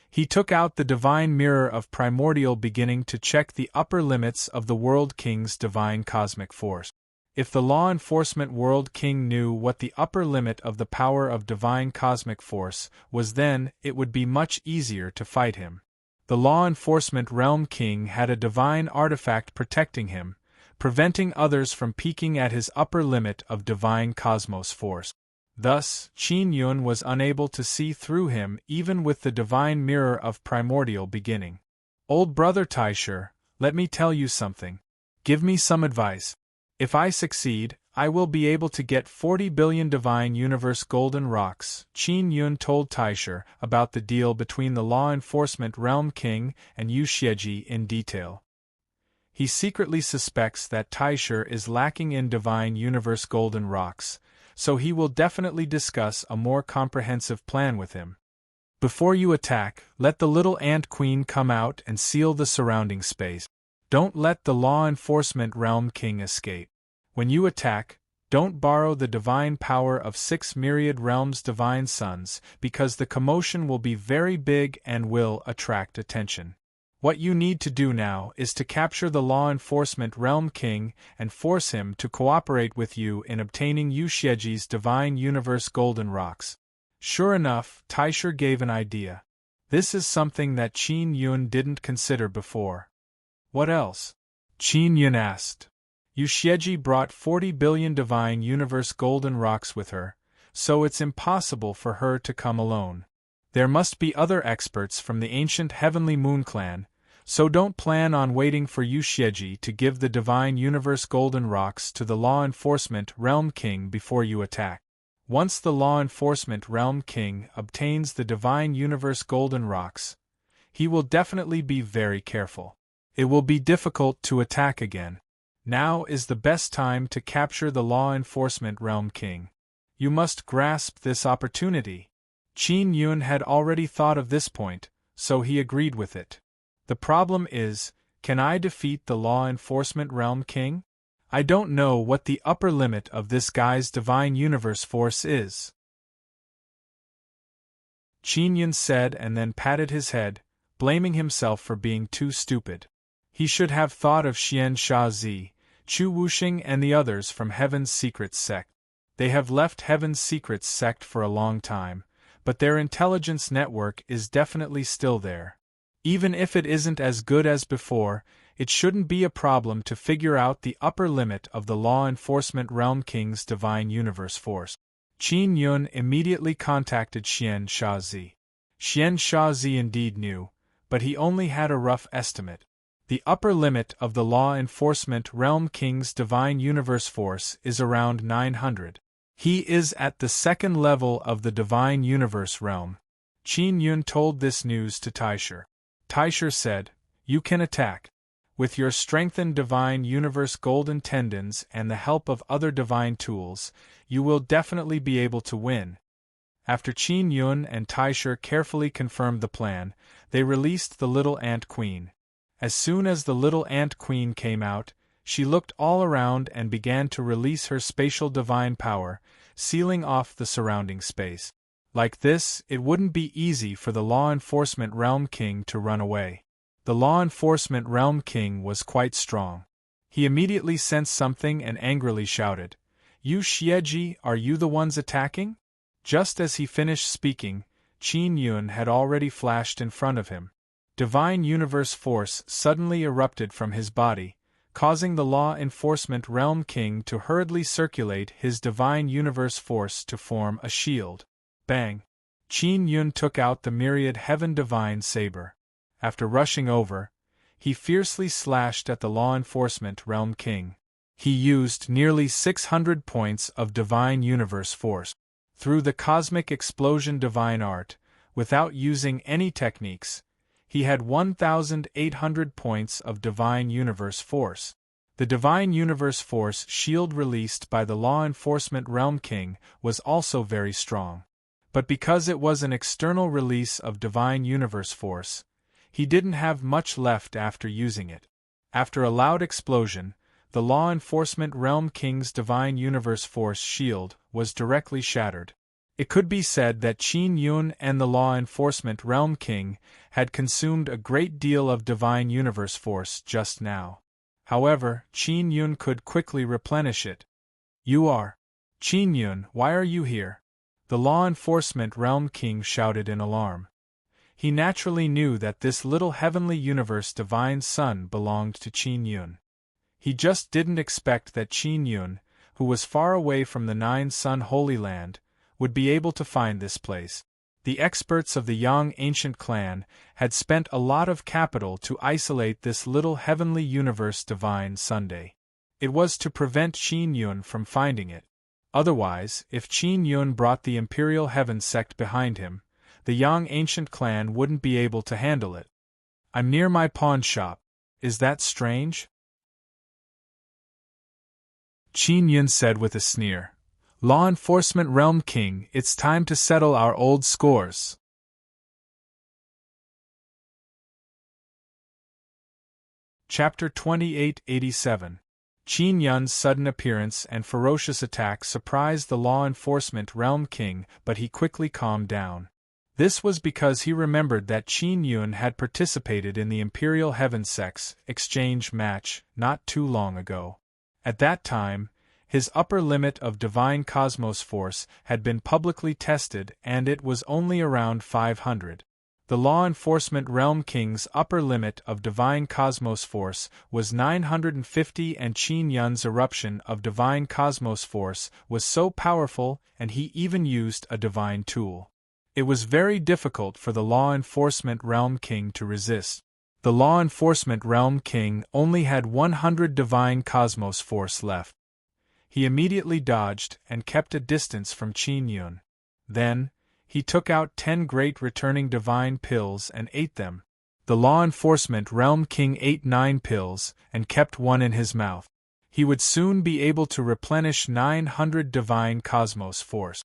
he took out the Divine Mirror of Primordial Beginning to check the upper limits of the World King's Divine Cosmic Force. If the Law Enforcement World King knew what the upper limit of the power of Divine Cosmic Force was, then it would be much easier to fight him. The Law Enforcement Realm King had a divine artifact protecting him, preventing others from peeking at his upper limit of Divine Cosmos Force. Thus, Qin Yun was unable to see through him even with the Divine Mirror of Primordial Beginning. Old brother Taisher, let me tell you something. Give me some advice. If I succeed, I will be able to get 40 billion Divine Universe Golden Rocks. Qin Yun told Taisher about the deal between the Law Enforcement Realm King and Yu Xieji in detail. He secretly suspects that Taisher is lacking in Divine Universe Golden Rocks, so he will definitely discuss a more comprehensive plan with him. Before you attack, let the little Ant Queen come out and seal the surrounding space. Don't let the Law Enforcement Realm King escape. When you attack, don't borrow the divine power of 6 myriad realms' divine suns, because the commotion will be very big and will attract attention. What you need to do now is to capture the Law Enforcement Realm King and force him to cooperate with you in obtaining Yu Xieji's Divine Universe Golden Rocks. Sure enough, Taisher gave an idea. This is something that Qin Yun didn't consider before. What else? Qin Yun asked. Yu Xieji brought 40 billion Divine Universe Golden Rocks with her, so it's impossible for her to come alone. There must be other experts from the ancient Heavenly Moon Clan, so don't plan on waiting for Yu Xieji to give the Divine Universe Golden Rocks to the Law Enforcement Realm King before you attack. Once the Law Enforcement Realm King obtains the Divine Universe Golden Rocks, he will definitely be very careful. It will be difficult to attack again. Now is the best time to capture the Law Enforcement Realm King. You must grasp this opportunity. Qin Yun had already thought of this point, so he agreed with it. The problem is, can I defeat the Law Enforcement Realm King? I don't know what the upper limit of this guy's Divine Universe Force is. Qin Yun said and then patted his head, blaming himself for being too stupid. He should have thought of Xian Shazi, Chu Wuxing and the others from Heaven's Secrets Sect. They have left Heaven's Secrets Sect for a long time, but their intelligence network is definitely still there. Even if it isn't as good as before, it shouldn't be a problem to figure out the upper limit of the Law Enforcement Realm King's Divine Universe Force. Qin Yun immediately contacted Xian Shazi. Xian Shazi indeed knew, but he only had a rough estimate. The upper limit of the Law Enforcement Realm King's Divine Universe Force is around 900. He is at the second level of the Divine Universe Realm. Qin Yun told this news to Taisher. Taisher said, "You can attack. With your strengthened Divine Universe Golden Tendons and the help of other divine tools, you will definitely be able to win." After Qin Yun and Taisher carefully confirmed the plan, they released the little Ant Queen. As soon as the little Ant Queen came out, she looked all around and began to release her spatial divine power, sealing off the surrounding space. Like this, it wouldn't be easy for the Law Enforcement Realm King to run away. The Law Enforcement Realm King was quite strong. He immediately sensed something and angrily shouted, "Yu Xieji, are you the ones attacking?" Just as he finished speaking, Qin Yun had already flashed in front of him. Divine Universe Force suddenly erupted from his body, causing the Law Enforcement Realm King to hurriedly circulate his Divine Universe Force to form a shield. Bang! Qin Yun took out the myriad Heaven Divine Saber. After rushing over, he fiercely slashed at the Law Enforcement Realm King. He used nearly 600 points of Divine Universe Force. Through the Cosmic Explosion Divine Art, without using any techniques, he had 1,800 points of Divine Universe Force. The Divine Universe Force shield released by the Law Enforcement Realm King was also very strong. But because it was an external release of Divine Universe Force, he didn't have much left after using it. After a loud explosion, the Law Enforcement Realm King's Divine Universe Force shield was directly shattered. It could be said that Qin Yun and the Law Enforcement Realm King had consumed a great deal of Divine Universe Force just now. However, Qin Yun could quickly replenish it. "You are Qin Yun, why are you here?" The Law Enforcement Realm King shouted in alarm. He naturally knew that this little heavenly universe divine son belonged to Qin Yun. He just didn't expect that Qin Yun, who was far away from the Nine Sun Holy Land, would be able to find this place. The experts of the Yang ancient clan had spent a lot of capital to isolate this little heavenly universe divine Sunday. It was to prevent Qin Yun from finding it. Otherwise, if Qin Yun brought the Imperial Heaven sect behind him, the Yang ancient clan wouldn't be able to handle it. "I'm near my pawn shop. Is that strange?" Qin Yun said with a sneer. "Law Enforcement Realm King, it's time to settle our old scores." Chapter 2887. Qin Yun's sudden appearance and ferocious attack surprised the Law Enforcement Realm King, but he quickly calmed down. This was because he remembered that Qin Yun had participated in the Imperial Heaven Sect's exchange match not too long ago. At that time, his upper limit of Divine Cosmos Force had been publicly tested and it was only around 500. The Law Enforcement Realm King's upper limit of Divine Cosmos Force was 950 and Qin Yun's eruption of Divine Cosmos Force was so powerful and he even used a divine tool. It was very difficult for the Law Enforcement Realm King to resist. The Law Enforcement Realm King only had 100 Divine Cosmos Force left. He immediately dodged and kept a distance from Qin Yun. Then, he took out 10 great returning divine pills and ate them. The Law Enforcement Realm King ate 9 pills and kept one in his mouth. He would soon be able to replenish 900 Divine Cosmos Force.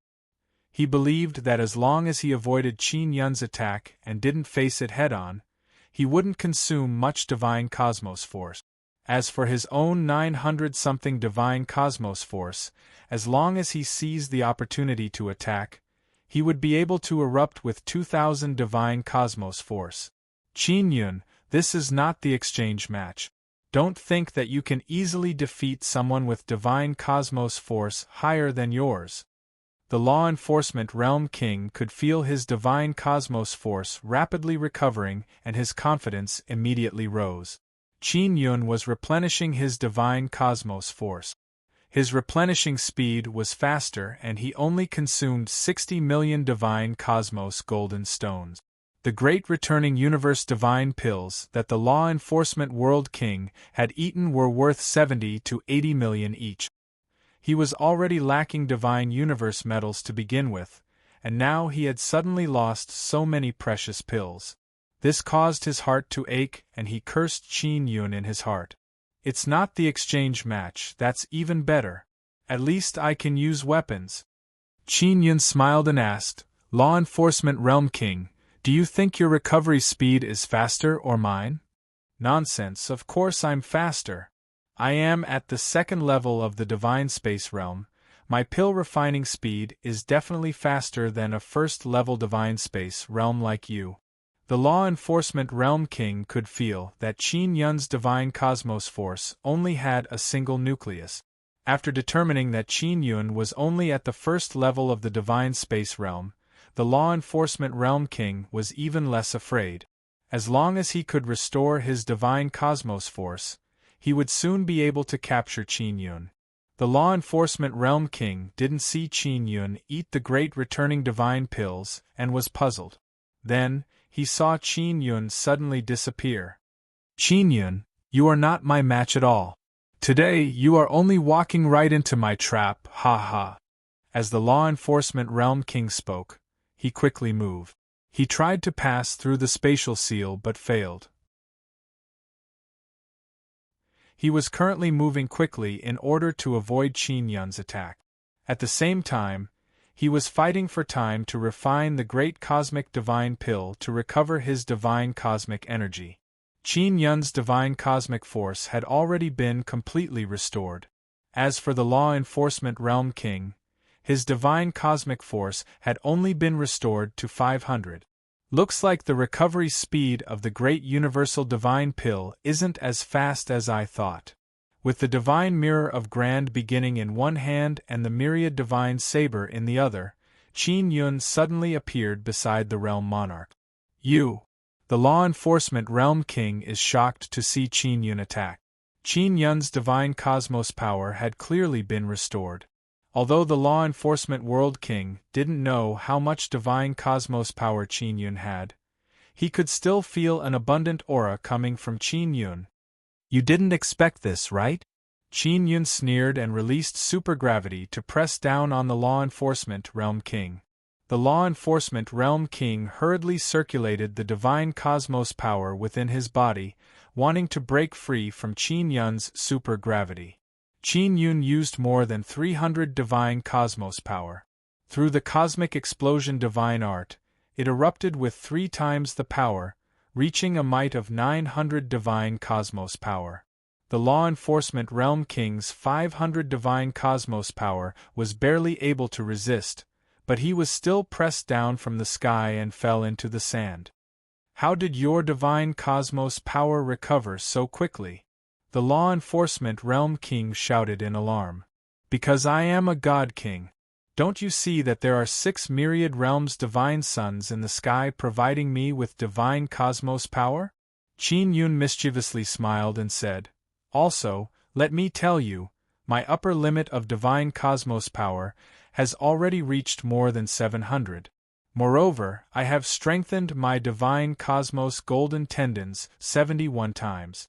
He believed that as long as he avoided Qin Yun's attack and didn't face it head-on, he wouldn't consume much Divine Cosmos Force. As for his own 900-something Divine Cosmos Force, as long as he seized the opportunity to attack, he would be able to erupt with 2,000 Divine Cosmos Force. "Qin Yun, this is not the exchange match. Don't think that you can easily defeat someone with Divine Cosmos Force higher than yours." The Law Enforcement Realm King could feel his Divine Cosmos Force rapidly recovering and his confidence immediately rose. Qin Yun was replenishing his Divine Cosmos Force. His replenishing speed was faster and he only consumed 60 million Divine Cosmos Golden Stones. The great returning universe divine pills that the Law Enforcement World King had eaten were worth 70 to 80 million each. He was already lacking divine universe metals to begin with, and now he had suddenly lost so many precious pills. This caused his heart to ache and he cursed Qin Yun in his heart. "It's not the exchange match, that's even better. At least I can use weapons." Qin Yun smiled and asked, "Law Enforcement Realm King, do you think your recovery speed is faster or mine?" "Nonsense, of course I'm faster. I am at the second level of the Divine Space Realm. My pill refining speed is definitely faster than a first-level Divine Space Realm like you." The Law Enforcement Realm King could feel that Qin Yun's Divine Cosmos Force only had a single nucleus. After determining that Qin Yun was only at the first level of the Divine Space Realm, the Law Enforcement Realm King was even less afraid. As long as he could restore his Divine Cosmos Force, he would soon be able to capture Qin Yun. The Law Enforcement Realm King didn't see Qin Yun eat the great returning divine pills and was puzzled. Then, he saw Qin Yun suddenly disappear. "Qin Yun, you are not my match at all. Today you are only walking right into my trap, ha ha." As the Law Enforcement Realm King spoke, he quickly moved. He tried to pass through the spatial seal but failed. He was currently moving quickly in order to avoid Qin Yun's attack. At the same time, he was fighting for time to refine the great cosmic divine pill to recover his divine cosmic energy. Qin Yun's divine cosmic force had already been completely restored. As for the law enforcement realm king, his divine cosmic force had only been restored to 500. Looks like the recovery speed of the great universal divine pill isn't as fast as I thought. With the divine mirror of Grand beginning in one hand and the myriad divine saber in the other, Qin Yun suddenly appeared beside the realm monarch. You! The law enforcement realm king is shocked to see Qin Yun attack. Qin Yun's divine cosmos power had clearly been restored. Although the law enforcement world king didn't know how much divine cosmos power Qin Yun had, he could still feel an abundant aura coming from Qin Yun. You didn't expect this, right? Qin Yun sneered and released supergravity to press down on the law enforcement realm king. The law enforcement realm king hurriedly circulated the divine cosmos power within his body, wanting to break free from Qin Yun's supergravity. Qin Yun used more than 300 divine cosmos power. Through the cosmic explosion divine art, it erupted with 3 times the power, reaching a might of 900 divine cosmos power. The law enforcement realm king's 500 divine cosmos power was barely able to resist, but he was still pressed down from the sky and fell into the sand. How did your divine cosmos power recover so quickly? The law enforcement realm king shouted in alarm. Because I am a god king. Don't you see that there are 6 myriad realms divine suns in the sky providing me with divine cosmos power? Qin Yun mischievously smiled and said, Also, let me tell you, my upper limit of divine cosmos power has already reached more than 700. Moreover, I have strengthened my divine cosmos golden tendons 71 times.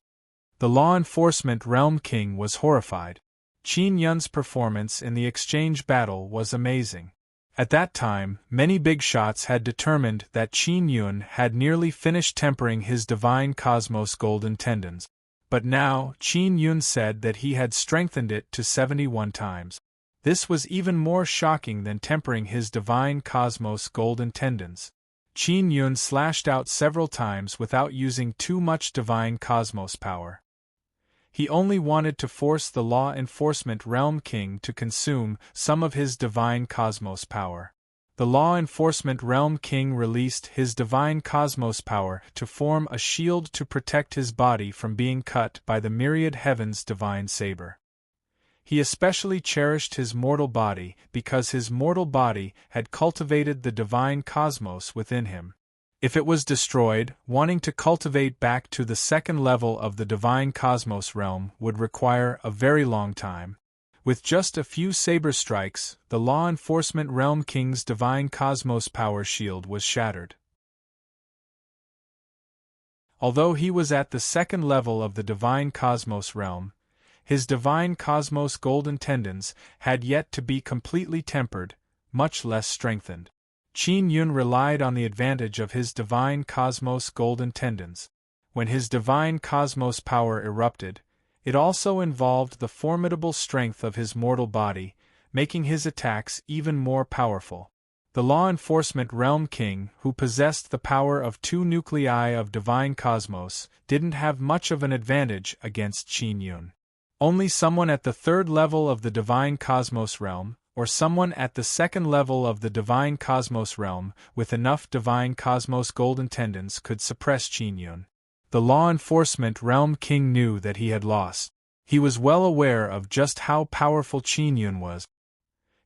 The law enforcement realm king was horrified. Qin Yun's performance in the exchange battle was amazing. At that time, many big shots had determined that Qin Yun had nearly finished tempering his divine cosmos golden tendons. But now, Qin Yun said that he had strengthened it to 71 times. This was even more shocking than tempering his divine cosmos golden tendons. Qin Yun slashed out several times without using too much divine cosmos power. He only wanted to force the law enforcement realm king to consume some of his divine cosmos power. The law enforcement realm king released his divine cosmos power to form a shield to protect his body from being cut by the myriad heavens' divine saber. He especially cherished his mortal body because his mortal body had cultivated the divine cosmos within him. If it was destroyed, wanting to cultivate back to the second level of the divine cosmos realm would require a very long time. With just a few saber strikes, the law enforcement realm king's divine cosmos power shield was shattered. Although he was at the second level of the divine cosmos realm, his divine cosmos golden tendons had yet to be completely tempered, much less strengthened. Qin Yun relied on the advantage of his divine cosmos golden tendons. When his divine cosmos power erupted, it also involved the formidable strength of his mortal body, making his attacks even more powerful. The law enforcement realm king, who possessed the power of 2 nuclei of divine cosmos, didn't have much of an advantage against Qin Yun. Only someone at the 3rd level of the divine cosmos realm, or someone at the 2nd level of the divine cosmos realm with enough divine cosmos golden tendons could suppress Qin Yun. The law enforcement realm king knew that he had lost. He was well aware of just how powerful Qin Yun was.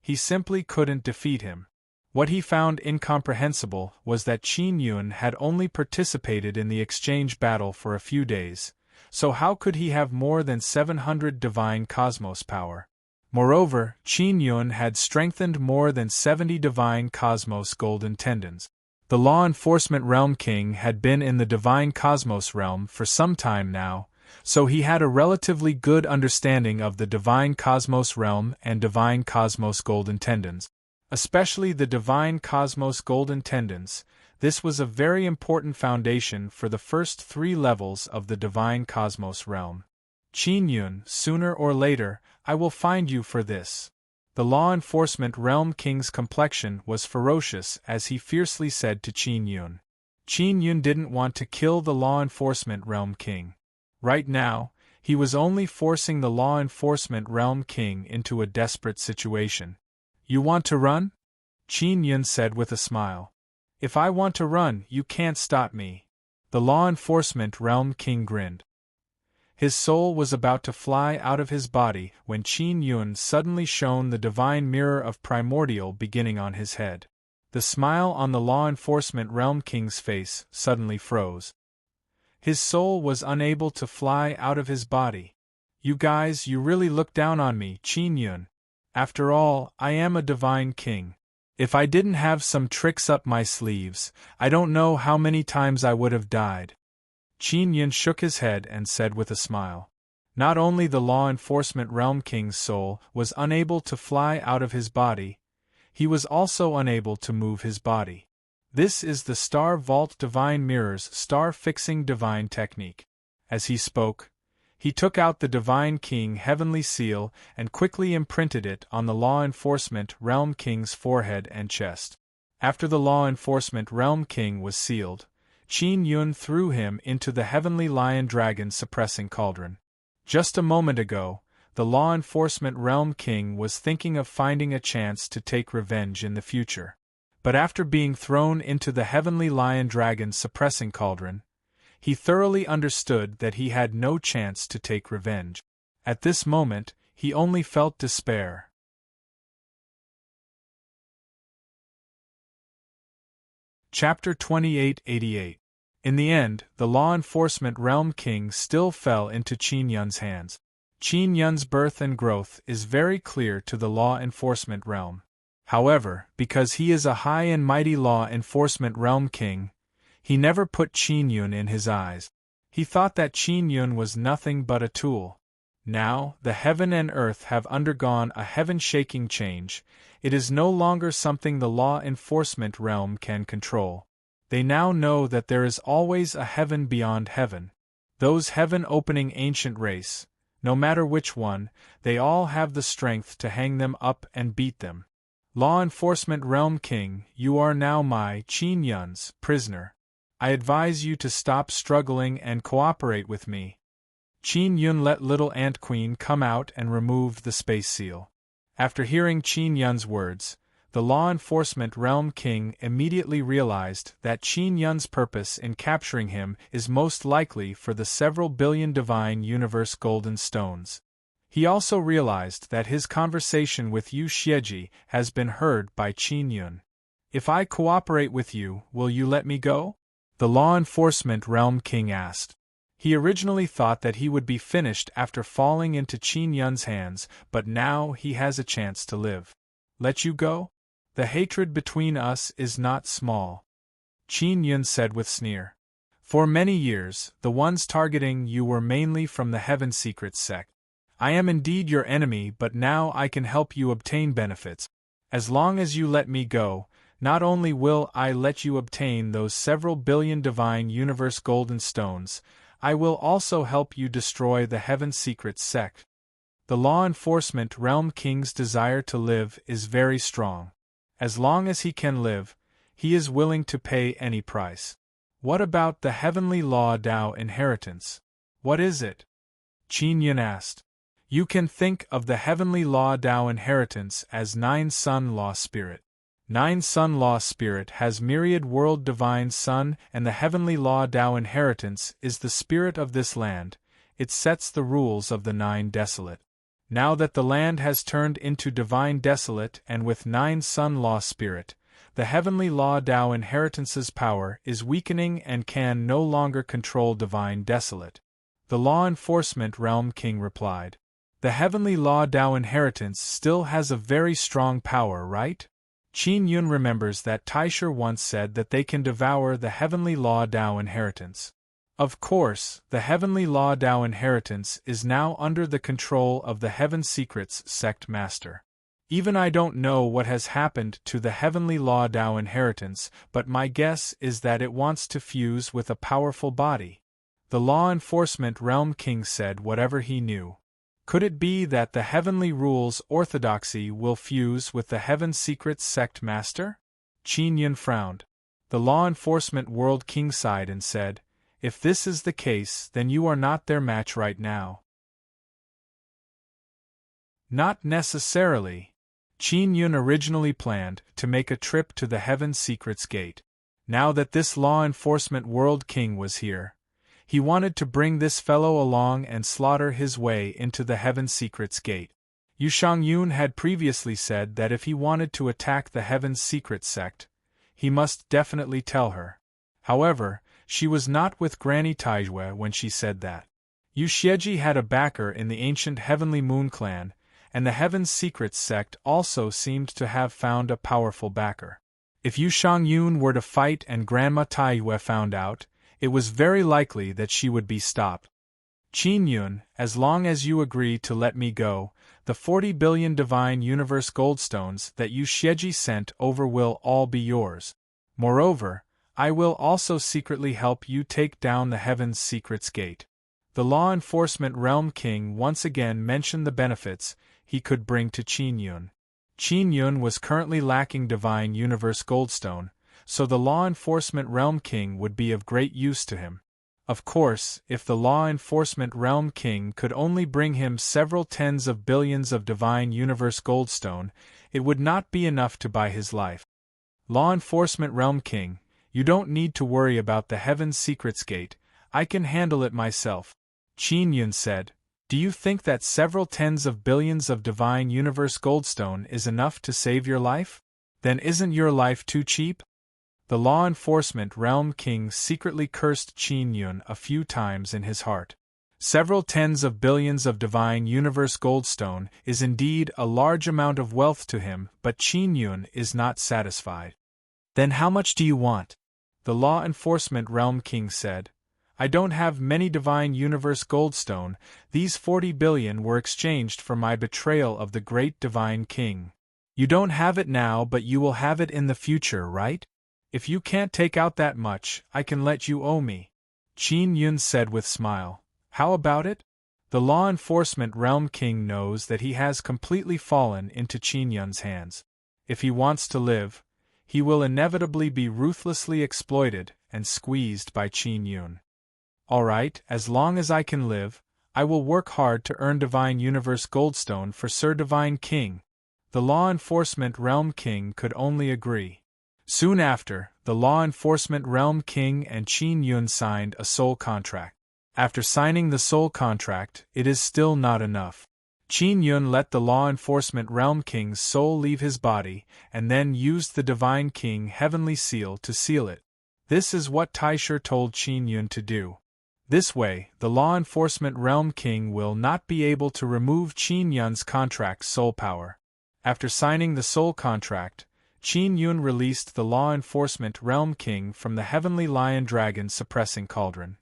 He simply couldn't defeat him. What he found incomprehensible was that Qin Yun had only participated in the exchange battle for a few days, so how could he have more than 700 divine cosmos power? Moreover, Qin Yun had strengthened more than 70 divine cosmos golden tendons. The law enforcement realm king had been in the divine cosmos realm for some time now, so he had a relatively good understanding of the divine cosmos realm and divine cosmos golden tendons. Especially the divine cosmos golden tendons, This was a very important foundation for the first 3 levels of the divine cosmos realm. Qin Yun, sooner or later, I will find you for this. The law enforcement realm king's complexion was ferocious as he fiercely said to Qin Yun. Qin Yun didn't want to kill the law enforcement realm king. Right now, he was only forcing the law enforcement realm king into a desperate situation. You want to run? Qin Yun said with a smile. If I want to run, you can't stop me. The law enforcement realm king grinned. His soul was about to fly out of his body when Qin Yun suddenly shone the divine mirror of primordial beginning on his head. The smile on the law enforcement realm king's face suddenly froze. His soul was unable to fly out of his body. You guys, you really look down on me, Qin Yun. After all, I am a divine king. If I didn't have some tricks up my sleeves, I don't know how many times I would have died. Qin Yun shook his head and said with a smile. Not only the law enforcement realm king's soul was unable to fly out of his body, he was also unable to move his body. This is the Star Vault Divine Mirror's star-fixing divine technique. As he spoke, he took out the Divine King Heavenly Seal and quickly imprinted it on the Law Enforcement Realm King's forehead and chest. After the Law Enforcement Realm King was sealed, Qin Yun threw him into the Heavenly Lion Dragon Suppressing Cauldron. Just a moment ago, the Law Enforcement Realm King was thinking of finding a chance to take revenge in the future. But after being thrown into the Heavenly Lion Dragon Suppressing Cauldron, he thoroughly understood that he had no chance to take revenge. At this moment, he only felt despair. Chapter 2888. In the end, the Law Enforcement Realm King still fell into Qin Yun's hands. Qin Yun's birth and growth is very clear to the Law Enforcement Realm. However, because he is a high and mighty Law Enforcement Realm King, he never put Qin Yun in his eyes. He thought that Qin Yun was nothing but a tool. Now, the heaven and earth have undergone a heaven-shaking change. It is no longer something the Law Enforcement Realm can control. They now know that there is always a heaven beyond heaven. Those heaven-opening ancient race, no matter which one, they all have the strength to hang them up and beat them. Law Enforcement Realm King, you are now my, Qin Yun's, prisoner. I advise you to stop struggling and cooperate with me. Qin Yun let Little Ant Queen come out and remove the space seal. After hearing Qin Yun's words, the Law Enforcement Realm King immediately realized that Qin Yun's purpose in capturing him is most likely for the several billion divine universe golden stones. He also realized that his conversation with Yu Xieji has been heard by Qin Yun. If I cooperate with you, will you let me go? The Law Enforcement Realm King asked. He originally thought that he would be finished after falling into Qin Yun's hands, but now he has a chance to live. Let you go? The hatred between us is not small. Qin Yun said with sneer. For many years, the ones targeting you were mainly from the Heaven Secrets sect. I am indeed your enemy, but now I can help you obtain benefits. As long as you let me go, not only will I let you obtain those several billion divine universe golden stones, I will also help you destroy the Heaven Secrets sect. The Law Enforcement Realm King's desire to live is very strong. As long as he can live, he is willing to pay any price. What about the Heavenly Law Dao inheritance? What is it? Qin Yun asked. You can think of the Heavenly Law Dao inheritance as 9 Sun Law Spirit. 9 Sun Law Spirit has myriad world divine sun, and the Heavenly Law Dao inheritance is the spirit of this land. It sets the rules of the 9 desolate. Now that the land has turned into divine desolate and with 9 Sun Law Spirit, the Heavenly Law Dao inheritance's power is weakening and can no longer control divine desolate. The Law Enforcement Realm King replied. The Heavenly Law Dao inheritance still has a very strong power, right? Qin Yun remembers that Taisher once said that they can devour the Heavenly Law Dao inheritance. Of course, the Heavenly Law Dao inheritance is now under the control of the Heaven Secrets sect master. Even I don't know what has happened to the heavenly law Dao inheritance, but my guess is that it wants to fuse with a powerful body. The law enforcement realm king said whatever he knew. Could it be that the heavenly rules orthodoxy will fuse with the heaven secrets sect master? Qin Yun frowned. The law enforcement world king sighed and said, if this is the case, then you are not their match right now. Not necessarily. Qin Yun originally planned to make a trip to the Heaven Secrets Gate. Now that this law enforcement world king was here, he wanted to bring this fellow along and slaughter his way into the Heaven Secrets Gate. Yu Shangyun had previously said that if he wanted to attack the Heaven Secret sect, he must definitely tell her. However, she was not with Granny Taijue when she said that. Yu Xieji had a backer in the ancient Heavenly Moon clan, and the Heaven Secrets sect also seemed to have found a powerful backer. If Yu Shangyun were to fight and Grandma Taiyue found out, it was very likely that she would be stopped. Qin Yun, as long as you agree to let me go, the 40 billion Divine Universe Goldstones that Yu Xieji sent over will all be yours. Moreover, I will also secretly help you take down the Heaven's Secrets Gate. The Law Enforcement Realm King once again mentioned the benefits he could bring to Qin Yun. Qin Yun was currently lacking Divine Universe Goldstone, so the Law Enforcement Realm King would be of great use to him. Of course, if the Law Enforcement Realm King could only bring him several tens of billions of Divine Universe Goldstone, it would not be enough to buy his life. Law Enforcement Realm King, you don't need to worry about the Heaven's Secrets Gate, I can handle it myself. Qin Yun said, do you think that several tens of billions of Divine Universe Goldstone is enough to save your life? Then isn't your life too cheap? The Law Enforcement Realm King secretly cursed Qin Yun a few times in his heart. Several tens of billions of Divine Universe Goldstone is indeed a large amount of wealth to him, but Qin Yun is not satisfied. Then how much do you want? The Law Enforcement Realm King said, I don't have many Divine Universe Goldstone, these 40 billion were exchanged for my betrayal of the great Divine King. You don't have it now, but you will have it in the future, right? If you can't take out that much, I can let you owe me. Qin Yun said with smile. How about it? The Law Enforcement Realm King knows that he has completely fallen into Qin Yun's hands. If he wants to live, he will inevitably be ruthlessly exploited and squeezed by Qin Yun. All right, as long as I can live, I will work hard to earn Divine Universe Goldstone for Sir Divine King. The Law Enforcement Realm King could only agree. Soon after, the Law Enforcement Realm King and Qin Yun signed a soul contract. After signing the soul contract, it is still not enough. Qin Yun let the Law Enforcement Realm King's soul leave his body, and then used the Divine King Heavenly Seal to seal it. This is what Taisher told Qin Yun to do. This way, the Law Enforcement Realm King will not be able to remove Qin Yun's contract soul power. After signing the soul contract, Qin Yun released the Law Enforcement Realm King from the Heavenly Lion Dragon suppressing cauldron.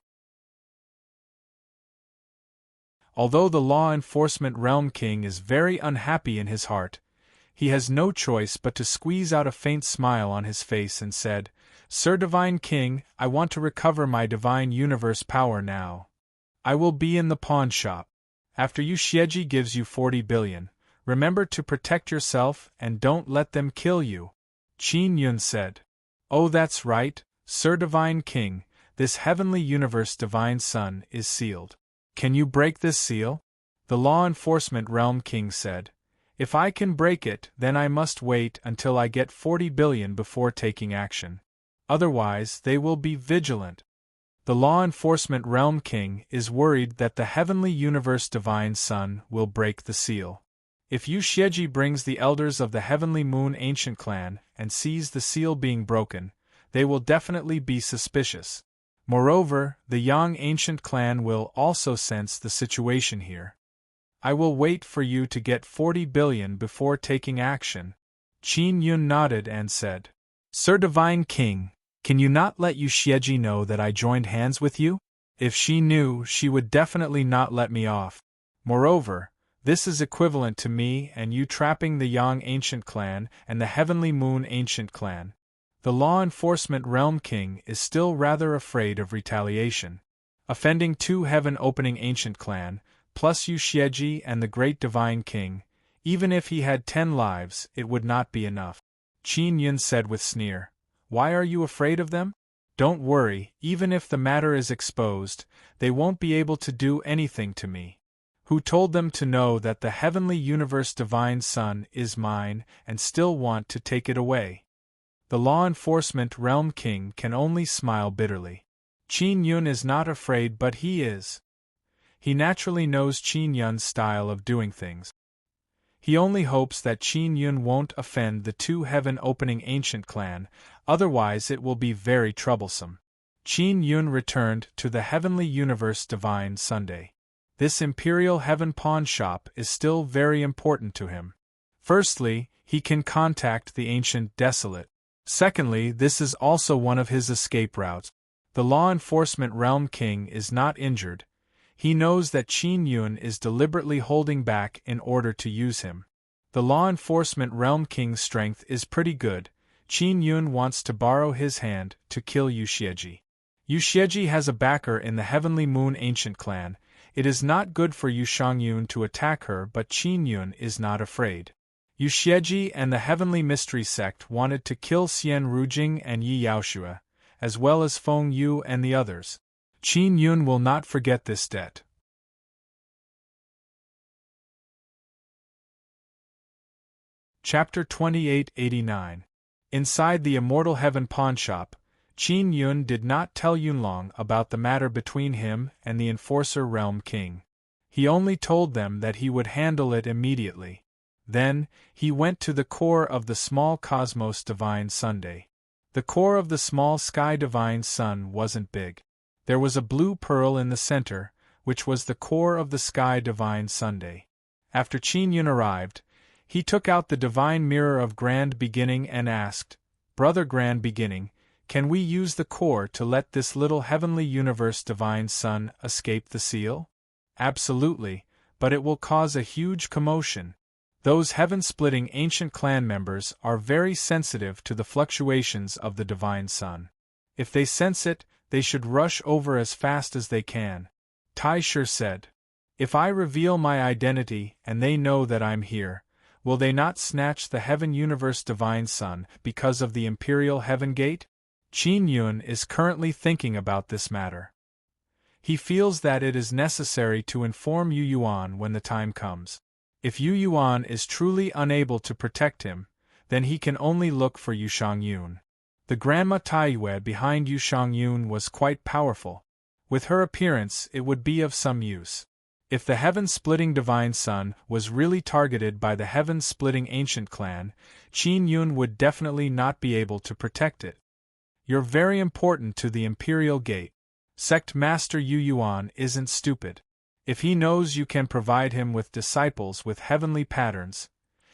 Although the Law Enforcement Realm King is very unhappy in his heart, he has no choice but to squeeze out a faint smile on his face and said, Sir Divine King, I want to recover my Divine Universe power now. I will be in the pawn shop. After Yu Xieji gives you 40 billion, remember to protect yourself and don't let them kill you. Qin Yun said. Oh, that's right, Sir Divine King, this Heavenly Universe Divine Sun is sealed. Can you break this seal? The Law Enforcement Realm King said. If I can break it, then I must wait until I get 40 billion before taking action. Otherwise, they will be vigilant. The Law Enforcement Realm King is worried that the Heavenly Universe Divine Sun will break the seal. If Yu Xieji brings the elders of the Heavenly Moon Ancient Clan and sees the seal being broken, they will definitely be suspicious. Moreover, the Yang Ancient Clan will also sense the situation here. I will wait for you to get 40 billion before taking action. Qin Yun nodded and said, Sir Divine King, can you not let Yu Xieji know that I joined hands with you? If she knew, she would definitely not let me off. Moreover, This is equivalent to me and you trapping the Yang Ancient Clan and the Heavenly Moon Ancient Clan. The Law Enforcement Realm King is still rather afraid of retaliation. Offending 2 Heaven-Opening Ancient Clan, plus Yu Xieji and the Great Divine King, even if he had 10 lives, it would not be enough. Qin Yun said with sneer. Why are you afraid of them? Don't worry, even if the matter is exposed, they won't be able to do anything to me. Who told them to know that the Heavenly Universe Divine Sun is mine and still want to take it away? The Law Enforcement Realm King can only smile bitterly. Qin Yun is not afraid, but he is. He naturally knows Qin Yun's style of doing things. He only hopes that Qin Yun won't offend the 2 Heaven-Opening Ancient Clan, otherwise it will be very troublesome. Qin Yun returned to the Heavenly Universe Divine Sunday. This Imperial Heaven pawn shop is still very important to him. Firstly, he can contact the Ancient Desolate. Secondly, this is also one of his escape routes. The Law Enforcement Realm King is not injured. He knows that Qin Yun is deliberately holding back in order to use him. The Law Enforcement Realm King's strength is pretty good. Qin Yun wants to borrow his hand to kill Yu Xieji. Yu Xieji has a backer in the Heavenly Moon Ancient Clan. It is not good for Yu Shangyun to attack her, but Qin Yun is not afraid. Yu Xieji and the Heavenly Mystery Sect wanted to kill Xian Rujing and Yi Yaoshua, as well as Feng Yu and the others. Qin Yun will not forget this debt. Chapter 2889. Inside the Immortal Heaven pawnshop, Qin Yun did not tell Yunlong about the matter between him and the Enforcer Realm King. He only told them that he would handle it immediately. Then, he went to the core of the small cosmos Divine Sunday. The core of the small sky Divine Sun wasn't big. There was a blue pearl in the center, which was the core of the sky Divine Sunday. After Qin Yun arrived, he took out the Divine Mirror of Grand Beginning and asked, Brother Grand Beginning, can we use the core to let this little Heavenly Universe Divine Sun escape the seal? Absolutely, but it will cause a huge commotion. Those heaven-splitting ancient clan members are very sensitive to the fluctuations of the Divine Sun. If they sense it, they should rush over as fast as they can. Tai Shi said. If I reveal my identity and they know that I'm here, will they not snatch the Heaven Universe Divine Sun because of the Imperial Heaven Gate? Qin Yun is currently thinking about this matter. He feels that it is necessary to inform Yu Yuan when the time comes. If Yu Yuan is truly unable to protect him, then he can only look for Yu Shangyun. The Grandma Taiyue behind Yu Shangyun was quite powerful. With her appearance, it would be of some use. If the heaven-splitting Divine Sun was really targeted by the heaven-splitting Ancient Clan, Qin Yun would definitely not be able to protect it. You're very important to the Imperial Gate. Sect Master Yu Yuan isn't stupid. If he knows you can provide him with disciples with heavenly patterns,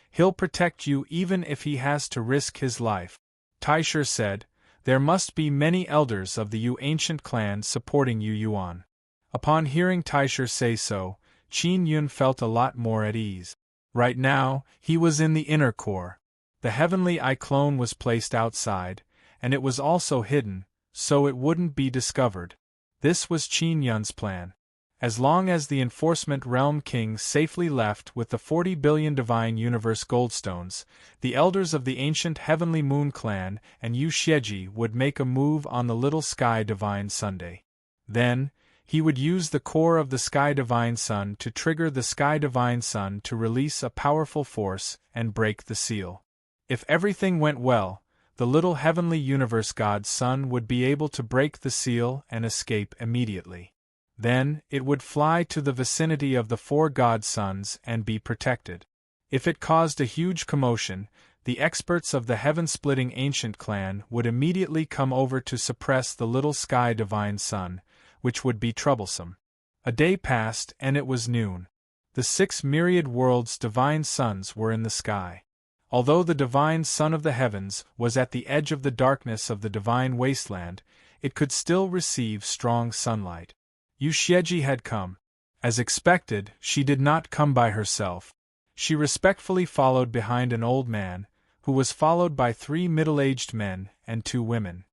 he'll protect you even if he has to risk his life. Tai Shi said, there must be many elders of the Yu ancient clan supporting Yu Yuan. Upon hearing Tai Shi say so, Qin Yun felt a lot more at ease. Right now, he was in the inner core. The heavenly eye clone was placed outside, and it was also hidden, so it wouldn't be discovered. This was Qin Yun's plan. As long as the Enforcement Realm King safely left with the 40 billion Divine Universe Goldstones, the elders of the ancient Heavenly Moon Clan and Yu Xieji would make a move on the Little Sky Divine Sunday. Then, he would use the core of the Sky Divine Sun to trigger the Sky Divine Sun to release a powerful force and break the seal. If everything went well, the little Heavenly Universe God's Sun would be able to break the seal and escape immediately. Then, it would fly to the vicinity of the 4 God Suns and be protected. If it caused a huge commotion, the experts of the heaven-splitting ancient clan would immediately come over to suppress the little sky Divine Sun, which would be troublesome. A day passed and it was noon. The 6 myriad worlds' Divine Suns were in the sky. Although the Divine Sun of the heavens was at the edge of the darkness of the Divine Wasteland, it could still receive strong sunlight. Yu Xieji had come. As expected, she did not come by herself. She respectfully followed behind an old man, who was followed by 3 middle-aged men and 2 women.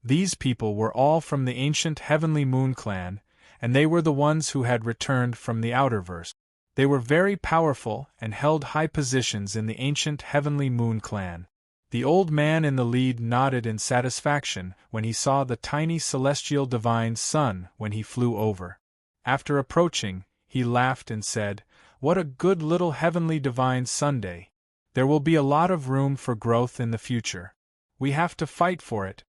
These people were all from the ancient Heavenly Moon clan, and they were the ones who had returned from the Outerverse. They were very powerful and held high positions in the ancient Heavenly Moon clan. The old man in the lead nodded in satisfaction when he saw the tiny celestial divine sun when he flew over. After approaching, he laughed and said, "What a good little heavenly divine Sunday. There will be a lot of room for growth in the future. We have to fight for it."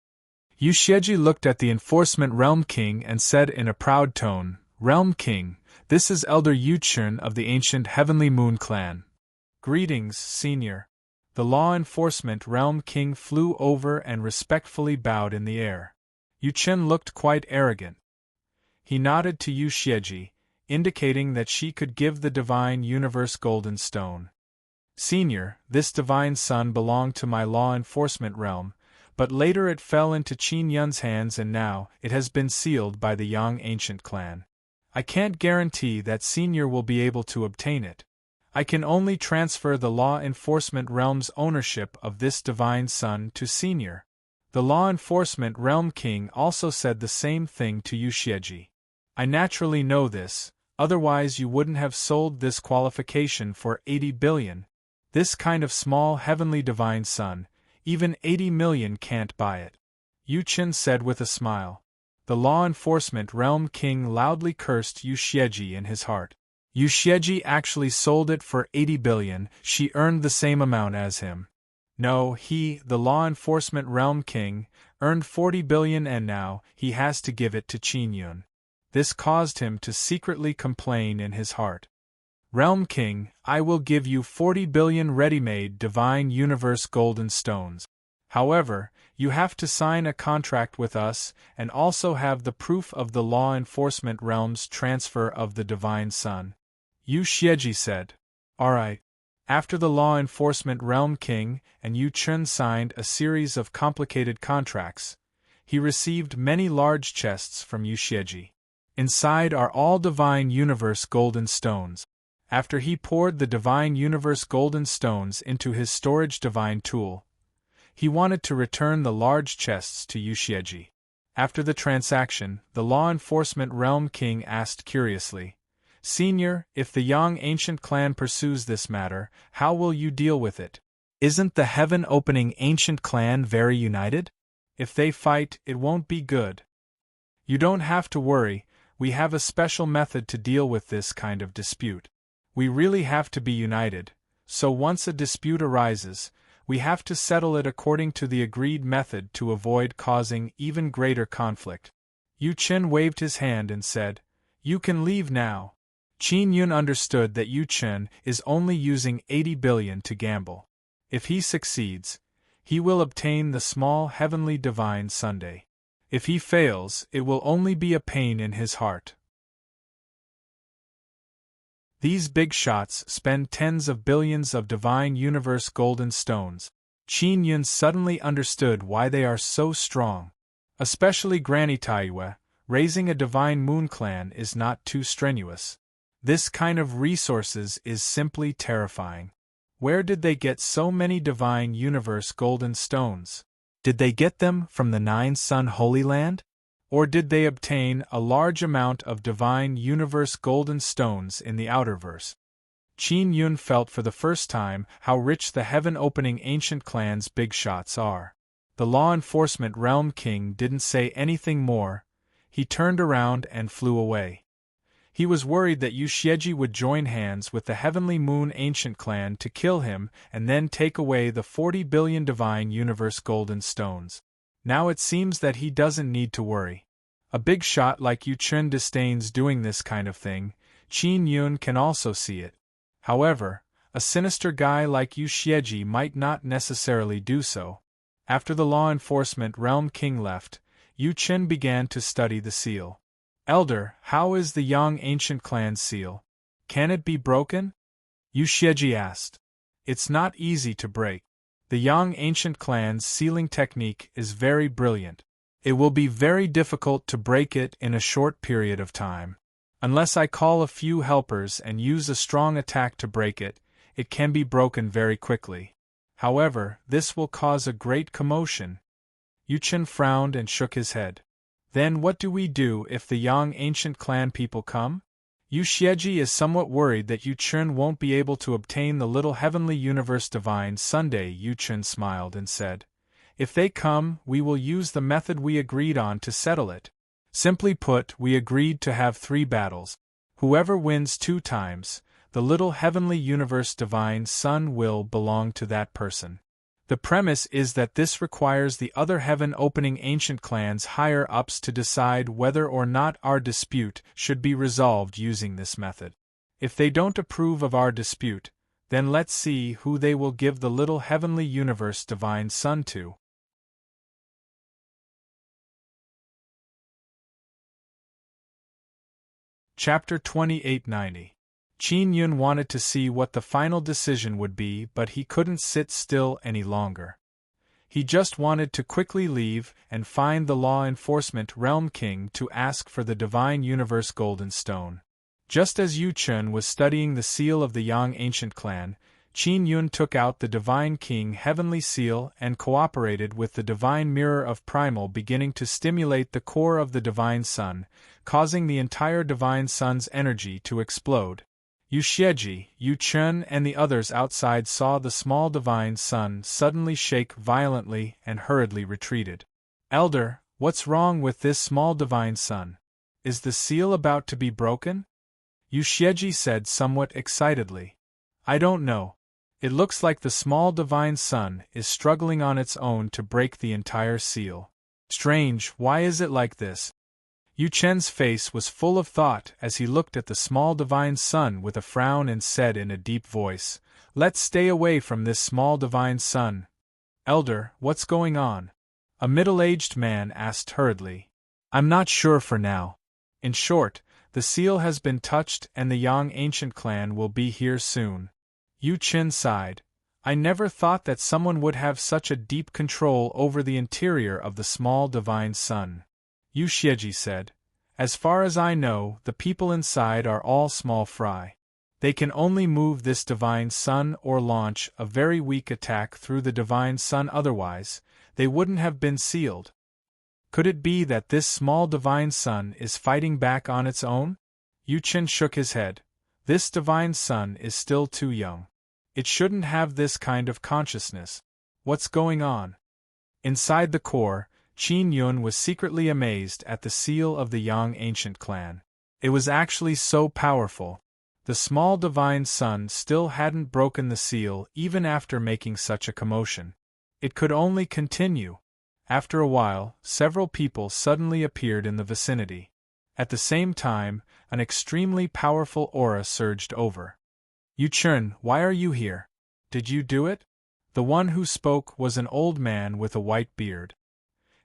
Yushieji looked at the Enforcement Realm King and said in a proud tone, "Realm King, this is Elder Yuchun of the ancient Heavenly Moon clan." "Greetings, Senior." The Law Enforcement Realm King flew over and respectfully bowed in the air. Yuchun looked quite arrogant. He nodded to Yushieji, indicating that she could give the Divine Universe Golden Stone. "Senior, this Divine Sun belonged to my Law Enforcement Realm, but later it fell into Qin Yun's hands and now it has been sealed by the Yang Ancient Clan. I can't guarantee that Senior will be able to obtain it. I can only transfer the Law Enforcement Realm's ownership of this Divine Sun to Senior." The Law Enforcement Realm King also said the same thing to Yushieji. "I naturally know this, otherwise you wouldn't have sold this qualification for 80 billion. This kind of small heavenly divine sun, even 80 million can't buy it," Yuchun said with a smile. The Law Enforcement Realm King loudly cursed Yushieji in his heart. Yushieji actually sold it for 80 billion, she earned the same amount as him. No, he, the Law Enforcement Realm King, earned 40 billion and now he has to give it to Qin Yun. This caused him to secretly complain in his heart. "Realm King, I will give you 40 billion ready-made Divine Universe Golden Stones. However, you have to sign a contract with us and also have the proof of the Law Enforcement Realm's transfer of the Divine Sun," Yushieji said. "Alright." After the Law Enforcement Realm King and Yuchun signed a series of complicated contracts, he received many large chests from Yushieji. Inside are all Divine Universe Golden Stones. After he poured the Divine Universe Golden Stones into his storage divine tool, he wanted to return the large chests to Yushieji. After the transaction, the Law Enforcement Realm King asked curiously, "Senior, if the Yang Ancient Clan pursues this matter, how will you deal with it? Isn't the Heaven-Opening Ancient Clan very united? If they fight, it won't be good." "You don't have to worry, we have a special method to deal with this kind of dispute. We really have to be united, so once a dispute arises, we have to settle it according to the agreed method to avoid causing even greater conflict." Yuchun waved his hand and said, "You can leave now." Qin Yun understood that Yuchun is only using 80 billion to gamble. If he succeeds, he will obtain the small heavenly divine Sunday. If he fails, it will only be a pain in his heart. These big shots spend tens of billions of Divine Universe Golden Stones. Qin Yun suddenly understood why they are so strong. Especially Granny Taiyue, raising a Divine Moon clan is not too strenuous. This kind of resources is simply terrifying. Where did they get so many Divine Universe Golden Stones? Did they get them from the Nine Sun Holy Land? Or did they obtain a large amount of Divine Universe Golden Stones in the Outerverse? Qin Yun felt for the first time how rich the Heaven-Opening Ancient Clan's big shots are. The Law Enforcement Realm King didn't say anything more, he turned around and flew away. He was worried that Yushieji would join hands with the Heavenly Moon Ancient Clan to kill him and then take away the 40 billion Divine Universe Golden Stones. Now it seems that he doesn't need to worry. A big shot like Yuchun disdains doing this kind of thing, Qin Yun can also see it. However, a sinister guy like Yushieji might not necessarily do so. After the Law Enforcement Realm King left, Yuchun began to study the seal. "Elder, how is the Yang Ancient Clan's seal? Can it be broken?" Yushieji asked. "It's not easy to break. The Yang Ancient Clan's sealing technique is very brilliant. It will be very difficult to break it in a short period of time. Unless I call a few helpers and use a strong attack to break it, it can be broken very quickly. However, this will cause a great commotion. Yuchen frowned and shook his head. Then what do we do if the Yang ancient clan people come? Yu Xieji is somewhat worried that Yuchen won't be able to obtain the little heavenly universe divine Sunday. Yuchen smiled and said, "If they come, we will use the method we agreed on to settle it. Simply put, we agreed to have 3 battles. Whoever wins 2 times, the little heavenly universe divine sun will belong to that person. The premise is that this requires the other heaven-opening ancient clans higher-ups to decide whether or not our dispute should be resolved using this method. If they don't approve of our dispute, then let's see who they will give the little heavenly universe divine sun to." Chapter 2890. Qin Yun wanted to see what the final decision would be, but he couldn't sit still any longer. He just wanted to quickly leave and find the law enforcement realm king to ask for the divine universe golden stone. Just as Yu Chun was studying the seal of the Yang ancient clan, Qin Yun took out the divine king heavenly seal and cooperated with the divine mirror of primal beginning to stimulate the core of the divine sun, causing the entire divine sun's energy to explode. Yu Xieji, Yu Chun and the others outside saw the small divine sun suddenly shake violently and hurriedly retreated. "Elder, what's wrong with this small divine sun? Is the seal about to be broken?" Yu Xieji said somewhat excitedly. "I don't know. It looks like the small divine sun is struggling on its own to break the entire seal. Strange, why is it like this?" Yu Chen's face was full of thought as he looked at the small divine sun with a frown and said in a deep voice, "Let's stay away from this small divine sun." "Elder, what's going on?" a middle-aged man asked hurriedly. "I'm not sure for now. In short, the seal has been touched and the Yang ancient clan will be here soon." Yu Chen sighed. "I never thought that someone would have such a deep control over the interior of the small divine sun." Yu Xieji said, "As far as I know, the people inside are all small fry. They can only move this divine sun or launch a very weak attack through the divine sun, otherwise, they wouldn't have been sealed. Could it be that this small divine sun is fighting back on its own?" Yu Chen shook his head. "This divine sun is still too young. It shouldn't have this kind of consciousness. What's going on?" Inside the core, Qin Yun was secretly amazed at the seal of the Yang ancient clan. It was actually so powerful. The small divine sun still hadn't broken the seal even after making such a commotion. It could only continue. After a while, several people suddenly appeared in the vicinity. At the same time, an extremely powerful aura surged over. "Yu Chun, why are you here? Did you do it?" The one who spoke was an old man with a white beard.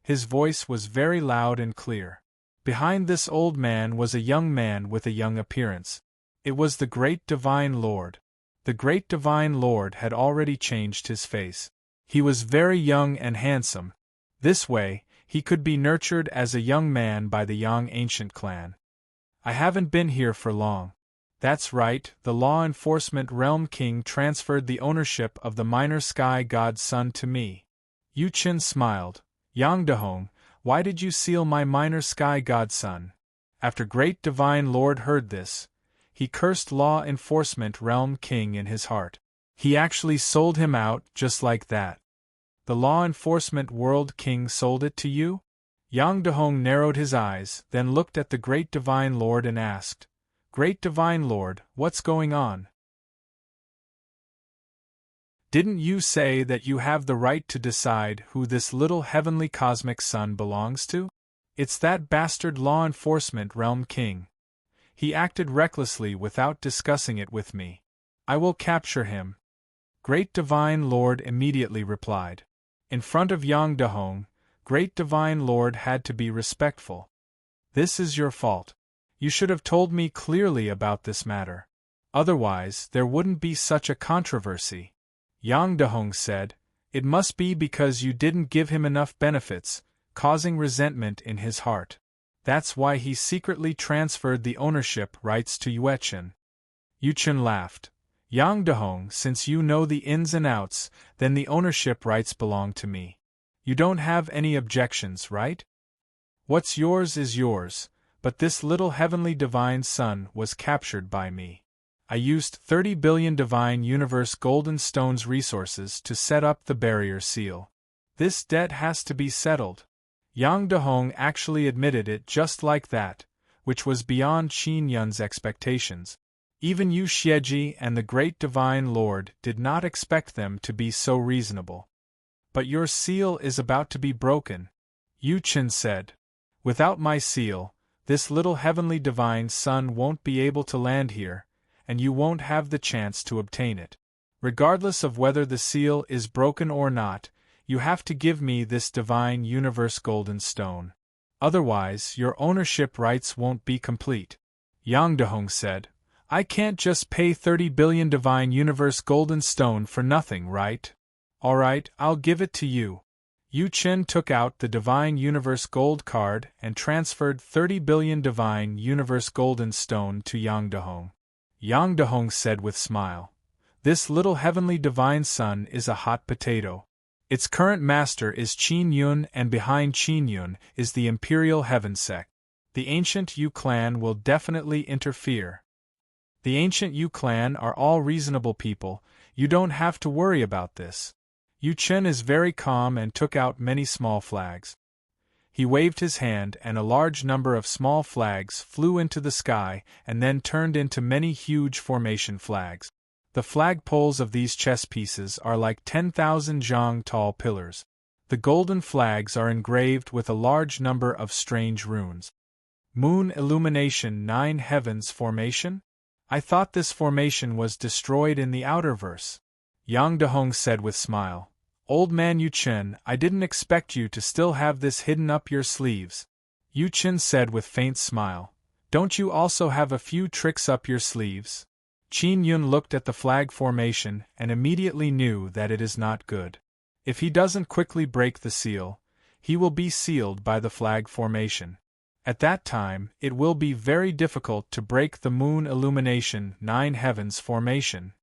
His voice was very loud and clear. Behind this old man was a young man with a young appearance. It was the Great Divine Lord. The Great Divine Lord had already changed his face. He was very young and handsome. This way, he could be nurtured as a young man by the Yang ancient clan. "I haven't been here for long." "That's right, the law enforcement realm king transferred the ownership of the minor sky god sun to me." Yu Chen smiled. "Yang Dehong, why did you seal my minor sky god son?" After Great Divine Lord heard this, he cursed law enforcement realm king in his heart. He actually sold him out just like that. "The law enforcement world king sold it to you?" Yang Dehong narrowed his eyes, then looked at the Great Divine Lord and asked, "Great Divine Lord, what's going on? Didn't you say that you have the right to decide who this little heavenly cosmic sun belongs to? It's that bastard law enforcement realm king. He acted recklessly without discussing it with me. I will capture him." Great Divine Lord immediately replied. In front of Yang Dehong, Great Divine Lord had to be respectful. "This is your fault. You should have told me clearly about this matter. Otherwise, there wouldn't be such a controversy." Yang Dehong said, "It must be because you didn't give him enough benefits. causing resentment in his heart. That's why he secretly transferred the ownership rights to Yue Chen. Yu Chen laughed. Yang Dehong, since you know the ins and outs, then the ownership rights belong to me. You don't have any objections, right? What's yours is yours, but this little heavenly divine son was captured by me. I used 30 billion divine universe golden stones resources to set up the barrier seal. This debt has to be settled. Yang Dehong actually admitted it just like that, which was beyond Qin Yun's expectations. Even Yu Xieji and the great divine lord did not expect them to be so reasonable. But your seal is about to be broken, Yu Chen said. Without my seal, this little heavenly divine son won't be able to land here, and you won't have the chance to obtain it. Regardless of whether the seal is broken or not, you have to give me this divine universe golden stone. Otherwise, your ownership rights won't be complete. Yang Dehong said, I can't just pay 30 billion divine universe golden stone for nothing, right? Alright, I'll give it to you. Yu Chen took out the divine universe gold card and transferred 30 billion divine universe golden stone to Yang Dehong. Yang Dehong said with smile, this little heavenly divine son is a hot potato. Its current master is Qin Yun, and behind Qin Yun is the Imperial Heaven Sect. The ancient Yu clan will definitely interfere. The ancient Yu clan are all reasonable people, you don't have to worry about this. Yu Chen is very calm and took out many small flags. He waved his hand and a large number of small flags flew into the sky and then turned into many huge formation flags. The flagpoles of these chess pieces are like 10,000 zhang tall pillars. The golden flags are engraved with a large number of strange runes. Moon illumination 9 heavens formation? I thought this formation was destroyed in the outerverse. Yang Dehong said with smile. Old man Yu Chen, I didn't expect you to still have this hidden up your sleeves. Yu Chen said with faint smile. Don't you also have a few tricks up your sleeves? Qin Yun looked at the flag formation and immediately knew that it is not good. If he doesn't quickly break the seal, he will be sealed by the flag formation. At that time, it will be very difficult to break the moon illumination 9 heavens formation.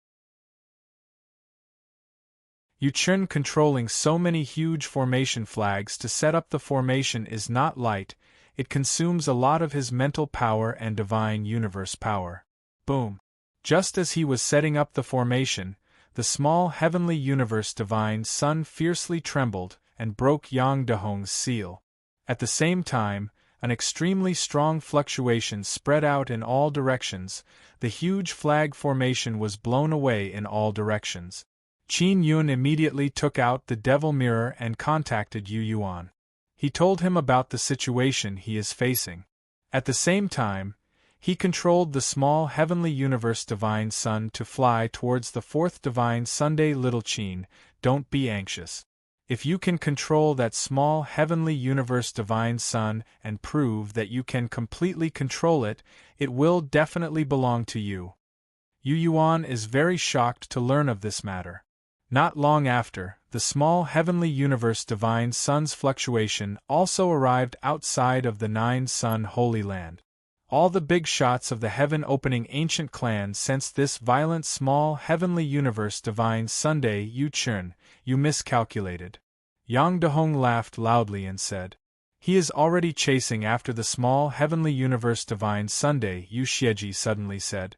Yu Chen controlling so many huge formation flags to set up the formation is not light, it consumes a lot of his mental power and divine universe power. Boom! Just as he was setting up the formation, the small heavenly universe divine sun fiercely trembled and broke Yang Dehong's seal. At the same time, an extremely strong fluctuation spread out in all directions, the huge flag formation was blown away in all directions. Qin Yun immediately took out the devil mirror and contacted Yu Yuan. He told him about the situation he is facing. At the same time, he controlled the small heavenly universe divine sun to fly towards the 4th divine Sunday. Little Qin, don't be anxious. If you can control that small heavenly universe divine sun and prove that you can completely control it, it will definitely belong to you. Yu Yuan is very shocked to learn of this matter. Not long after, the small heavenly universe divine sun's fluctuation also arrived outside of the 9 sun Holy Land. All the big shots of the heaven-opening ancient clan sensed this violent small heavenly universe divine Sunday. Yu Chen, you miscalculated. Yang Dehong laughed loudly and said, he is already chasing after the small heavenly universe divine Sunday. Yu Xieji suddenly said,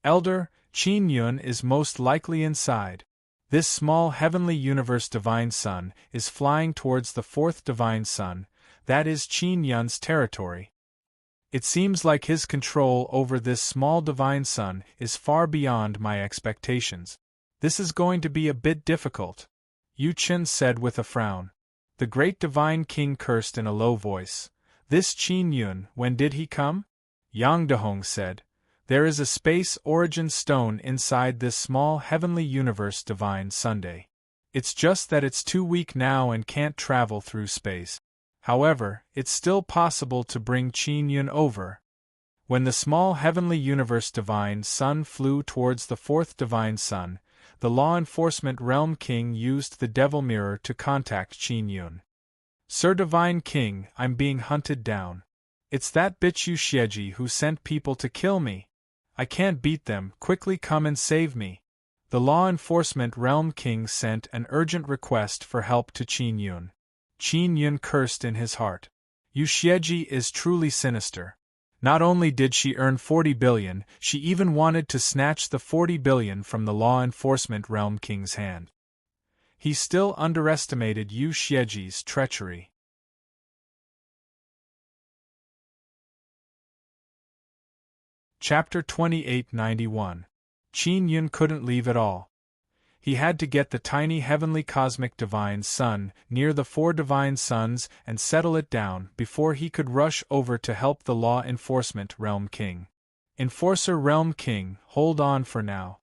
Elder, Qin Yun is most likely inside. This small heavenly universe divine sun is flying towards the 4th divine sun, that is Qin Yun's territory. It seems like his control over this small divine sun is far beyond my expectations. This is going to be a bit difficult, Yu Chen said with a frown. The great divine king cursed in a low voice. This Qin Yun, when did he come? Yang Dehong said, there is a space origin stone inside this small heavenly universe divine Sunday. It's just that it's too weak now and can't travel through space. However, it's still possible to bring Qin Yun over. When the small heavenly universe divine sun flew towards the 4th divine sun, the law enforcement realm king used the devil mirror to contact Qin Yun. Sir Divine King, I'm being hunted down. It's that bitch Yu Xieji who sent people to kill me. I can't beat them, quickly come and save me. The Law Enforcement Realm King sent an urgent request for help to Qin Yun. Qin Yun cursed in his heart. Yu Xieji is truly sinister. Not only did she earn 40 billion, she even wanted to snatch the 40 billion from the Law Enforcement Realm King's hand. He still underestimated Yu Xieji's treachery. Chapter 2891. Qin Yun couldn't leave at all. He had to get the tiny heavenly cosmic divine sun near the 4 divine suns and settle it down before he could rush over to help the Law Enforcement Realm King. Enforcer Realm King, hold on for now.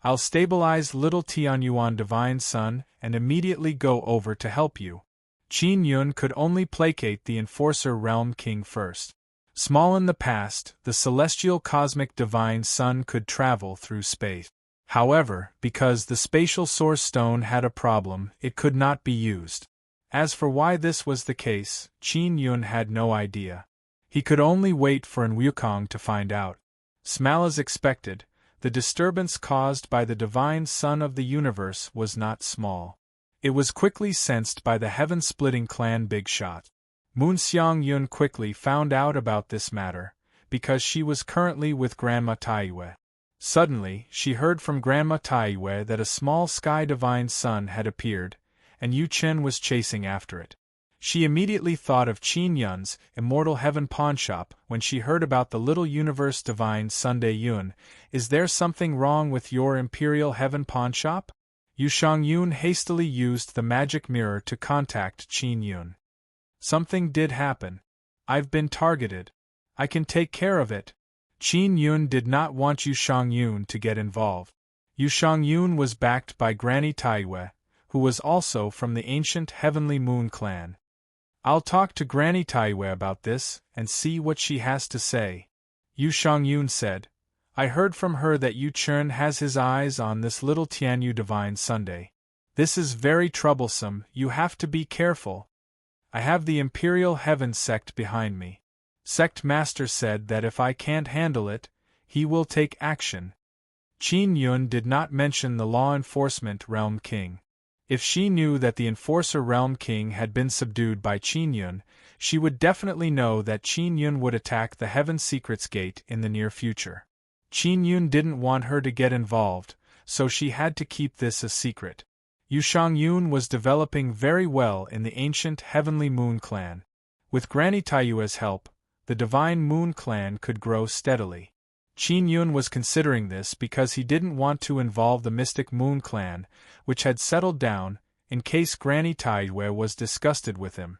I'll stabilize little Tianyuan divine sun and immediately go over to help you. Qin Yun could only placate the Enforcer Realm King first. Small in the past, the celestial cosmic divine sun could travel through space. However, because the spatial source stone had a problem, it could not be used. As for why this was the case, Qin Yun had no idea. He could only wait for An Wukong to find out. Small as expected, the disturbance caused by the divine sun of the universe was not small. It was quickly sensed by the heaven-splitting clan Big Shot. Moon Xiang Yun quickly found out about this matter, because she was currently with Grandma Taiyue. Suddenly, she heard from Grandma Taiyue that a small sky divine sun had appeared, and Yu Chen was chasing after it. She immediately thought of Qin Yun's Immortal Heaven pawnshop when she heard about the Little Universe Divine Sunday Yun. Is there something wrong with your Imperial Heaven pawnshop? Yu Shangyun hastily used the magic mirror to contact Qin Yun. Something did happen. I've been targeted. I can take care of it. Qin Yun did not want Yu Shangyun to get involved. Yu Shangyun was backed by Granny Taiyue, who was also from the ancient Heavenly Moon clan. I'll talk to Granny Taiyue about this and see what she has to say. Yu Shangyun said. I heard from her that Yu Chen has his eyes on this little Tianyu Divine Sunday. This is very troublesome, you have to be careful. I have the Imperial Heaven sect behind me. Sect Master said that if I can't handle it, he will take action. Qin Yun did not mention the Law Enforcement Realm King. If she knew that the Enforcer Realm King had been subdued by Qin Yun, she would definitely know that Qin Yun would attack the Heaven Secrets Gate in the near future. Qin Yun didn't want her to get involved, so she had to keep this a secret. Yu Shangyun was developing very well in the ancient Heavenly Moon clan. With Granny Taiyue's help, the Divine Moon clan could grow steadily. Qin Yun was considering this because he didn't want to involve the Mystic Moon clan, which had settled down, in case Granny Taiyue was disgusted with him.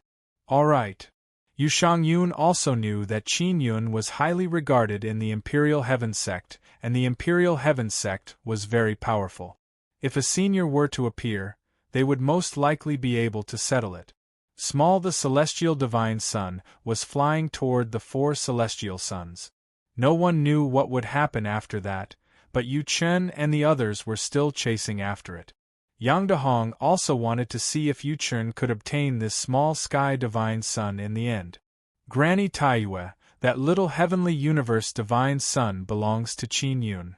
All right. Yu Shangyun also knew that Qin Yun was highly regarded in the Imperial Heaven sect, and the Imperial Heaven sect was very powerful. If a senior were to appear, they would most likely be able to settle it. Small the celestial divine sun was flying toward the 4 celestial suns. No one knew what would happen after that, but Yu Chen and the others were still chasing after it. Yang Dehong also wanted to see if Yu Chen could obtain this small sky divine sun in the end. Granny Taiyue, that little heavenly universe divine sun belongs to Qin Yun.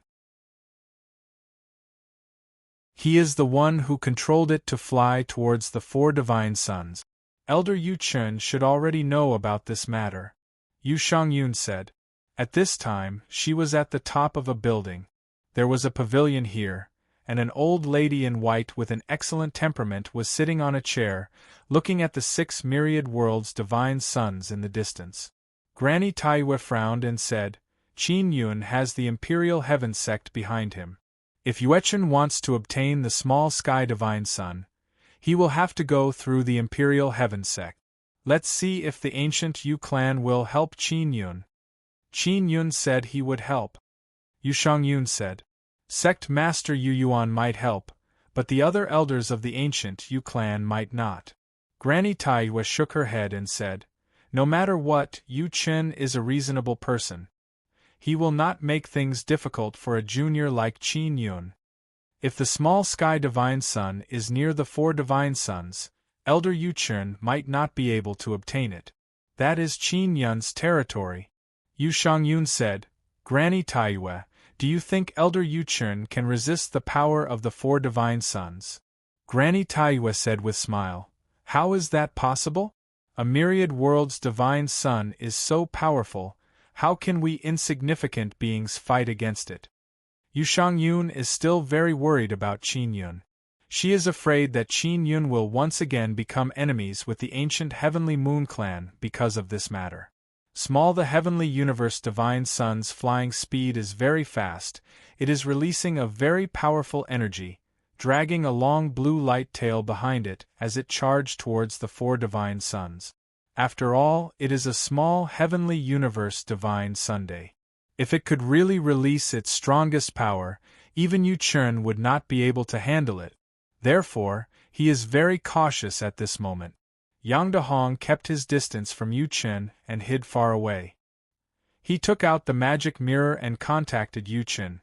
He is the one who controlled it to fly towards the 4 divine suns. Elder Yu Chen should already know about this matter, Yu Shangyun said. At this time, she was at the top of a building. There was a pavilion here, and an old lady in white with an excellent temperament was sitting on a chair, looking at the 6 myriad worlds' divine suns in the distance. Granny Taiyue frowned and said, Qin Yun has the Imperial Heaven sect behind him. If Yuechen wants to obtain the small sky divine sun, he will have to go through the Imperial Heaven sect. Let's see if the ancient Yu clan will help Qin Yun. Qin Yun said he would help. Yu Shangyun said. Sect Master Yu Yuan might help, but the other elders of the ancient Yu clan might not. Granny Taiyue shook her head and said, No matter what, Yu Chen is a reasonable person. He will not make things difficult for a junior like Qin Yun. If the small sky divine sun is near the 4 divine suns, Elder Yuchun might not be able to obtain it. That is Qin Yun's territory. Yu Shangyun said, Granny Taiyue, do you think Elder Yuchun can resist the power of the 4 divine sons? Granny Taiyue said with smile, how is that possible? A myriad worlds divine sun is so powerful, how can we insignificant beings fight against it? Yu Shangyun is still very worried about Qin Yun. She is afraid that Qin Yun will once again become enemies with the ancient Heavenly Moon clan because of this matter. Small the heavenly universe divine sun's flying speed is very fast, it is releasing a very powerful energy, dragging a long blue light tail behind it as it charged towards the 4 divine suns. After all, it is a small heavenly universe divine Sunday. If it could really release its strongest power, even Yuchun would not be able to handle it. Therefore, he is very cautious at this moment. Yang Dahong kept his distance from Yuchun and hid far away. He took out the magic mirror and contacted Yuchun.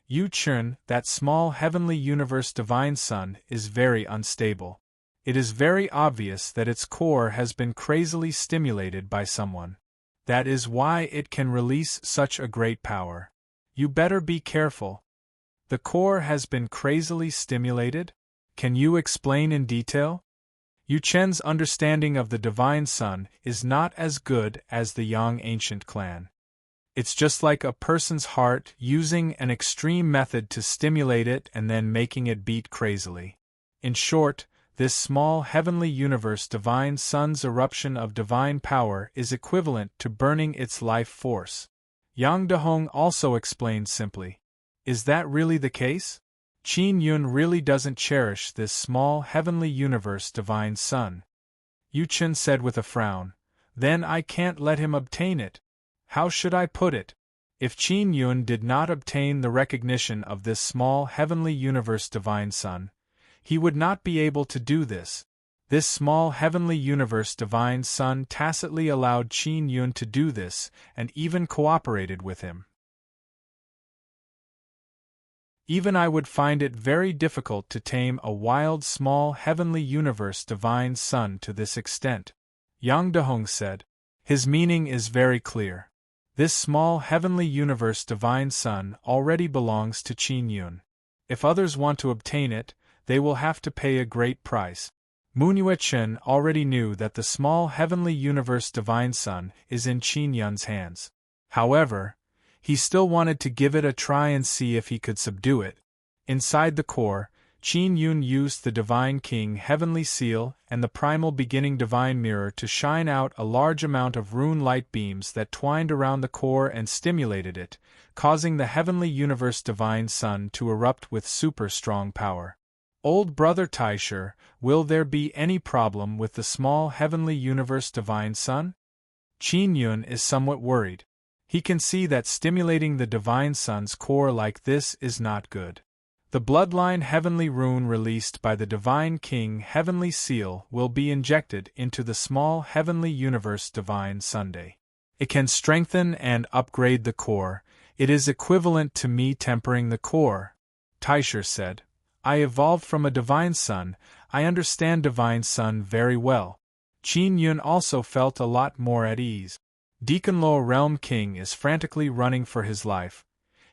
Yuchun, that small heavenly universe divine sun, is very unstable. It is very obvious that its core has been crazily stimulated by someone. That is why it can release such a great power. You better be careful. The core has been crazily stimulated? Can you explain in detail? Yuchen's understanding of the divine sun is not as good as the Yang ancient clan. It's just like a person's heart using an extreme method to stimulate it and then making it beat crazily. In short, this small heavenly universe divine sun's eruption of divine power is equivalent to burning its life force. Yang Dahong also explained simply. Is that really the case? Qin Yun really doesn't cherish this small heavenly universe divine sun. Yuchun said with a frown, then I can't let him obtain it. How should I put it? If Qin Yun did not obtain the recognition of this small heavenly universe divine sun, he would not be able to do this. This small heavenly universe divine sun tacitly allowed Qin Yun to do this and even cooperated with him. Even I would find it very difficult to tame a wild small heavenly universe divine sun to this extent. Yang Dahong said. His meaning is very clear. This small heavenly universe divine sun already belongs to Qin Yun. If others want to obtain it, they will have to pay a great price. Munyue Chen already knew that the small heavenly universe divine sun is in Qin Yun's hands. However, he still wanted to give it a try and see if he could subdue it. Inside the core, Qin Yun used the Divine King Heavenly Seal and the Primal Beginning Divine Mirror to shine out a large amount of rune light beams that twined around the core and stimulated it, causing the Heavenly Universe Divine Sun to erupt with super strong power. Old Brother Taisher, will there be any problem with the small Heavenly Universe Divine Sun? Qin Yun is somewhat worried. He can see that stimulating the Divine Sun's core like this is not good. The Bloodline Heavenly Rune released by the Divine King Heavenly Seal will be injected into the small Heavenly Universe Divine Sunday. It can strengthen and upgrade the core. It is equivalent to me tempering the core. Taisher said, I evolved from a Divine Sun, I understand Divine Sun very well. Qin Yun also felt a lot more at ease. Deacon Lo Realm King is frantically running for his life.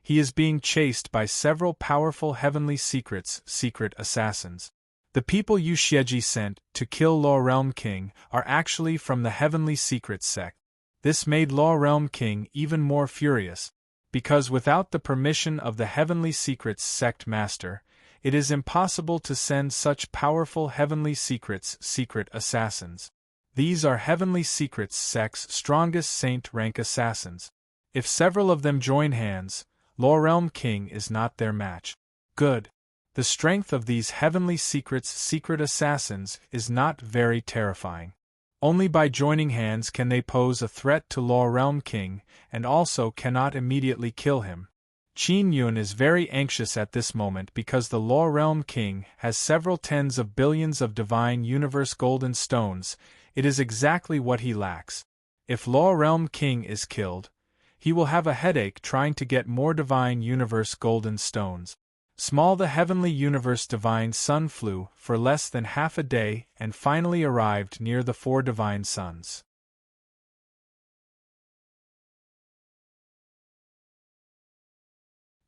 He is being chased by several powerful heavenly secret assassins. The people Yu Xieji sent to kill Lo Realm King are actually from the Heavenly Secrets sect. This made Lo Realm King even more furious, because without the permission of the Heavenly Secrets sect master, it is impossible to send such powerful Heavenly Secrets secret assassins. These are Heavenly Secrets sect's strongest saint-rank assassins. If several of them join hands, Lo Realm King is not their match. Good. The strength of these Heavenly Secrets secret assassins is not very terrifying. Only by joining hands can they pose a threat to Lo Realm King, and also cannot immediately kill him. Qin Yun is very anxious at this moment because the Lo Realm King has several tens of billions of divine universe golden stones. It is exactly what he lacks. If Lo Realm King is killed, he will have a headache trying to get more divine universe golden stones. Small the heavenly universe divine sun flew for less than half a day and finally arrived near the four divine suns.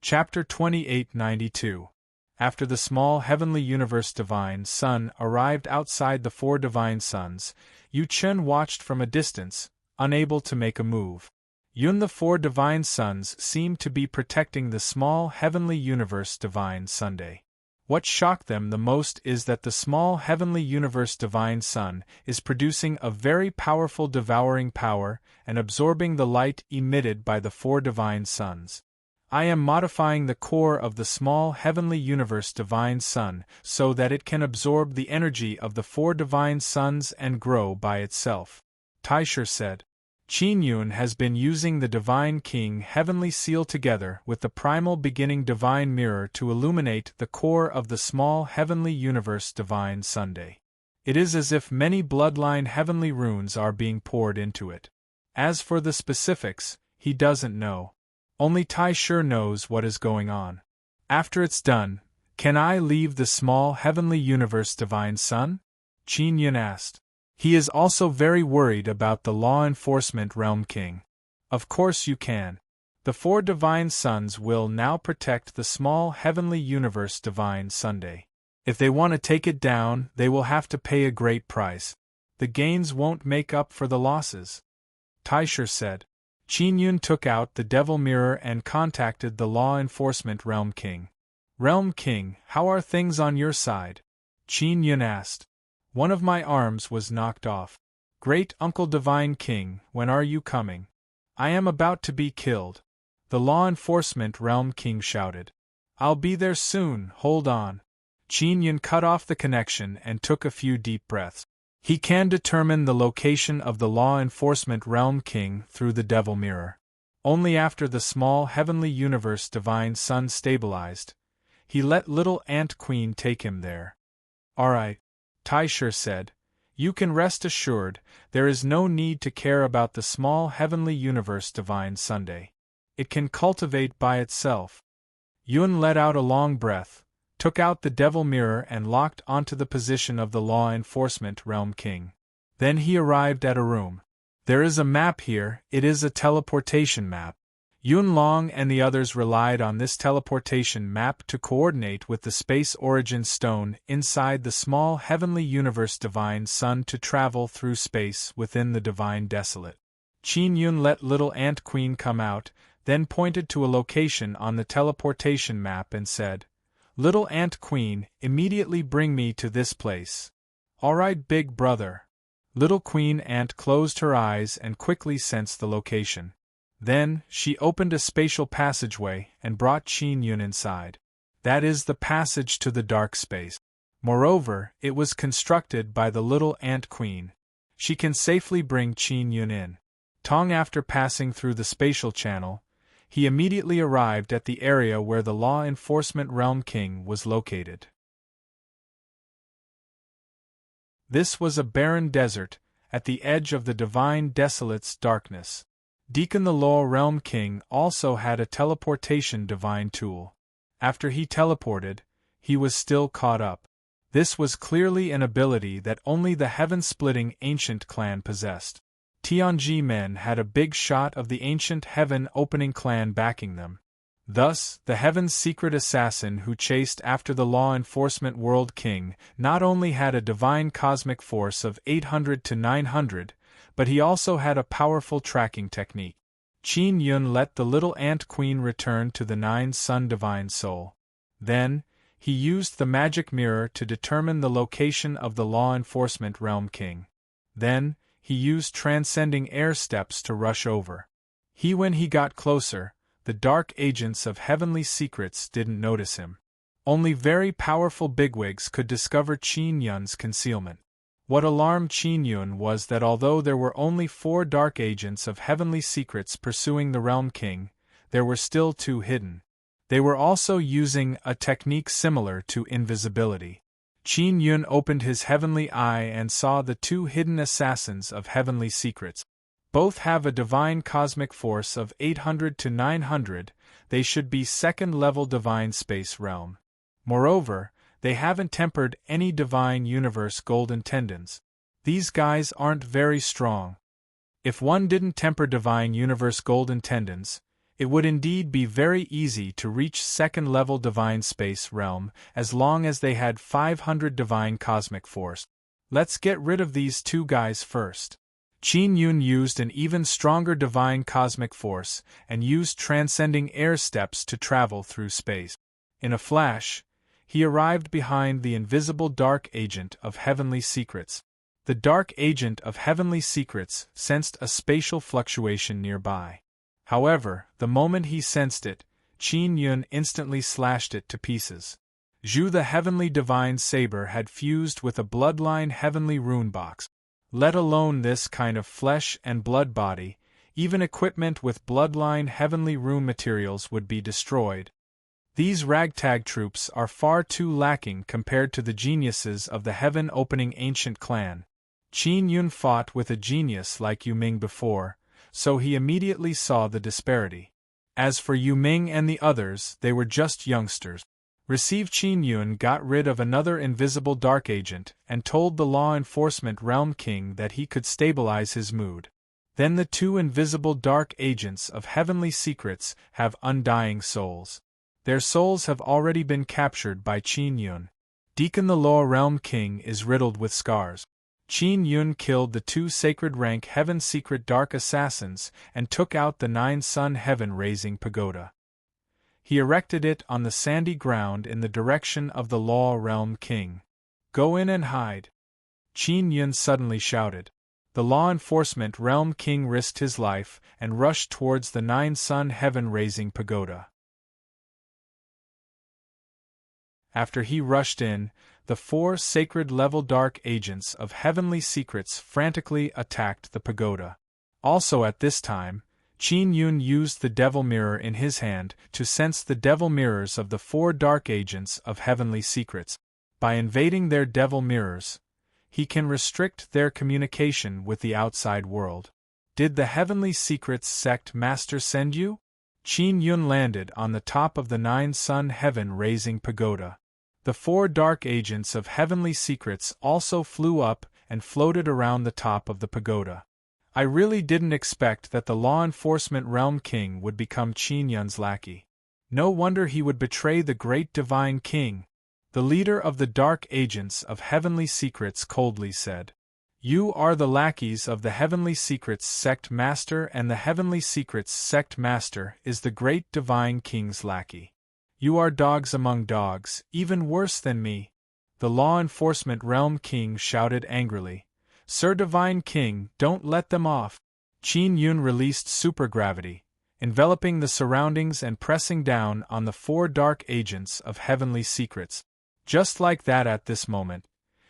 Chapter 2892. After the small heavenly universe divine sun arrived outside the four divine suns, Yu Chen watched from a distance, unable to make a move. The four divine suns seemed to be protecting the small heavenly universe divine Sunday. What shocked them the most is that the small heavenly universe divine sun is producing a very powerful devouring power and absorbing the light emitted by the four divine suns. I am modifying the core of the small heavenly universe divine sun so that it can absorb the energy of the four divine suns and grow by itself, Taisher said. Qin Yun has been using the Divine King Heavenly Seal together with the Primal Beginning Divine Mirror to illuminate the core of the small heavenly universe Divine Sunday. It is as if many bloodline heavenly runes are being poured into it. As for the specifics, he doesn't know. Only Taisher knows what is going on. After it's done, can I leave the small heavenly universe Divine Sun? Qin Yun asked. He is also very worried about the law enforcement realm king. Of course you can. The four divine suns will now protect the small heavenly universe divine Sunday. If they want to take it down, they will have to pay a great price. The gains won't make up for the losses, Taisher said. Qin Yun took out the devil mirror and contacted the law enforcement realm king. Realm king, how are things on your side? Qin Yun asked. One of my arms was knocked off. Great Uncle Divine King, when are you coming? I am about to be killed. The law enforcement realm king shouted. I'll be there soon, hold on. Qin Yun cut off the connection and took a few deep breaths. He can determine the location of the law enforcement realm king through the devil mirror. Only after the small heavenly universe divine sun stabilized, he let little Ant Queen take him there. Alright, Taisher said, you can rest assured, there is no need to care about the small heavenly universe divine Sunday. It can cultivate by itself. Yun let out a long breath, took out the devil mirror and locked onto the position of the law enforcement realm king. Then he arrived at a room. There is a map here, it is a teleportation map. Yun Long and the others relied on this teleportation map to coordinate with the space origin stone inside the small heavenly universe divine sun to travel through space within the divine desolate. Qin Yun let little Ant Queen come out, then pointed to a location on the teleportation map and said, Little Ant Queen, immediately bring me to this place. Alright, big brother. Little Queen Ant closed her eyes and quickly sensed the location. Then, she opened a spatial passageway and brought Qin Yun inside. That is the passage to the dark space. Moreover, it was constructed by the little Ant Queen. She can safely bring Qin Yun in. After passing through the spatial channel, he immediately arrived at the area where the law enforcement realm king was located. This was a barren desert, at the edge of the divine desolate's darkness. Deacon the Law Realm King also had a teleportation divine tool. After he teleported, he was still caught up. This was clearly an ability that only the heaven-splitting ancient clan possessed. Tianji men had a big shot of the ancient heaven-opening clan backing them. Thus, the heaven's secret assassin who chased after the law enforcement world king not only had a divine cosmic force of 800 to 900, but he also had a powerful tracking technique. Qin Yun let the little Ant Queen return to the Nine Sun Divine Soul. Then, he used the magic mirror to determine the location of the law enforcement realm king. Then, he used transcending air steps to rush over. When he got closer, the dark agents of heavenly secrets didn't notice him. Only very powerful bigwigs could discover Qin Yun's concealment. What alarmed Qin Yun was that although there were only 4 dark agents of heavenly secrets pursuing the Realm King, there were still 2 hidden. They were also using a technique similar to invisibility. Qin Yun opened his heavenly eye and saw the 2 hidden assassins of heavenly secrets. Both have a divine cosmic force of 800 to 900, they should be second-level divine space realm. Moreover, they haven't tempered any divine universe golden tendons. These guys aren't very strong. If one didn't temper divine universe golden tendons, it would indeed be very easy to reach second-level divine space realm as long as they had 500 divine cosmic force. Let's get rid of these two guys first. Qin Yun used an even stronger divine cosmic force and used transcending air steps to travel through space. In a flash, he arrived behind the invisible dark agent of heavenly secrets. The dark agent of heavenly secrets sensed a spatial fluctuation nearby. However, the moment he sensed it, Qin Yun instantly slashed it to pieces. Zhu the heavenly divine saber had fused with a bloodline heavenly rune box. Let alone this kind of flesh and blood body, even equipment with bloodline heavenly rune materials would be destroyed. These ragtag troops are far too lacking compared to the geniuses of the heaven-opening ancient clan. Qin Yun fought with a genius like Yu Ming before, so he immediately saw the disparity. As for Yu Ming and the others, they were just youngsters. Qin Yun got rid of another invisible dark agent and told the law enforcement realm king that he could stabilize his mood. Then the two invisible dark agents of heavenly secrets have undying souls. Their souls have already been captured by Qin Yun. Deacon the Law Realm King is riddled with scars. Qin Yun killed the two sacred rank heaven secret dark assassins and took out the 9-sun heaven-raising pagoda. He erected it on the sandy ground in the direction of the Law Realm King. Go in and hide. Qin Yun suddenly shouted. The Law Enforcement Realm King risked his life and rushed towards the 9-sun heaven-raising pagoda. After he rushed in, the 4 sacred-level dark agents of heavenly secrets frantically attacked the pagoda. Also at this time, Qin Yun used the devil mirror in his hand to sense the devil mirrors of the 4 dark agents of heavenly secrets. By invading their devil mirrors, he can restrict their communication with the outside world. Did the heavenly secrets sect master send you? Qin Yun landed on the top of the 9-sun heaven-raising pagoda. The 4 dark agents of heavenly secrets also flew up and floated around the top of the pagoda. I really didn't expect that the Law Enforcement Realm King would become Qin Yun's lackey. No wonder he would betray the great divine king. The leader of the dark agents of heavenly secrets coldly said. You are the lackeys of the heavenly secrets sect master, and the heavenly secrets sect master is the great divine king's lackey. You are dogs among dogs, even worse than me. The Law Enforcement Realm King shouted angrily. Sir Divine King, don't let them off. Qin Yun released supergravity, enveloping the surroundings and pressing down on the 4 dark agents of heavenly secrets. Just like that at this moment,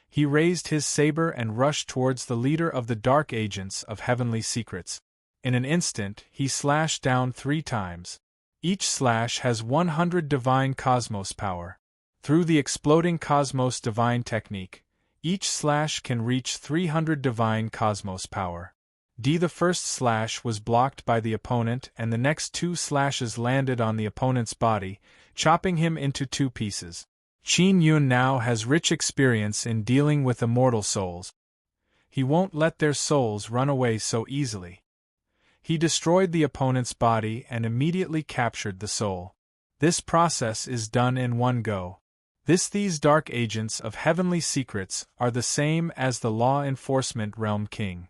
he raised his saber and rushed towards the leader of the dark agents of heavenly secrets. In an instant, he slashed down 3 times. Each slash has 100 divine cosmos power. Through the exploding cosmos divine technique, each slash can reach 300 divine cosmos power. The first slash was blocked by the opponent, and the next 2 slashes landed on the opponent's body, chopping him into 2 pieces. Qin Yun now has rich experience in dealing with immortal souls. He won't let their souls run away so easily. He destroyed the opponent's body and immediately captured the soul. This process is done in one go. These dark agents of heavenly secrets are the same as the Law Enforcement Realm King.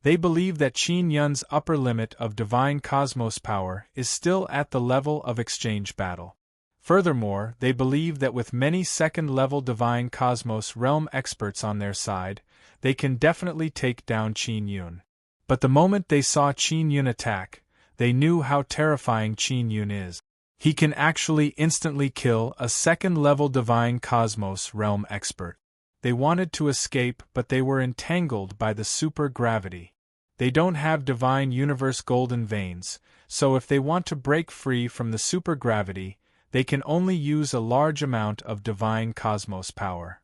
They believe that Qin Yun's upper limit of divine cosmos power is still at the level of exchange battle. Furthermore, they believe that with many second-level divine cosmos realm experts on their side, they can definitely take down Qin Yun. But the moment they saw Qin Yun attack, they knew how terrifying Qin Yun is. He can actually instantly kill a second-level divine cosmos realm expert. They wanted to escape, but they were entangled by the supergravity. They don't have divine universe golden veins, so if they want to break free from the supergravity, they can only use a large amount of divine cosmos power.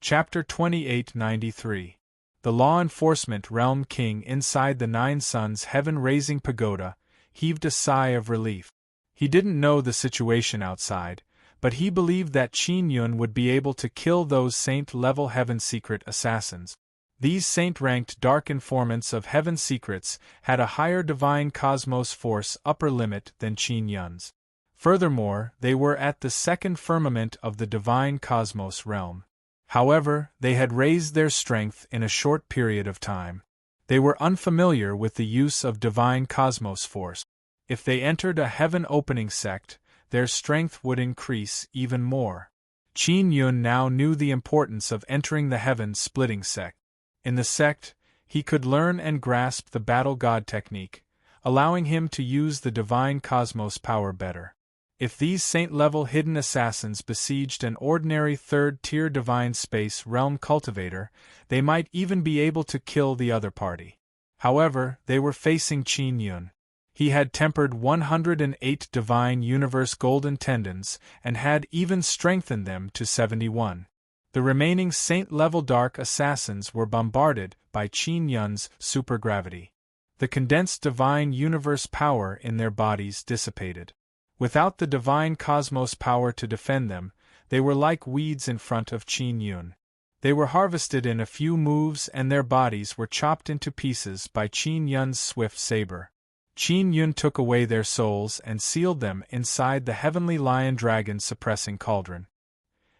Chapter 2893. The law enforcement realm king inside the Nine Suns heaven-raising pagoda heaved a sigh of relief. He didn't know the situation outside, but he believed that Qin Yun would be able to kill those saint-level heaven secret assassins. These saint-ranked dark informants of heaven secrets had a higher divine cosmos force upper limit than Qin Yun's. Furthermore, they were at the second firmament of the divine cosmos realm. However, they had raised their strength in a short period of time. They were unfamiliar with the use of divine cosmos force. If they entered a heaven-opening sect, their strength would increase even more. Qin Yun now knew the importance of entering the heaven-splitting sect. In the sect, he could learn and grasp the battle god technique, allowing him to use the divine cosmos power better. If these saint-level hidden assassins besieged an ordinary third-tier divine space realm cultivator, they might even be able to kill the other party. However, they were facing Qin Yun. He had tempered 108 divine universe golden tendons and had even strengthened them to 71. The remaining saint-level dark assassins were bombarded by Qin Yun's supergravity. The condensed divine universe power in their bodies dissipated. Without the divine cosmos power to defend them, they were like weeds in front of Qin Yun. They were harvested in a few moves and their bodies were chopped into pieces by Qin Yun's swift saber. Qin Yun took away their souls and sealed them inside the heavenly lion-dragon suppressing cauldron.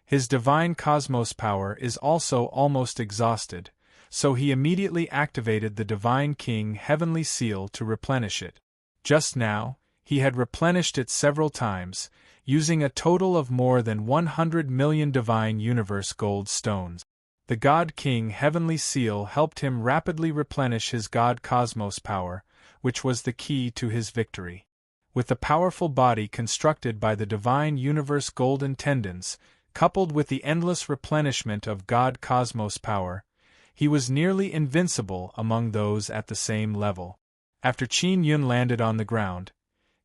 His divine cosmos power is also almost exhausted, so he immediately activated the Divine King Heavenly Seal to replenish it. Just now, he had replenished it several times, using a total of more than 100 million Divine Universe Gold Stones. The God King Heavenly Seal helped him rapidly replenish his God Cosmos power, which was the key to his victory. With the powerful body constructed by the Divine Universe Golden Tendons, coupled with the endless replenishment of God Cosmos power, he was nearly invincible among those at the same level. After Qin Yun landed on the ground,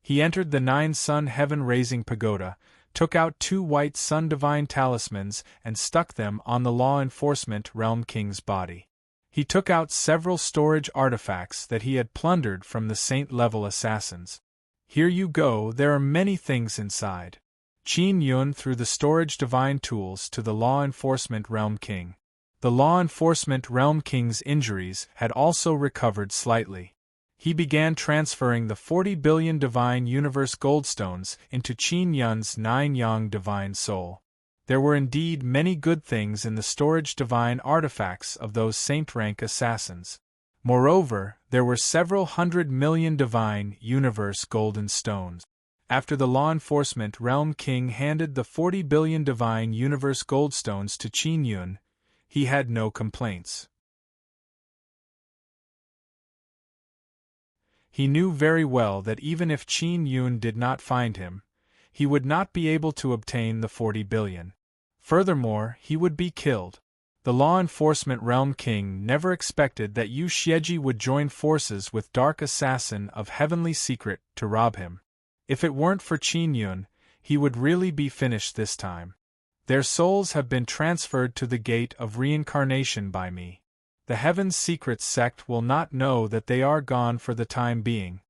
he entered the Nine Sun Heaven-raising pagoda, took out 2 white Sun Divine talismans and stuck them on the Law Enforcement Realm King's body. He took out several storage artifacts that he had plundered from the saint-level assassins. Here you go, there are many things inside. Qin Yun threw the storage divine tools to the Law Enforcement Realm King. The Law Enforcement Realm King's injuries had also recovered slightly. He began transferring the 40 billion Divine Universe Goldstones into Qin Yun's 9 Yang Divine Soul. There were indeed many good things in the storage divine artifacts of those saint-rank assassins. Moreover, there were several 100 million Divine Universe Golden Stones. After the Law Enforcement Realm King handed the 40 billion Divine Universe Goldstones to Qin Yun, he had no complaints. He knew very well that even if Qin Yun did not find him, he would not be able to obtain the 40 billion. Furthermore, he would be killed. The Law Enforcement Realm King never expected that Yu Xieji would join forces with Dark Assassin of Heavenly Secret to rob him. If it weren't for Qin Yun, he would really be finished this time. Their souls have been transferred to the gate of reincarnation by me. The Heaven's Secret sect will not know that they are gone for the time being.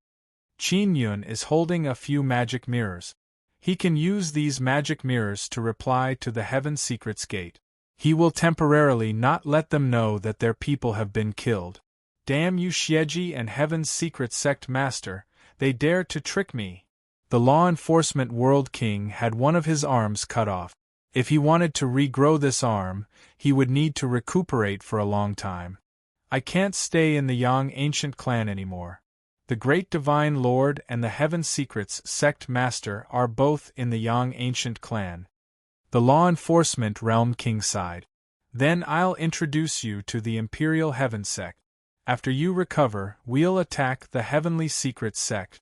Qin Yun is holding a few magic mirrors. He can use these magic mirrors to reply to the Heaven's Secret's gate. He will temporarily not let them know that their people have been killed. Damn you Xieji and Heaven's Secret sect master, they dare to trick me. The Law Enforcement World King had one of his arms cut off. If he wanted to regrow this arm, he would need to recuperate for a long time. I can't stay in the Yang Ancient Clan anymore. The Great Divine Lord and the Heaven Secrets Sect Master are both in the Yang Ancient Clan. The Law Enforcement Realm King sighed. Then I'll introduce you to the Imperial Heaven Sect. After you recover, we'll attack the Heavenly Secret Sect.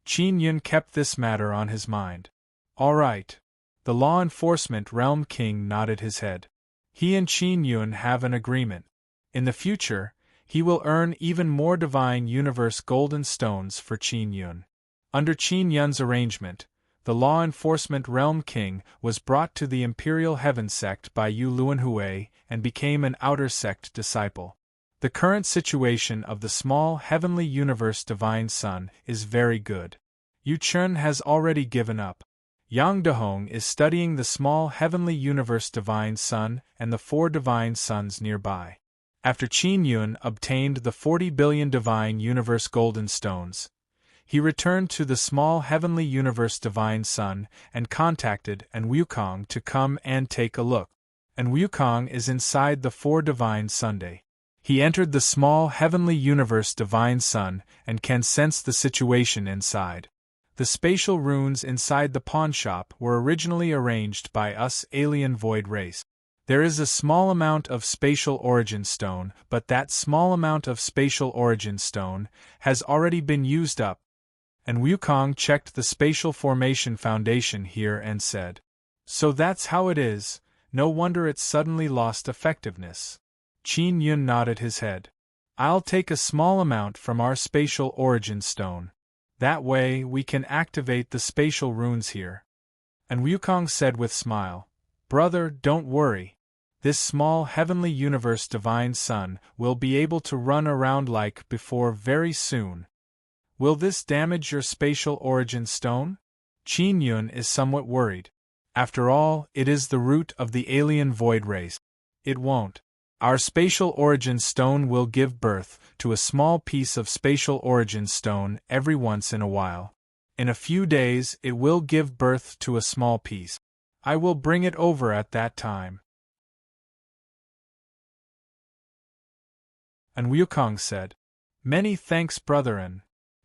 Qin Yun kept this matter on his mind. All right. The Law Enforcement Realm King nodded his head. He and Qin Yun have an agreement. In the future, he will earn even more Divine Universe Golden Stones for Qin Yun. Under Qin Yun's arrangement, the Law Enforcement Realm King was brought to the Imperial Heaven Sect by Yu Luanhui and became an Outer Sect disciple. The current situation of the small heavenly universe divine sun is very good. Yu Chun has already given up. Yang Dehong is studying the small heavenly universe divine sun and the 4 divine suns nearby. After Qin Yun obtained the 40 billion divine universe golden stones, he returned to the small heavenly universe divine sun and contacted An Wukong to come and take a look. An Wukong is inside the 4 divine Sunday. He entered the small heavenly universe divine sun and can sense the situation inside. The spatial runes inside the pawnshop were originally arranged by us alien void race. There is a small amount of spatial origin stone, but that small amount of spatial origin stone has already been used up. And Wukong checked the spatial formation foundation here and said, "So that's how it is, no wonder it suddenly lost effectiveness." Qin Yun nodded his head. "I'll take a small amount from our spatial origin stone. That way we can activate the spatial runes here." And Wukong said with smile, "Brother, don't worry. This small heavenly universe divine sun will be able to run around like before very soon." "Will this damage your spatial origin stone?" Qin Yun is somewhat worried. After all, it is the root of the alien void race. "It won't. Our spatial origin stone will give birth to a small piece of spatial origin stone every once in a while. In a few days it will give birth to a small piece. I will bring it over at that time." And Wukong said, "Many thanks, brother." And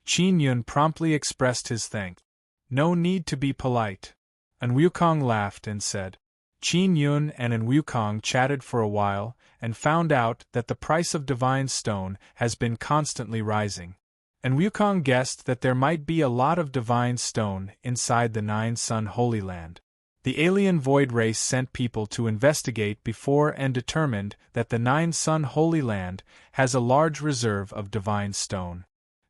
Qin Yun promptly expressed his thanks. "No need to be polite." And Wukong laughed and said. Qin Yun and An Wukong chatted for a while and found out that the price of divine stone has been constantly rising. And Wukong guessed that there might be a lot of divine stone inside the 9 Sun Holy Land. The alien void race sent people to investigate before and determined that the 9 Sun Holy Land has a large reserve of divine stone.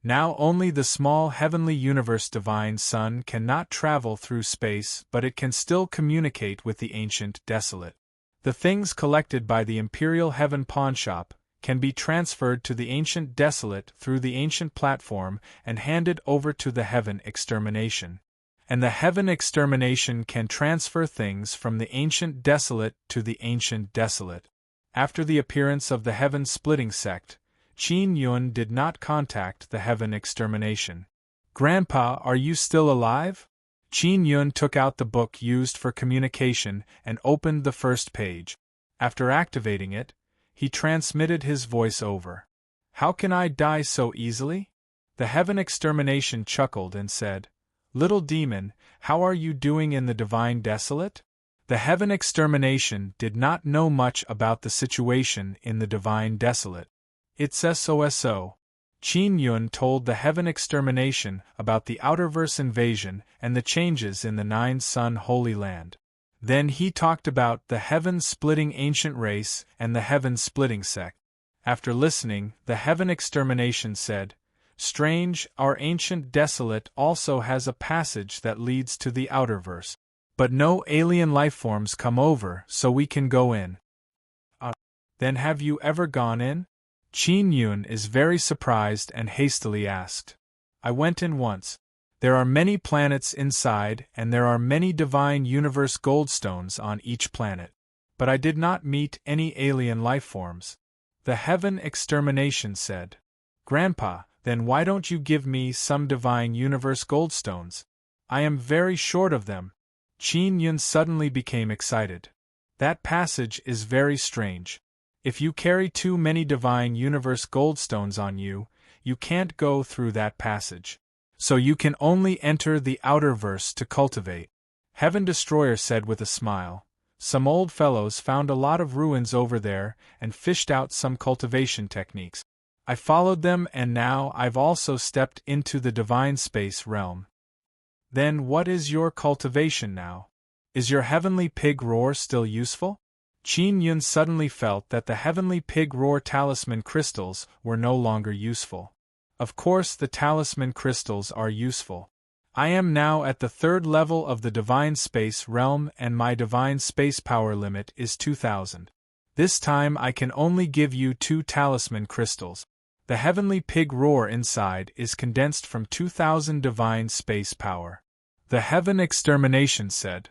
Now only the small heavenly universe divine sun cannot travel through space, but it can still communicate with the ancient desolate. The things collected by the Imperial Heaven Pawnshop can be transferred to the ancient desolate through the ancient platform and handed over to the Heaven Extermination. And the Heaven Extermination can transfer things from the ancient desolate to the ancient desolate. After the appearance of the Heaven Splitting Sect, Qin Yun did not contact the Heaven Extermination. "Grandpa, are you still alive?" Qin Yun took out the book used for communication and opened the first page. After activating it, he transmitted his voice over. "How can I die so easily?" The Heaven Extermination chuckled and said, "Little demon, how are you doing in the Divine Desolate?" The Heaven Extermination did not know much about the situation in the Divine Desolate. "It's SOSO. Qin Yun told the Heaven Extermination about the Outerverse invasion and the changes in the 9 Sun Holy Land. Then he talked about the Heaven-splitting ancient race and the Heaven-splitting sect. After listening, the Heaven Extermination said, "Strange, our ancient desolate also has a passage that leads to the Outerverse. But no alien lifeforms come over, so we can go in." Then have you ever gone in?" Qin Yun is very surprised and hastily asked. "I went in once. There are many planets inside and there are many divine universe goldstones on each planet. But I did not meet any alien lifeforms." The Heaven Extermination said, "Grandpa, then why don't you give me some divine universe goldstones? I am very short of them." Qin Yun suddenly became excited. "That passage is very strange. If you carry too many divine universe goldstones on you, you can't go through that passage. So you can only enter the Outerverse to cultivate." Heaven Destroyer said with a smile, "Some old fellows found a lot of ruins over there and fished out some cultivation techniques. I followed them and now I've also stepped into the divine space realm." "Then what is your cultivation now? Is your heavenly pig roar still useful?" Qin Yun suddenly felt that the heavenly pig roar talisman crystals were no longer useful. Of course the talisman crystals are useful. I am now at the 3rd level of the divine space realm and my divine space power limit is 2000. This time I can only give you 2 talisman crystals. The heavenly pig roar inside is condensed from 2000 divine space power. The Heaven Extermination said.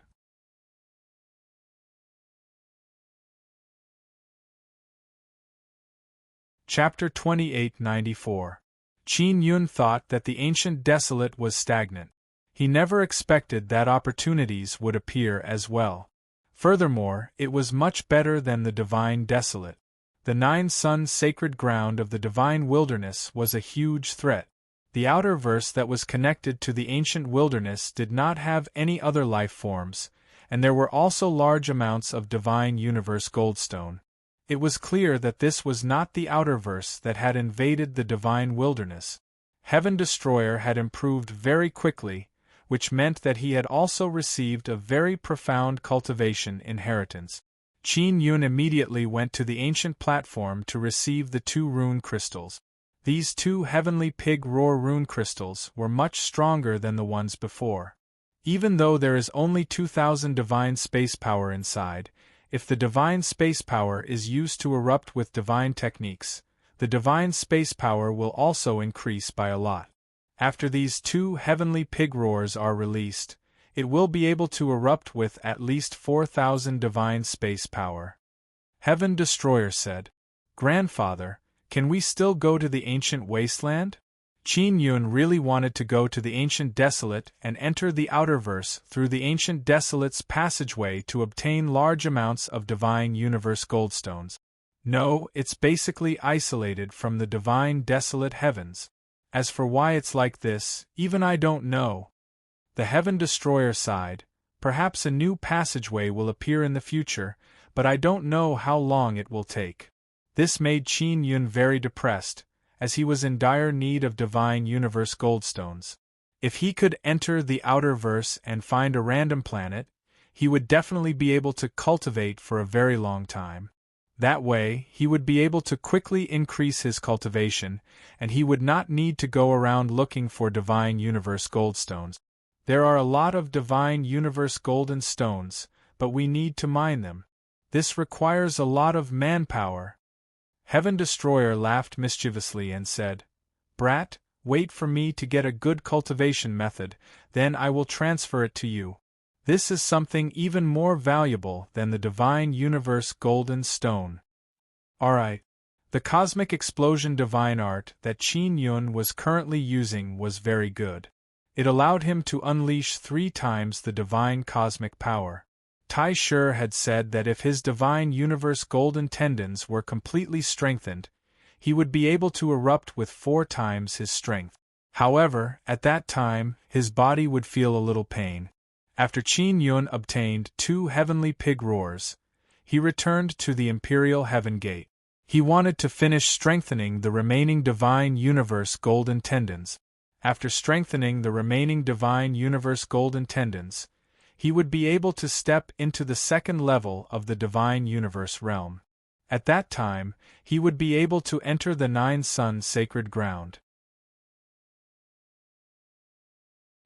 Chapter 2894. Qin Yun thought that the ancient desolate was stagnant. He never expected that opportunities would appear as well. Furthermore, it was much better than the divine desolate. The 9 sun sacred ground of the divine wilderness was a huge threat. The outer verse that was connected to the ancient wilderness did not have any other life forms, and there were also large amounts of divine universe goldstone. It was clear that this was not the outer verse that had invaded the divine wilderness. Heaven Destroyer had improved very quickly, which meant that he had also received a very profound cultivation inheritance. Qin Yun immediately went to the ancient platform to receive the 2 rune crystals. These 2 heavenly pig roar rune crystals were much stronger than the ones before. Even though there is only 2000 divine space power inside, if the divine space power is used to erupt with divine techniques, the divine space power will also increase by a lot. After these 2 heavenly pig roars are released, it will be able to erupt with at least 4000 divine space power. Heaven Destroyer said, "Grandfather, can we still go to the ancient wasteland?" Qin Yun really wanted to go to the ancient desolate and enter the outer verse through the ancient desolate's passageway to obtain large amounts of divine universe goldstones. No, it's basically isolated from the divine desolate heavens. As for why it's like this, even I don't know. The Heaven Destroyer sighed. Perhaps a new passageway will appear in the future, but I don't know how long it will take. This made Qin Yun very depressed, as he was in dire need of divine universe goldstones. If he could enter the outer verse and find a random planet, he would definitely be able to cultivate for a very long time. That way, he would be able to quickly increase his cultivation, and he would not need to go around looking for divine universe goldstones. There are a lot of divine universe golden stones, but we need to mine them. This requires a lot of manpower. Heaven Destroyer laughed mischievously and said, "Brat, wait for me to get a good cultivation method, then I will transfer it to you. This is something even more valuable than the divine universe golden stone." Alright. The cosmic explosion divine art that Qin Yun was currently using was very good. It allowed him to unleash 3 times the divine cosmic power. Tai Shur had said that if his divine universe golden tendons were completely strengthened, he would be able to erupt with 4 times his strength. However, at that time, his body would feel a little pain. After Qin Yun obtained 2 heavenly pig roars, he returned to the Imperial Heaven Gate. He wanted to finish strengthening the remaining divine universe golden tendons. After strengthening the remaining divine universe golden tendons, he would be able to step into the 2nd level of the divine universe realm. At that time, he would be able to enter the 9 sun sacred ground.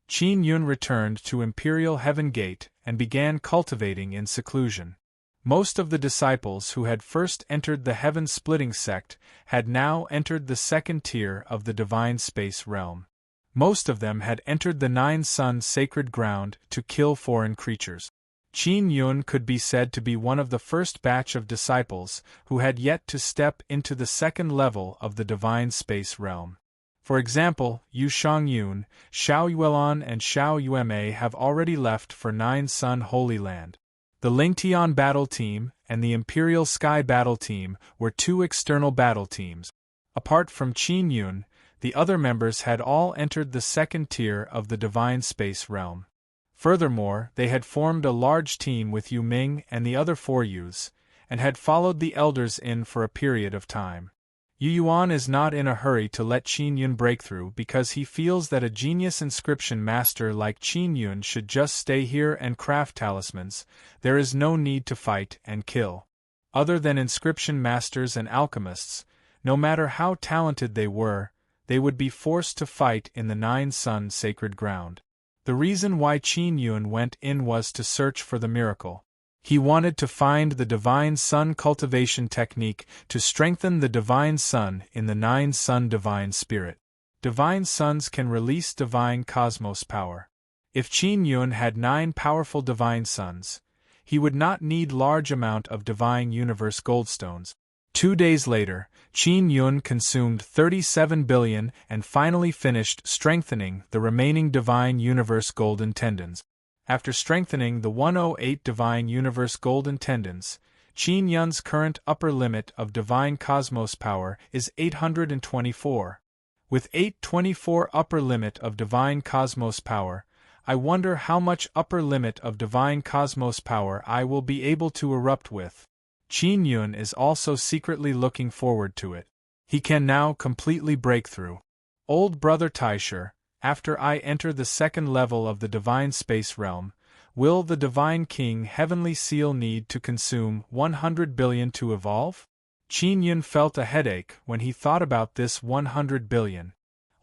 Qin Yun returned to Imperial Heaven Gate and began cultivating in seclusion. Most of the disciples who had first entered the heaven-splitting sect had now entered the 2nd tier of the divine space realm. Most of them had entered the 9 sun sacred ground to kill foreign creatures. Qin Yun could be said to be one of the first batch of disciples who had yet to step into the 2nd level of the divine space realm. For example, Yu Shangyun, Xiao Yuelan and Xiao Yueme have already left for 9 sun Holy Land. The Lingtian battle team and the Imperial Sky battle team were 2 external battle teams. Apart from Qin Yun, the other members had all entered the 2nd tier of the divine space realm. Furthermore, they had formed a large team with Yu Ming and the other 4 Yus, and had followed the elders in for a period of time. Yu Yuan is not in a hurry to let Qin Yun break through because he feels that a genius inscription master like Qin Yun should just stay here and craft talismans. There is no need to fight and kill. Other than inscription masters and alchemists, no matter how talented they would be forced to fight in the 9 sun sacred ground. The reason why Qin Yun went in was to search for the miracle. He wanted to find the Divine Sun cultivation technique to strengthen the Divine Sun in the Nine Sun Divine Spirit. Divine Suns can release Divine Cosmos power. If Qin Yun had 9 powerful Divine Suns, he would not need large amount of Divine Universe Goldstones. 2 days later, Qin Yun consumed 37 billion and finally finished strengthening the remaining Divine Universe Golden Tendons. After strengthening the 108 Divine Universe Golden Tendons, Qin Yun's current upper limit of Divine Cosmos power is 824. With 824 upper limit of Divine Cosmos power, I wonder how much upper limit of Divine Cosmos power I will be able to erupt with. Qin Yun is also secretly looking forward to it. He can now completely break through. Old brother Taisher, after I enter the second level of the Divine Space Realm, will the Divine King Heavenly Seal need to consume 100 billion to evolve? Qin Yun felt a headache when he thought about this 100 billion.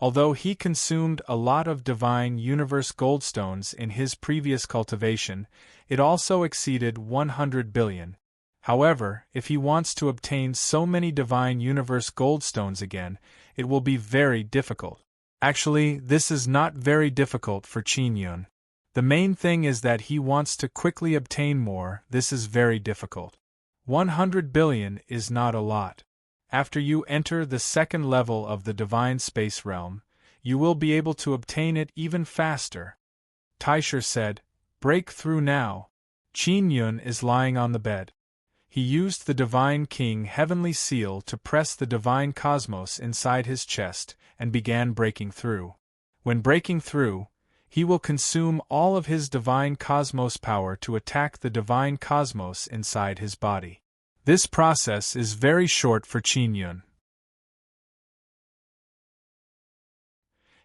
Although he consumed a lot of Divine Universe Goldstones in his previous cultivation, it also exceeded 100 billion. However, if he wants to obtain so many Divine Universe Goldstones again, it will be very difficult. Actually, this is not very difficult for Qin Yun. The main thing is that he wants to quickly obtain more. This is very difficult. 100 billion is not a lot. After you enter the second level of the Divine Space Realm, you will be able to obtain it even faster. Taisher said, "Break through now." Qin Yun is lying on the bed. He used the Divine King Heavenly Seal to press the Divine Cosmos inside his chest and began breaking through. When breaking through, he will consume all of his Divine Cosmos power to attack the Divine Cosmos inside his body. This process is very short for Qin Yun.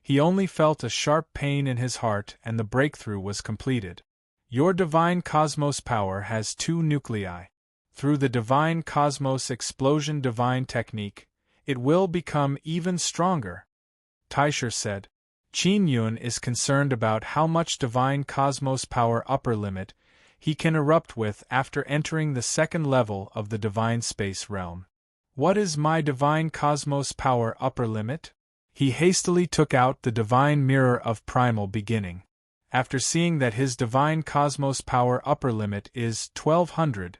He only felt a sharp pain in his heart and the breakthrough was completed. Your Divine Cosmos power has 2 nuclei. Through the Divine Cosmos Explosion Divine Technique, it will become even stronger. Taisher said. Qin Yun is concerned about how much Divine Cosmos power upper limit he can erupt with after entering the second level of the Divine Space Realm. What is my Divine Cosmos power upper limit? He hastily took out the Divine Mirror of Primal Beginning. After seeing that his Divine Cosmos power upper limit is 1200,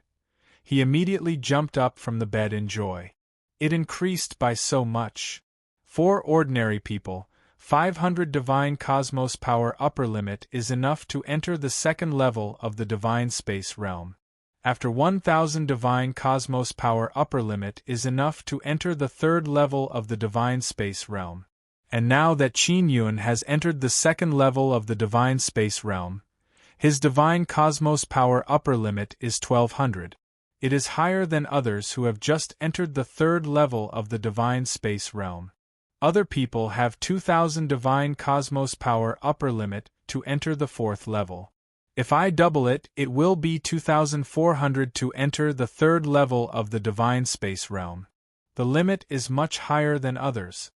he immediately jumped up from the bed in joy. It increased by so much. For ordinary people, 500 Divine Cosmos power upper limit is enough to enter the second level of the Divine Space Realm. After 1000 Divine Cosmos power upper limit is enough to enter the third level of the Divine Space Realm. And now that Qin Yun has entered the second level of the Divine Space Realm, his Divine Cosmos power upper limit is 1200. It is higher than others who have just entered the third level of the Divine Space Realm. Other people have 2000 Divine Cosmos power upper limit to enter the fourth level. If I double it, it will be 2400 to enter the third level of the Divine Space Realm. The limit is much higher than others.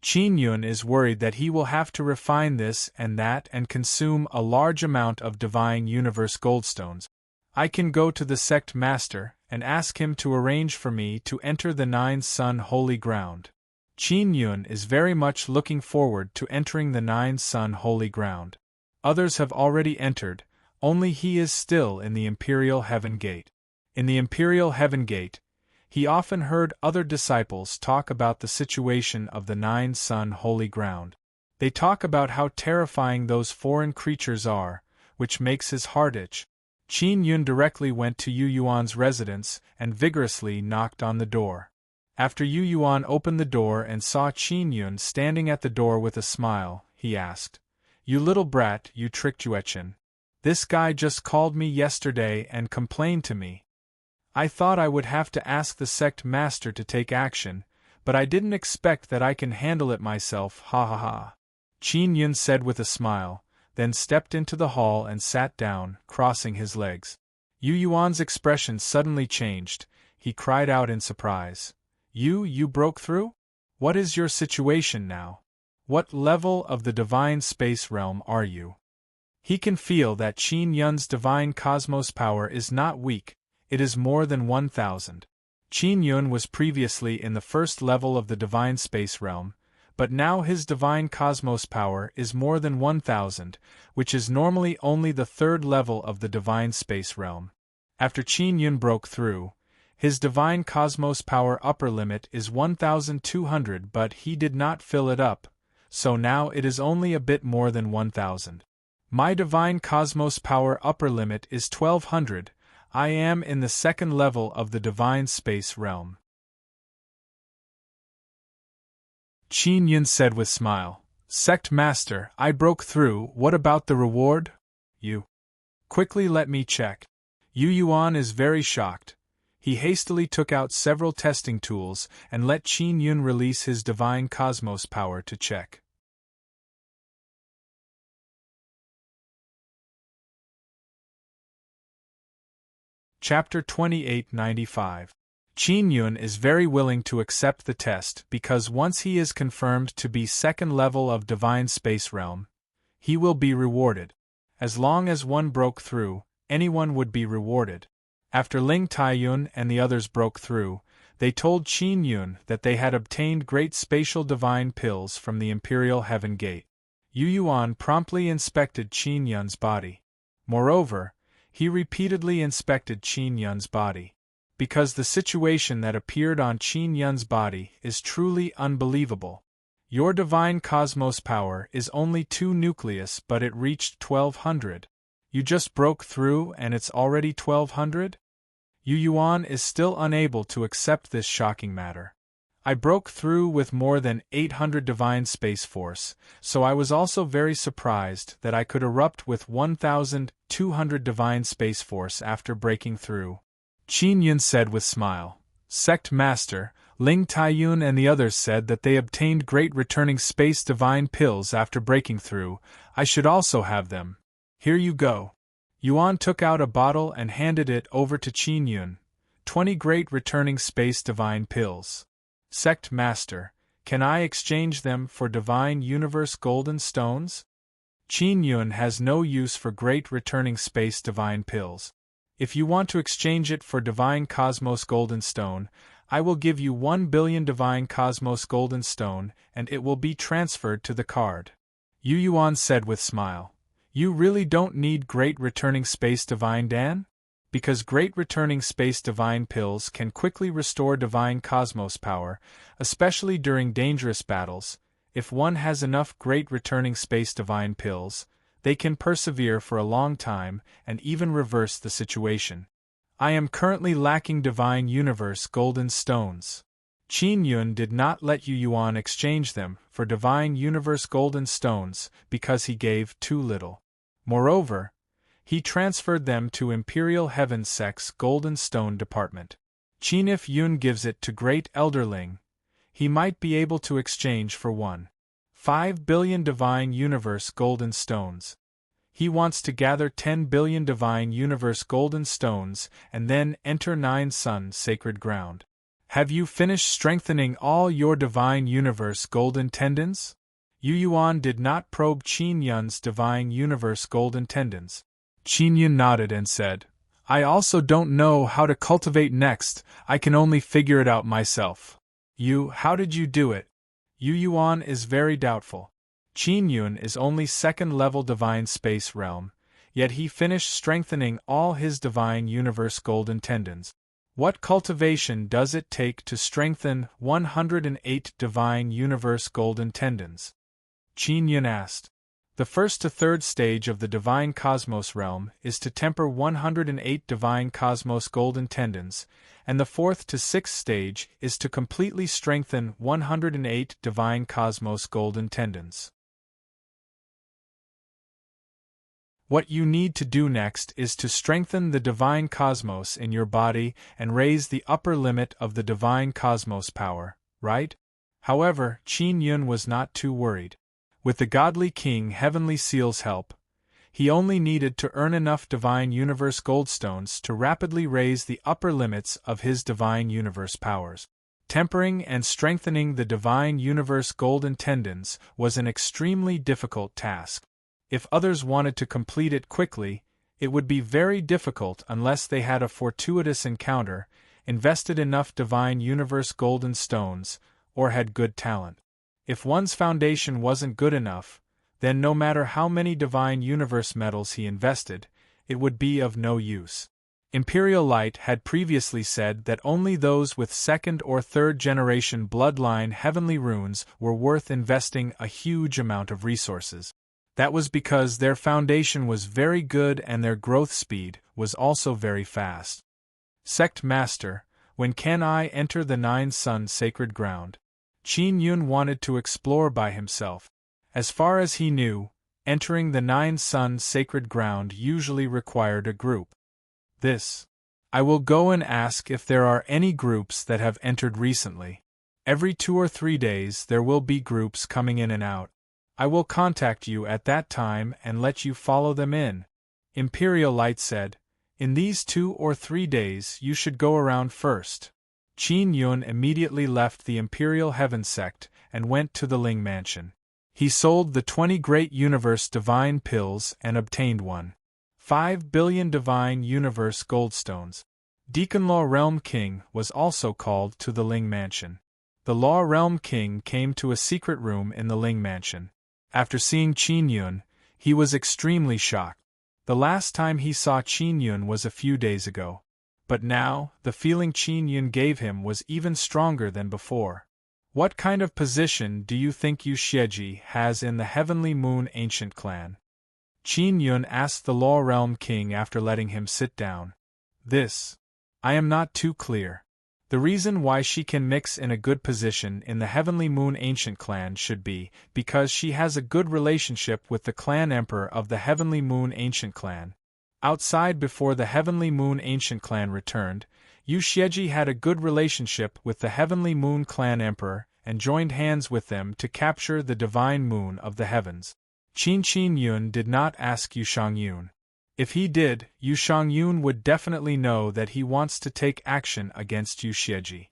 Qin Yun is worried that he will have to refine this and that and consume a large amount of Divine Universe Goldstones. I can go to the Sect Master and ask him to arrange for me to enter the Nine Sun Holy Ground. Qin Yun is very much looking forward to entering the Nine Sun Holy Ground. Others have already entered, only he is still in the Imperial Heaven Gate. In the Imperial Heaven Gate, he often heard other disciples talk about the situation of the Nine Sun Holy Ground. They talk about how terrifying those foreign creatures are, which makes his heart itch. Qin Yun directly went to Yu Yuan's residence and vigorously knocked on the door. After Yu Yuan opened the door and saw Qin Yun standing at the door with a smile, he asked, "You little brat, you tricked Yuechen. This guy just called me yesterday and complained to me. I thought I would have to ask the Sect Master to take action, but I didn't expect that I can handle it myself, ha ha ha." Qin Yun said with a smile, then stepped into the hall and sat down, crossing his legs. Yu Yuan's expression suddenly changed. He cried out in surprise. You broke through? What is your situation now? What level of the Divine Space Realm are you?" He can feel that Qin Yun's divine cosmos power is not weak, it is more than 1,000. Qin Yun was previously in the first level of the divine space realm, but now his divine cosmos power is more than 1,000, which is normally only the third level of the divine space realm. After Qin Yun broke through, his divine cosmos power upper limit is 1,200, but he did not fill it up, so now it is only a bit more than 1,000. My divine cosmos power upper limit is 1,200, I am in the second level of the divine space realm. Qin Yun said with smile, Sect Master, I broke through, what about the reward? You. Quickly let me check. Yu Yuan is very shocked. He hastily took out several testing tools and let Qin Yun release his divine cosmos power to check. Chapter 2895. Qin Yun is very willing to accept the test because once he is confirmed to be second level of divine space realm, he will be rewarded. As long as one broke through, anyone would be rewarded. After Ling Taiyun and the others broke through, they told Qin Yun that they had obtained great spatial divine pills from the Imperial Heaven Gate. Yu Yuan promptly inspected Qin Yun's body. Moreover, he repeatedly inspected Qin Yun's body. Because the situation that appeared on Qin Yun's body is truly unbelievable. Your divine cosmos power is only 2 nucleus, but it reached 1,200. You just broke through and it's already 1,200? Yu Yuan is still unable to accept this shocking matter. I broke through with more than 800 divine space force, so I was also very surprised that I could erupt with 1,200 divine space force after breaking through. Qin Yun said with smile, Sect Master, Ling Taiyun and the others said that they obtained great returning space divine pills after breaking through. I should also have them. Here you go. Yuan took out a bottle and handed it over to Qin Yun. 20 great returning space divine pills. Sect Master, can I exchange them for divine universe golden stones? Qin Yun has no use for great returning space divine pills. If you want to exchange it for divine cosmos golden stone, I will give you 1 billion divine cosmos golden stone and it will be transferred to the card. Yu Yuan said with smile. You really don't need great returning space divine Dan? Because great returning space divine pills can quickly restore divine cosmos power, especially during dangerous battles. If one has enough great returning space divine pills, they can persevere for a long time and even reverse the situation. I am currently lacking divine universe golden stones. Qin Yun did not let Yu Yuan exchange them for divine universe golden stones because he gave too little. Moreover, he transferred them to Imperial Heaven Sect's Golden Stone Department. If Yun gives it to Great Elderling, he might be able to exchange for 1.5 billion Divine Universe Golden Stones. He wants to gather 10 billion Divine Universe Golden Stones and then enter 9 Sun Sacred Ground. Have you finished strengthening all your Divine Universe Golden Tendons? Yu Yuan did not probe Qin Yun's Divine Universe Golden Tendons. Qin Yun nodded and said, I also don't know how to cultivate next, I can only figure it out myself. How did you do it? Yu Yuan is very doubtful. Qin Yun is only second-level Divine Space Realm, yet he finished strengthening all his Divine Universe Golden Tendons. What cultivation does it take to strengthen 108 Divine Universe Golden Tendons? Qin Yun asked. The first to third stage of the Divine Cosmos Realm is to temper 108 Divine Cosmos Golden Tendons, and the fourth to sixth stage is to completely strengthen 108 Divine Cosmos Golden Tendons. What you need to do next is to strengthen the Divine Cosmos in your body and raise the upper limit of the Divine Cosmos power, right? However, Qin Yun was not too worried. With the Godly King Heavenly Seal's help, he only needed to earn enough Divine Universe Goldstones to rapidly raise the upper limits of his Divine Universe powers. Tempering and strengthening the Divine Universe Golden Tendons was an extremely difficult task. If others wanted to complete it quickly, it would be very difficult unless they had a fortuitous encounter, invested enough divine universe golden stones, or had good talent. If one's foundation wasn't good enough, then no matter how many divine universe metals he invested, it would be of no use. Imperial Light had previously said that only those with second or third generation bloodline heavenly runes were worth investing a huge amount of resources. That was because their foundation was very good and their growth speed was also very fast. Sect Master, when can I enter the Nine Sun sacred ground? Qin Yun wanted to explore by himself. As far as he knew, entering the Nine Sun sacred ground usually required a group. I will go and ask if there are any groups that have entered recently. Every 2 or 3 days there will be groups coming in and out. I will contact you at that time and let you follow them in. Imperial Light said, in these 2 or 3 days you should go around first. Qin Yun immediately left the Imperial Heaven sect and went to the Ling Mansion. He sold the 20 Great Universe Divine Pills and obtained 1.5 billion Divine Universe Goldstones. Deacon Law Realm King was also called to the Ling Mansion. The Law Realm King came to a secret room in the Ling Mansion. After seeing Qin Yun, he was extremely shocked. The last time he saw Qin Yun was a few days ago. But now, the feeling Qin Yun gave him was even stronger than before. What kind of position do you think Yu Xieji has in the Heavenly Moon Ancient Clan? Qin Yun asked the Law Realm King after letting him sit down. I am not too clear. The reason why she can mix in a good position in the Heavenly Moon Ancient Clan should be because she has a good relationship with the Clan Emperor of the Heavenly Moon Ancient Clan. Outside before the Heavenly Moon Ancient Clan returned, Yu Xieji had a good relationship with the Heavenly Moon Clan Emperor and joined hands with them to capture the Divine Moon of the Heavens. Qin Yun did not ask Yu Shangyun. If he did, Yu Shangyun would definitely know that he wants to take action against Yu Xieji.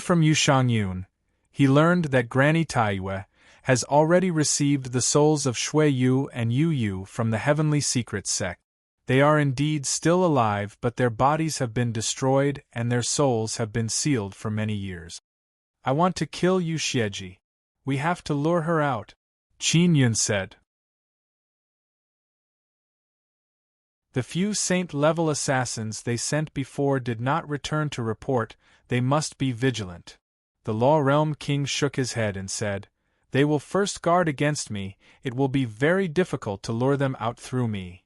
From Yu Shangyun, he learned that Granny Taiyue has already received the souls of Shui Yu and Yu Yu from the Heavenly Secret sect. They are indeed still alive, but their bodies have been destroyed and their souls have been sealed for many years. I want to kill Yu Xieji. We have to lure her out, Qin Yun said. The few saint-level assassins they sent before did not return to report. They must be vigilant. The Law Realm King shook his head and said, they will first guard against me. It will be very difficult to lure them out through me.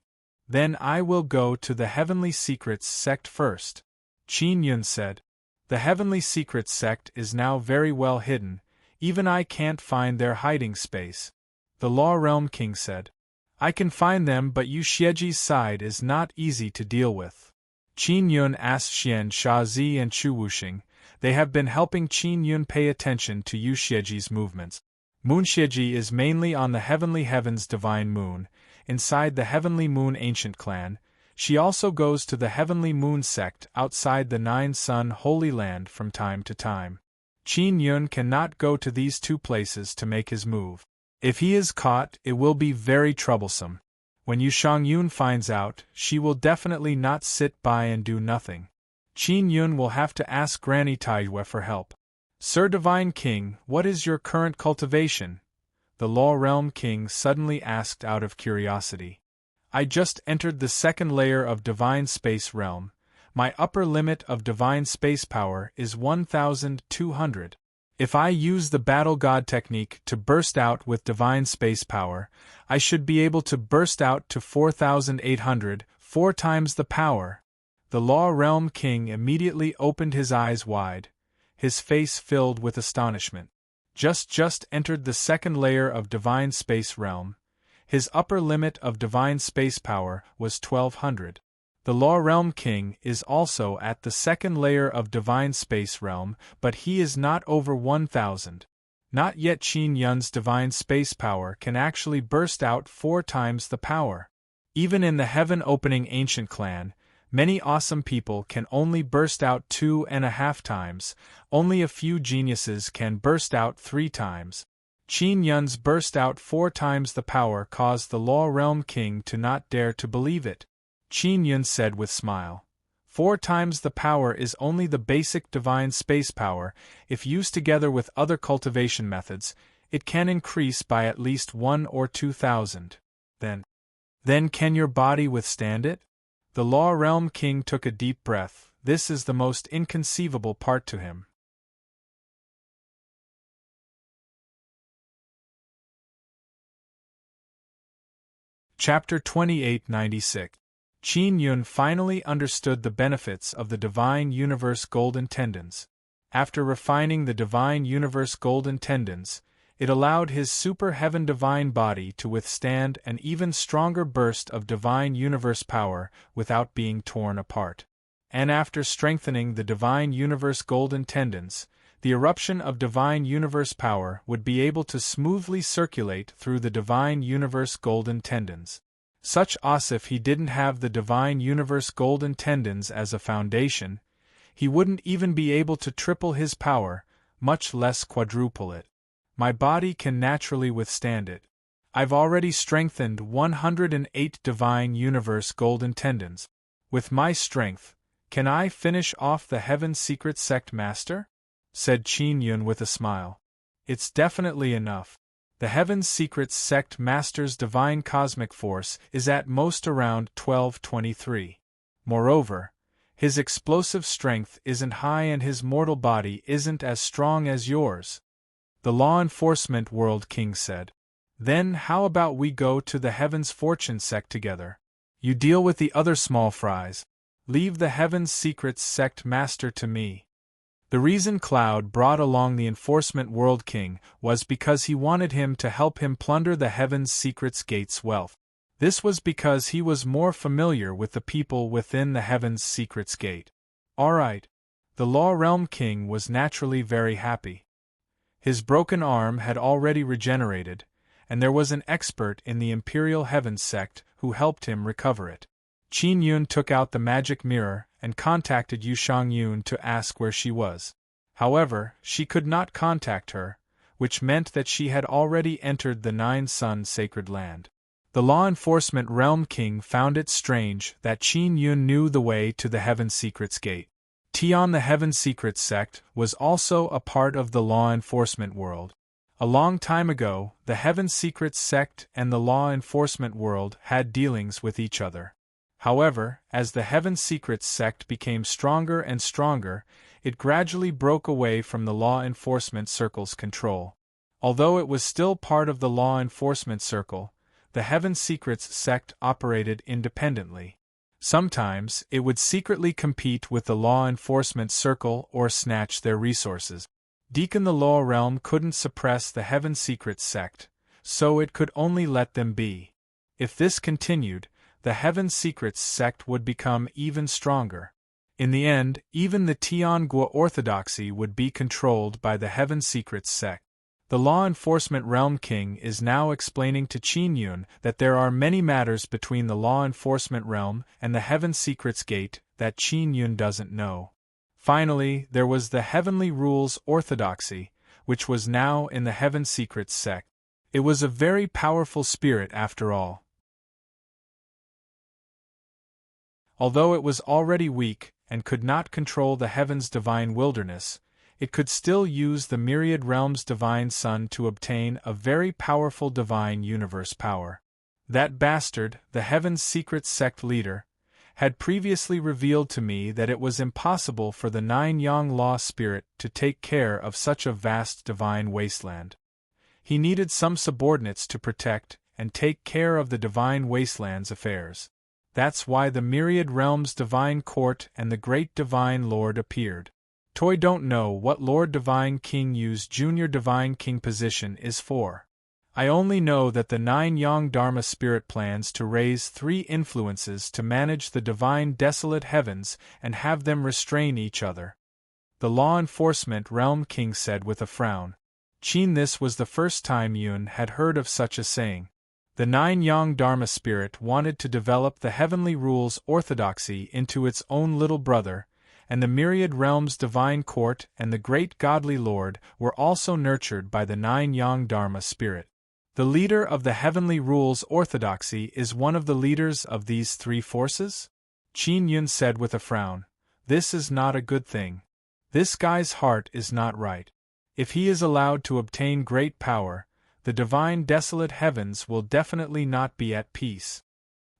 Then I will go to the Heavenly Secrets sect first. Qin Yun said, the Heavenly Secrets sect is now very well hidden. Even I can't find their hiding space. The Law Realm King said, I can find them, but Yu Xieji's side is not easy to deal with. Qin Yun asked Xian Shazi and Chu Wuxing. They have been helping Qin Yun pay attention to Yu Xieji's movements. Moon Xieji is mainly on the Heavenly Heavens Divine Moon, inside the Heavenly Moon Ancient Clan. She also goes to the Heavenly Moon sect outside the Nine Sun Holy Land from time to time. Qin Yun cannot go to these 2 places to make his move. If he is caught, it will be very troublesome. When Yu Shangyun finds out, she will definitely not sit by and do nothing. Qin Yun will have to ask Granny Taiyue for help. Sir Divine King, what is your current cultivation? The Law Realm King suddenly asked out of curiosity. I just entered the 2nd layer of Divine Space Realm. My upper limit of Divine Space Power is 1,200. If I use the Battle God technique to burst out with Divine Space Power, I should be able to burst out to 4,800, 4 times the power. The Law Realm King immediately opened his eyes wide, his face filled with astonishment. Just entered the 2nd layer of Divine Space Realm. His upper limit of Divine Space Power was 1,200. The Law Realm King is also at the 2nd layer of Divine Space Realm, but he is not over 1,000. Not yet. Qin Yun's Divine Space Power can actually burst out 4 times the power. Even in the Heaven Opening Ancient Clan, many awesome people can only burst out 2.5 times, only a few geniuses can burst out 3 times. Qin Yun's burst out 4 times the power caused the Law Realm King to not dare to believe it. Qin Yun said with smile. 4 times the power is only the basic divine space power. If used together with other cultivation methods, it can increase by at least 1 or 2,000. Then can your body withstand it? The Law Realm King took a deep breath. This is the most inconceivable part to him. Chapter 2896. Qin Yun finally understood the benefits of the Divine Universe Golden Tendons. After refining the Divine Universe Golden Tendons, it allowed his super heaven divine body to withstand an even stronger burst of Divine Universe power without being torn apart. And after strengthening the Divine Universe Golden Tendons, the eruption of Divine Universe power would be able to smoothly circulate through the Divine Universe Golden Tendons. Such as if he didn't have the Divine Universe Golden Tendons as a foundation, he wouldn't even be able to triple his power, much less quadruple it. My body can naturally withstand it. I've already strengthened 108 Divine Universe Golden Tendons. With my strength, can I finish off the Heaven Secret Sect Master? Said Qin Yun with a smile. It's definitely enough. The Heaven's Secret Sect Master's divine cosmic force is at most around 1223. Moreover, his explosive strength isn't high and his mortal body isn't as strong as yours. The Law Enforcement World King said. Then how about we go to the Heaven's Fortune Sect together? You deal with the other small fries. Leave the Heaven's Secret Sect Master to me. The reason Cloud brought along the Enforcement World King was because he wanted him to help him plunder the Heaven's Secrets Gate's wealth. This was because he was more familiar with the people within the Heaven's Secrets Gate. Alright. The Law Realm King was naturally very happy. His broken arm had already regenerated, and there was an expert in the Imperial Heavens Sect who helped him recover it. Qin Yun took out the magic mirror and contacted Yu Shangyun to ask where she was. However, she could not contact her, which meant that she had already entered the Nine-Sun Sacred Land. The Law Enforcement Realm King found it strange that Qin Yun knew the way to the Heaven Secrets Gate. Tian the Heaven Secrets Sect was also a part of the law enforcement world. A long time ago, the Heaven Secrets Sect and the law enforcement world had dealings with each other. However, as the Heaven Secrets Sect became stronger and stronger, it gradually broke away from the law enforcement circle's control. Although it was still part of the law enforcement circle, the Heaven Secrets Sect operated independently. Sometimes, it would secretly compete with the law enforcement circle or snatch their resources. Deacon the Law Realm couldn't suppress the Heaven Secrets Sect, so it could only let them be. If this continued, the Heaven Secrets Sect would become even stronger. In the end, even the Tiongua Orthodoxy would be controlled by the Heaven Secrets Sect. The Law Enforcement Realm King is now explaining to Qin Yun that there are many matters between the Law Enforcement Realm and the Heaven Secrets Gate that Qin Yun doesn't know. Finally, there was the Heavenly Rules Orthodoxy, which was now in the Heaven Secrets Sect. It was a very powerful spirit after all. Although it was already weak and could not control the Heaven's divine wilderness, it could still use the myriad realms' divine sun to obtain a very powerful divine universe power. That bastard, the Heaven's Secret Sect leader, had previously revealed to me that it was impossible for the Nine-Yang Law Spirit to take care of such a vast divine wasteland. He needed some subordinates to protect and take care of the divine wasteland's affairs. That's why the myriad realms' divine court and the great divine lord appeared. Toy don't know what Lord Divine King Yu's Junior Divine King position is for. I only know that the Nine-Yang Dharma Spirit plans to raise 3 influences to manage the divine desolate heavens and have them restrain each other. The Law Enforcement Realm King said with a frown. Qin, this was the first time Yun had heard of such a saying. The Nine-Yang Dharma Spirit wanted to develop the Heavenly Rules Orthodoxy into its own little brother, and the myriad realms divine court and the great godly Lord were also nurtured by the 9 yang Dharma spirit. The leader of the heavenly rules orthodoxy is one of the leaders of these 3 forces? Qin Yun said with a frown. This is not a good thing. This guy's heart is not right. If he is allowed to obtain great power, the divine desolate heavens will definitely not be at peace.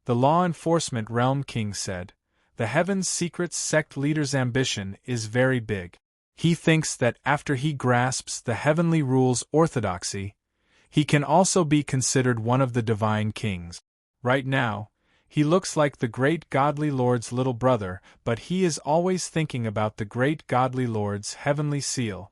The law enforcement realm king said, the heaven's secret sect leader's ambition is very big. He thinks that after he grasps the heavenly rules orthodoxy, he can also be considered one of the divine kings. Right now, he looks like the great godly Lord's little brother, but he is always thinking about the great godly Lord's heavenly seal.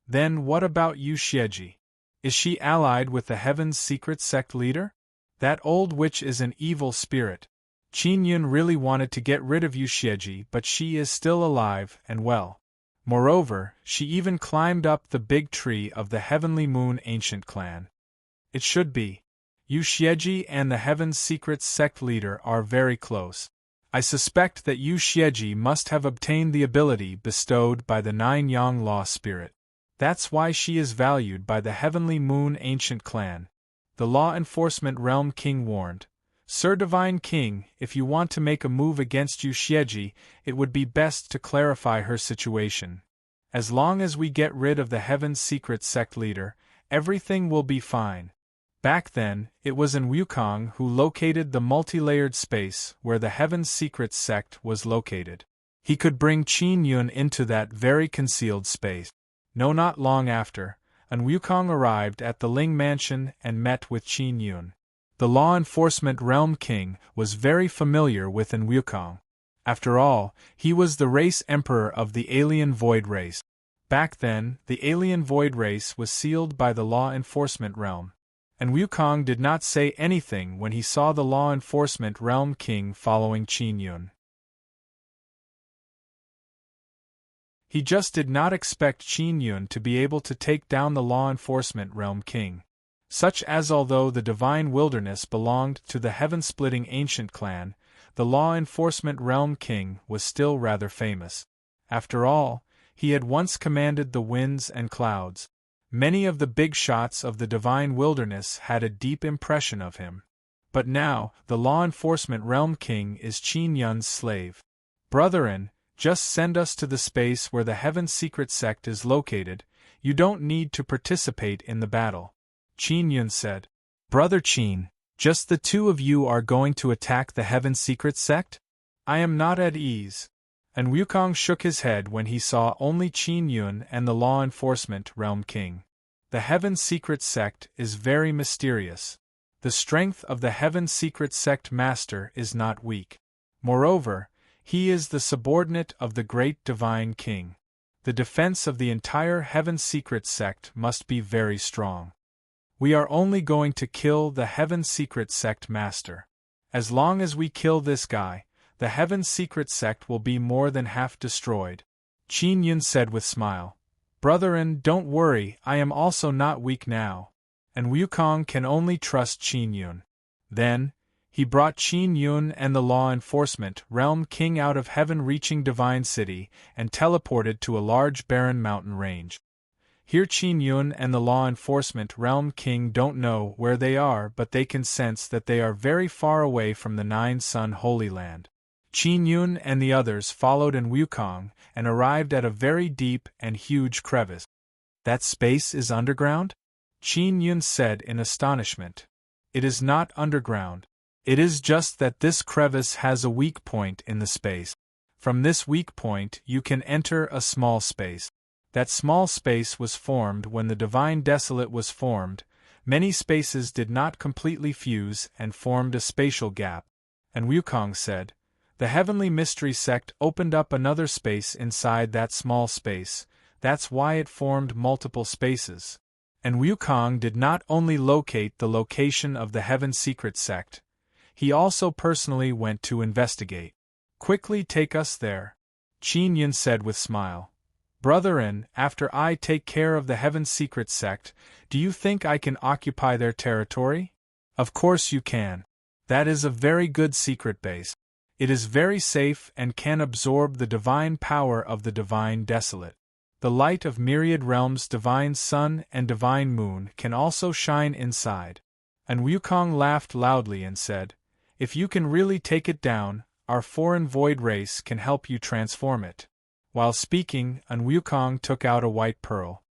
Then what about Yu Xieji? Is she allied with the heaven's secret sect leader? That old witch is an evil spirit. Qin Yun really wanted to get rid of Yu Xieji, but she is still alive and well. Moreover, she even climbed up the big tree of the heavenly moon ancient clan. It should be. Yu Xieji and the heaven's secret sect leader are very close. I suspect that Yu Xieji must have obtained the ability bestowed by the 9 yang law spirit. That's why she is valued by the heavenly moon ancient clan. The law enforcement realm king warned. Sir Divine King, if you want to make a move against Yu Xieji, it would be best to clarify her situation. As long as we get rid of the heaven's secret sect leader, everything will be fine. Back then, it was in Wukong who located the multi-layered space where the heaven's secret sect was located. He could bring Qin Yun into that very concealed space. No, not long after, An Wukong arrived at the Ling Mansion and met with Qin Yun. The law enforcement realm king was very familiar with An Wukong. After all, he was the race emperor of the alien void race. Back then, the alien void race was sealed by the law enforcement realm. And Wukong did not say anything when he saw the law enforcement realm king following Qin Yun. He just did not expect Qin Yun to be able to take down the law enforcement realm king. Such as although the divine wilderness belonged to the heaven-splitting ancient clan, the law enforcement realm king was still rather famous. After all, he had once commanded the winds and clouds. Many of the big shots of the divine wilderness had a deep impression of him. But now, the law enforcement realm king is Qin Yun's slave. Brethren, just send us to the space where the heaven's secret sect is located. You don't need to participate in the battle. Qin Yun said. Brother Qin, just the 2 of you are going to attack the heaven's secret sect? I am not at ease. And Wukong shook his head when he saw only Qin Yun and the law enforcement realm king. The heaven's secret sect is very mysterious. The strength of the heaven's secret sect master is not weak. Moreover, he is the subordinate of the great divine king. The defense of the entire heaven's secret sect must be very strong. We are only going to kill the heaven's secret sect master. As long as we kill this guy, the heaven's secret sect will be more than half destroyed. Qin Yun said with smile. Brethren, don't worry, I am also not weak now. And Wukong can only trust Qin Yun. Then, he brought Qin Yun and the law enforcement realm king out of heaven-reaching divine city and teleported to a large barren mountain range. Here Qin Yun and the law enforcement realm king don't know where they are, but they can sense that they are very far away from the 9-Sun Holy Land. Qin Yun and the others followed in Wukong and arrived at a very deep and huge crevice. That space is underground? Qin Yun said in astonishment. It is not underground. It is just that this crevice has a weak point in the space. From this weak point you can enter a small space. That small space was formed when the Divine Desolate was formed. Many spaces did not completely fuse and formed a spatial gap. And Wukong said, the Heavenly Mystery Sect opened up another space inside that small space. That's why it formed multiple spaces. And Wukong did not only locate the location of the Heaven Secret Sect, he also personally went to investigate. Quickly take us there, Qin Yun said with smile. Brethren, after I take care of the Heaven's Secret Sect, do you think I can occupy their territory? Of course you can. That is a very good secret base. It is very safe and can absorb the divine power of the divine desolate. The light of myriad realms, divine sun and divine moon, can also shine inside. And Wukong laughed loudly and said, "If you can really take it down, our foreign void race can help you transform it." While speaking, An Wukong took out a white pearl.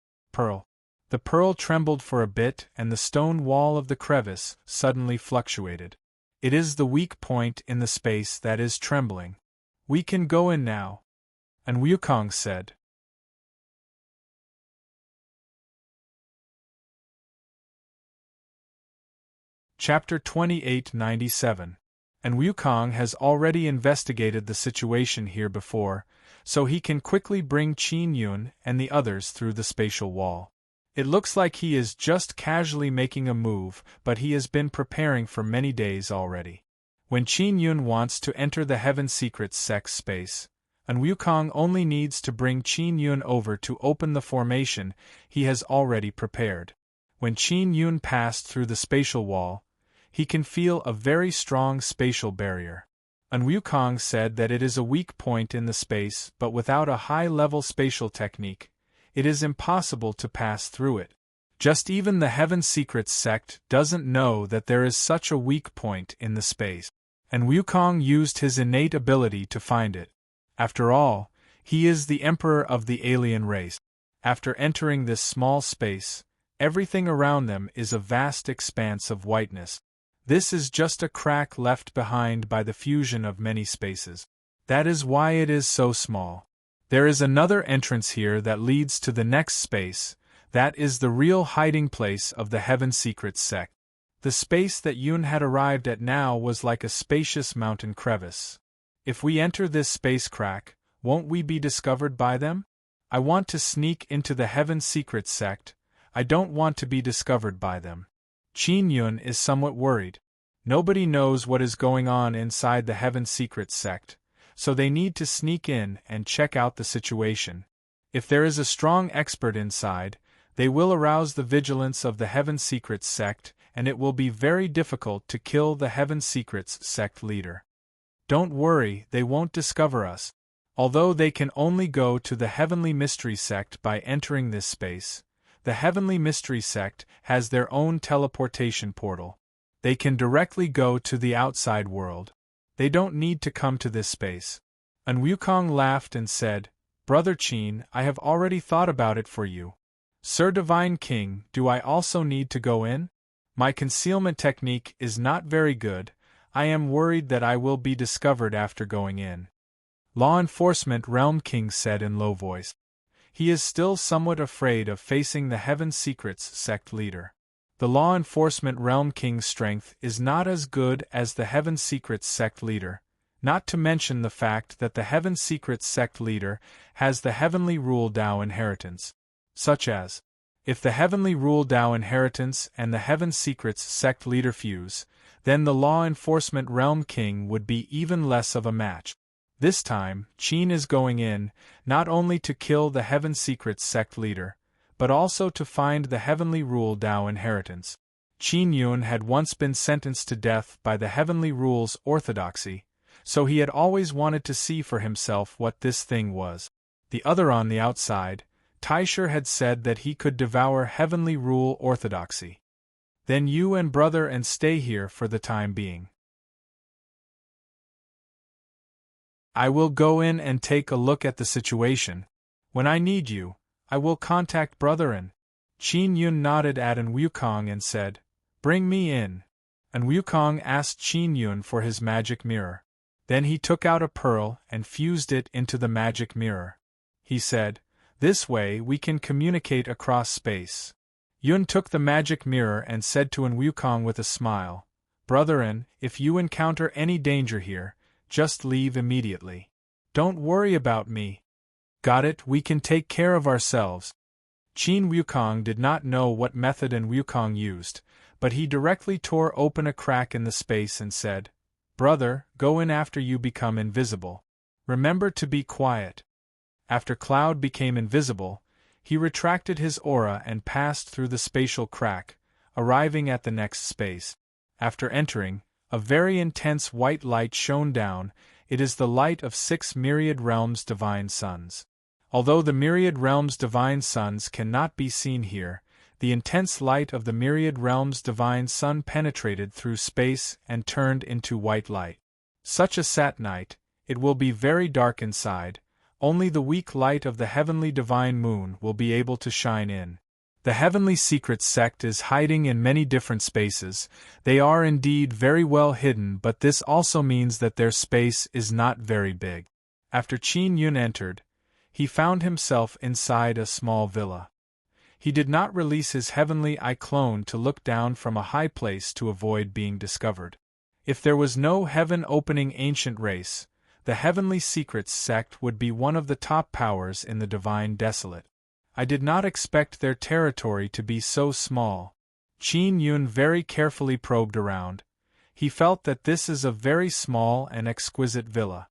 The pearl trembled for a bit, and the stone wall of the crevice suddenly fluctuated. "It is the weak point in the space that is trembling. We can go in now," An Wukong said. Chapter 2897. And Wukong has already investigated the situation here before, so he can quickly bring Qin Yun and the others through the spatial wall. It looks like he is just casually making a move, but he has been preparing for many days already. When Qin Yun wants to enter the Heaven Secrets Sect space, An Wukong only needs to bring Qin Yun over to open the formation he has already prepared. When Qin Yun passed through the spatial wall, he can feel a very strong spatial barrier. An Wukong said that it is a weak point in the space, but without a high-level spatial technique, it is impossible to pass through it. Just even the Heaven Secrets sect doesn't know that there is such a weak point in the space. And Wukong used his innate ability to find it. After all, he is the emperor of the alien race. After entering this small space, everything around them is a vast expanse of whiteness. This is just a crack left behind by the fusion of many spaces. That is why it is so small. There is another entrance here that leads to the next space. That is the real hiding place of the Heaven Secrets sect. The space that Yun had arrived at now was like a spacious mountain crevice. If we enter this space crack, won't we be discovered by them? I want to sneak into the Heaven Secrets sect. I don't want to be discovered by them. Qin Yun is somewhat worried. Nobody knows what is going on inside the Heaven Secrets sect, so they need to sneak in and check out the situation. If there is a strong expert inside, they will arouse the vigilance of the Heaven Secrets sect, and it will be very difficult to kill the Heaven Secrets sect leader. Don't worry, they won't discover us. Although they can only go to the Heavenly Mystery sect by entering this space, the Heavenly Mystery sect has their own teleportation portal. They can directly go to the outside world. They don't need to come to this space. An Wukong laughed and said, "Brother Qin, I have already thought about it for you. Sir Divine King, do I also need to go in? My concealment technique is not very good. I am worried that I will be discovered after going in." Law Enforcement Realm King said in low voice. He is still somewhat afraid of facing the Heaven Secrets sect leader. The Law Enforcement Realm King's strength is not as good as the Heaven Secrets sect leader, not to mention the fact that the Heaven Secrets sect leader has the Heavenly Rule Dao inheritance. Such as, if the Heavenly Rule Dao inheritance and the Heaven Secrets sect leader fuse, then the Law Enforcement Realm King would be even less of a match. This time, Qin is going in, not only to kill the Heaven Secrets sect leader, but also to find the Heavenly Rule Dao inheritance. Qin Yun had once been sentenced to death by the Heavenly Rule's orthodoxy, so he had always wanted to see for himself what this thing was. The other on the outside, Taisher had said that he could devour Heavenly Rule orthodoxy. Then you and brother and stay here for the time being. I will go in and take a look at the situation. When I need you, I will contact brother and Qin Yun nodded at An Wukong and said, "Bring me in." An Wukong asked Qin Yun for his magic mirror. Then he took out a pearl and fused it into the magic mirror. He said, "This way we can communicate across space." Yun took the magic mirror and said to An Wukong with a smile, "Brother An, if you encounter any danger here, just leave immediately. Don't worry about me. Got it, we can take care of ourselves." Qin Wukong did not know what method An Wukong used, but he directly tore open a crack in the space and said, "Brother, go in after you become invisible. Remember to be quiet." After Cloud became invisible, he retracted his aura and passed through the spatial crack, arriving at the next space. After entering, a very intense white light shone down, it is the light of 6 myriad realms divine suns. Although the myriad realms divine suns cannot be seen here, the intense light of the myriad realms divine sun penetrated through space and turned into white light. Such a sat night, it will be very dark inside, only the weak light of the heavenly divine moon will be able to shine in. The Heavenly Secrets sect is hiding in many different spaces. They are indeed very well hidden, but this also means that their space is not very big. After Qin Yun entered, he found himself inside a small villa. He did not release his heavenly eye clone to look down from a high place to avoid being discovered. If there was no heaven-opening ancient race, the Heavenly Secrets sect would be one of the top powers in the Divine Desolate. I did not expect their territory to be so small. Qin Yun very carefully probed around. He felt that this is a very small and exquisite villa.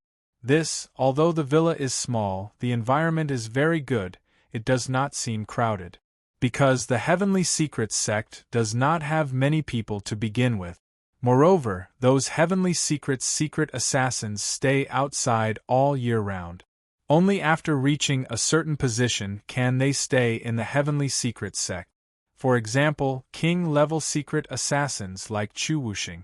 Although the villa is small, the environment is very good, it does not seem crowded. Because the Heavenly Secrets sect does not have many people to begin with. Moreover, those Heavenly Secrets secret assassins stay outside all year round. Only after reaching a certain position can they stay in the Heavenly Secrets sect. For example, king-level secret assassins like Chu Wuxing.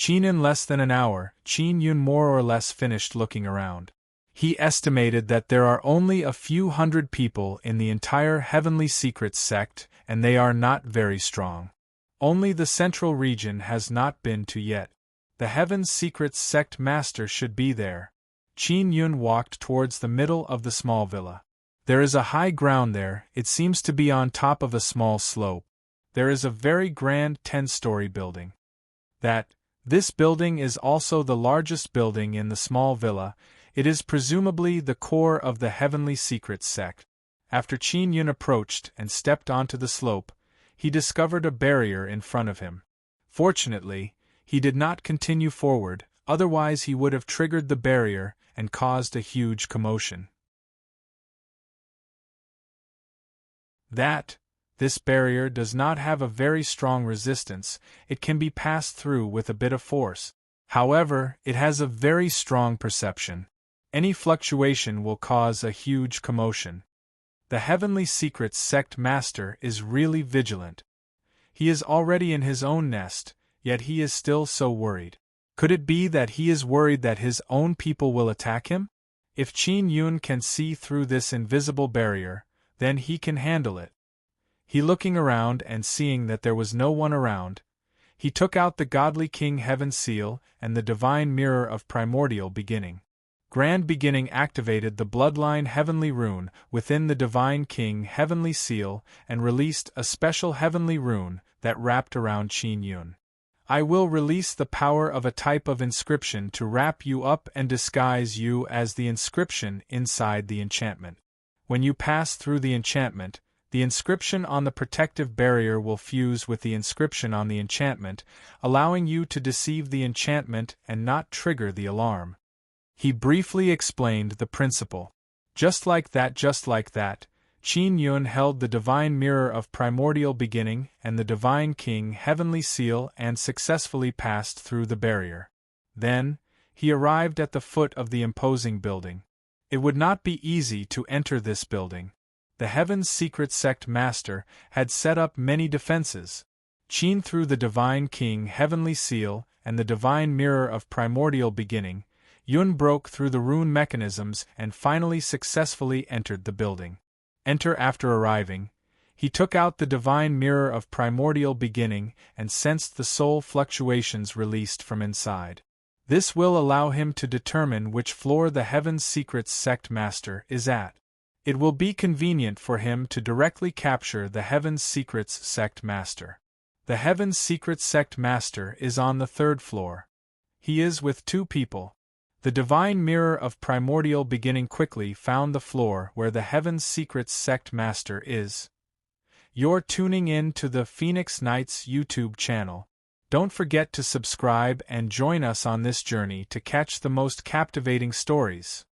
In less than an hour, Qin Yun more or less finished looking around. He estimated that there are only a few hundred people in the entire Heavenly Secrets sect, and they are not very strong. Only the central region has not been to yet. The Heaven's Secrets sect master should be there. Qin Yun walked towards the middle of the small villa. There is a high ground there, it seems to be on top of a small slope. There is a very grand 10-story building. This building is also the largest building in the small villa. It is presumably the core of the Heavenly Secrets sect. After Qin Yun approached and stepped onto the slope, he discovered a barrier in front of him. Fortunately, he did not continue forward, otherwise he would have triggered the barrier and caused a huge commotion. This barrier does not have a very strong resistance, it can be passed through with a bit of force. However, it has a very strong perception. Any fluctuation will cause a huge commotion. The Heavenly Secrets sect master is really vigilant. He is already in his own nest, yet he is still so worried. Could it be that he is worried that his own people will attack him? If Qin Yun can see through this invisible barrier, then he can handle it. He looking around and seeing that there was no one around, he took out the Godly King Heaven Seal and the Divine Mirror of Primordial Beginning. Grand Beginning activated the Bloodline Heavenly Rune within the Divine King Heavenly Seal and released a special Heavenly Rune that wrapped around Qin Yun. I will release the power of a type of inscription to wrap you up and disguise you as the inscription inside the enchantment. When you pass through the enchantment, the inscription on the protective barrier will fuse with the inscription on the enchantment, allowing you to deceive the enchantment and not trigger the alarm. He briefly explained the principle. Just like that, Qin Yun held the Divine Mirror of Primordial Beginning and the Divine King Heavenly Seal and successfully passed through the barrier. Then, he arrived at the foot of the imposing building. It would not be easy to enter this building. The Heaven's Secret Sect Master had set up many defenses. Qin through the Divine King Heavenly Seal and the Divine Mirror of Primordial Beginning, Yun broke through the rune mechanisms and finally successfully entered the building. After arriving, he took out the Divine Mirror of Primordial Beginning and sensed the soul fluctuations released from inside. This will allow him to determine which floor the Heaven's Secrets Sect Master is at. It will be convenient for him to directly capture the Heaven's Secrets Sect Master. The Heaven's Secrets Sect Master is on the 3rd floor. He is with 2 people. The Divine Mirror of Primordial Beginning quickly found the floor where the Heaven's Secrets Sect Master is. You're tuning in to the Phoenix Knights YouTube channel. Don't forget to subscribe and join us on this journey to catch the most captivating stories.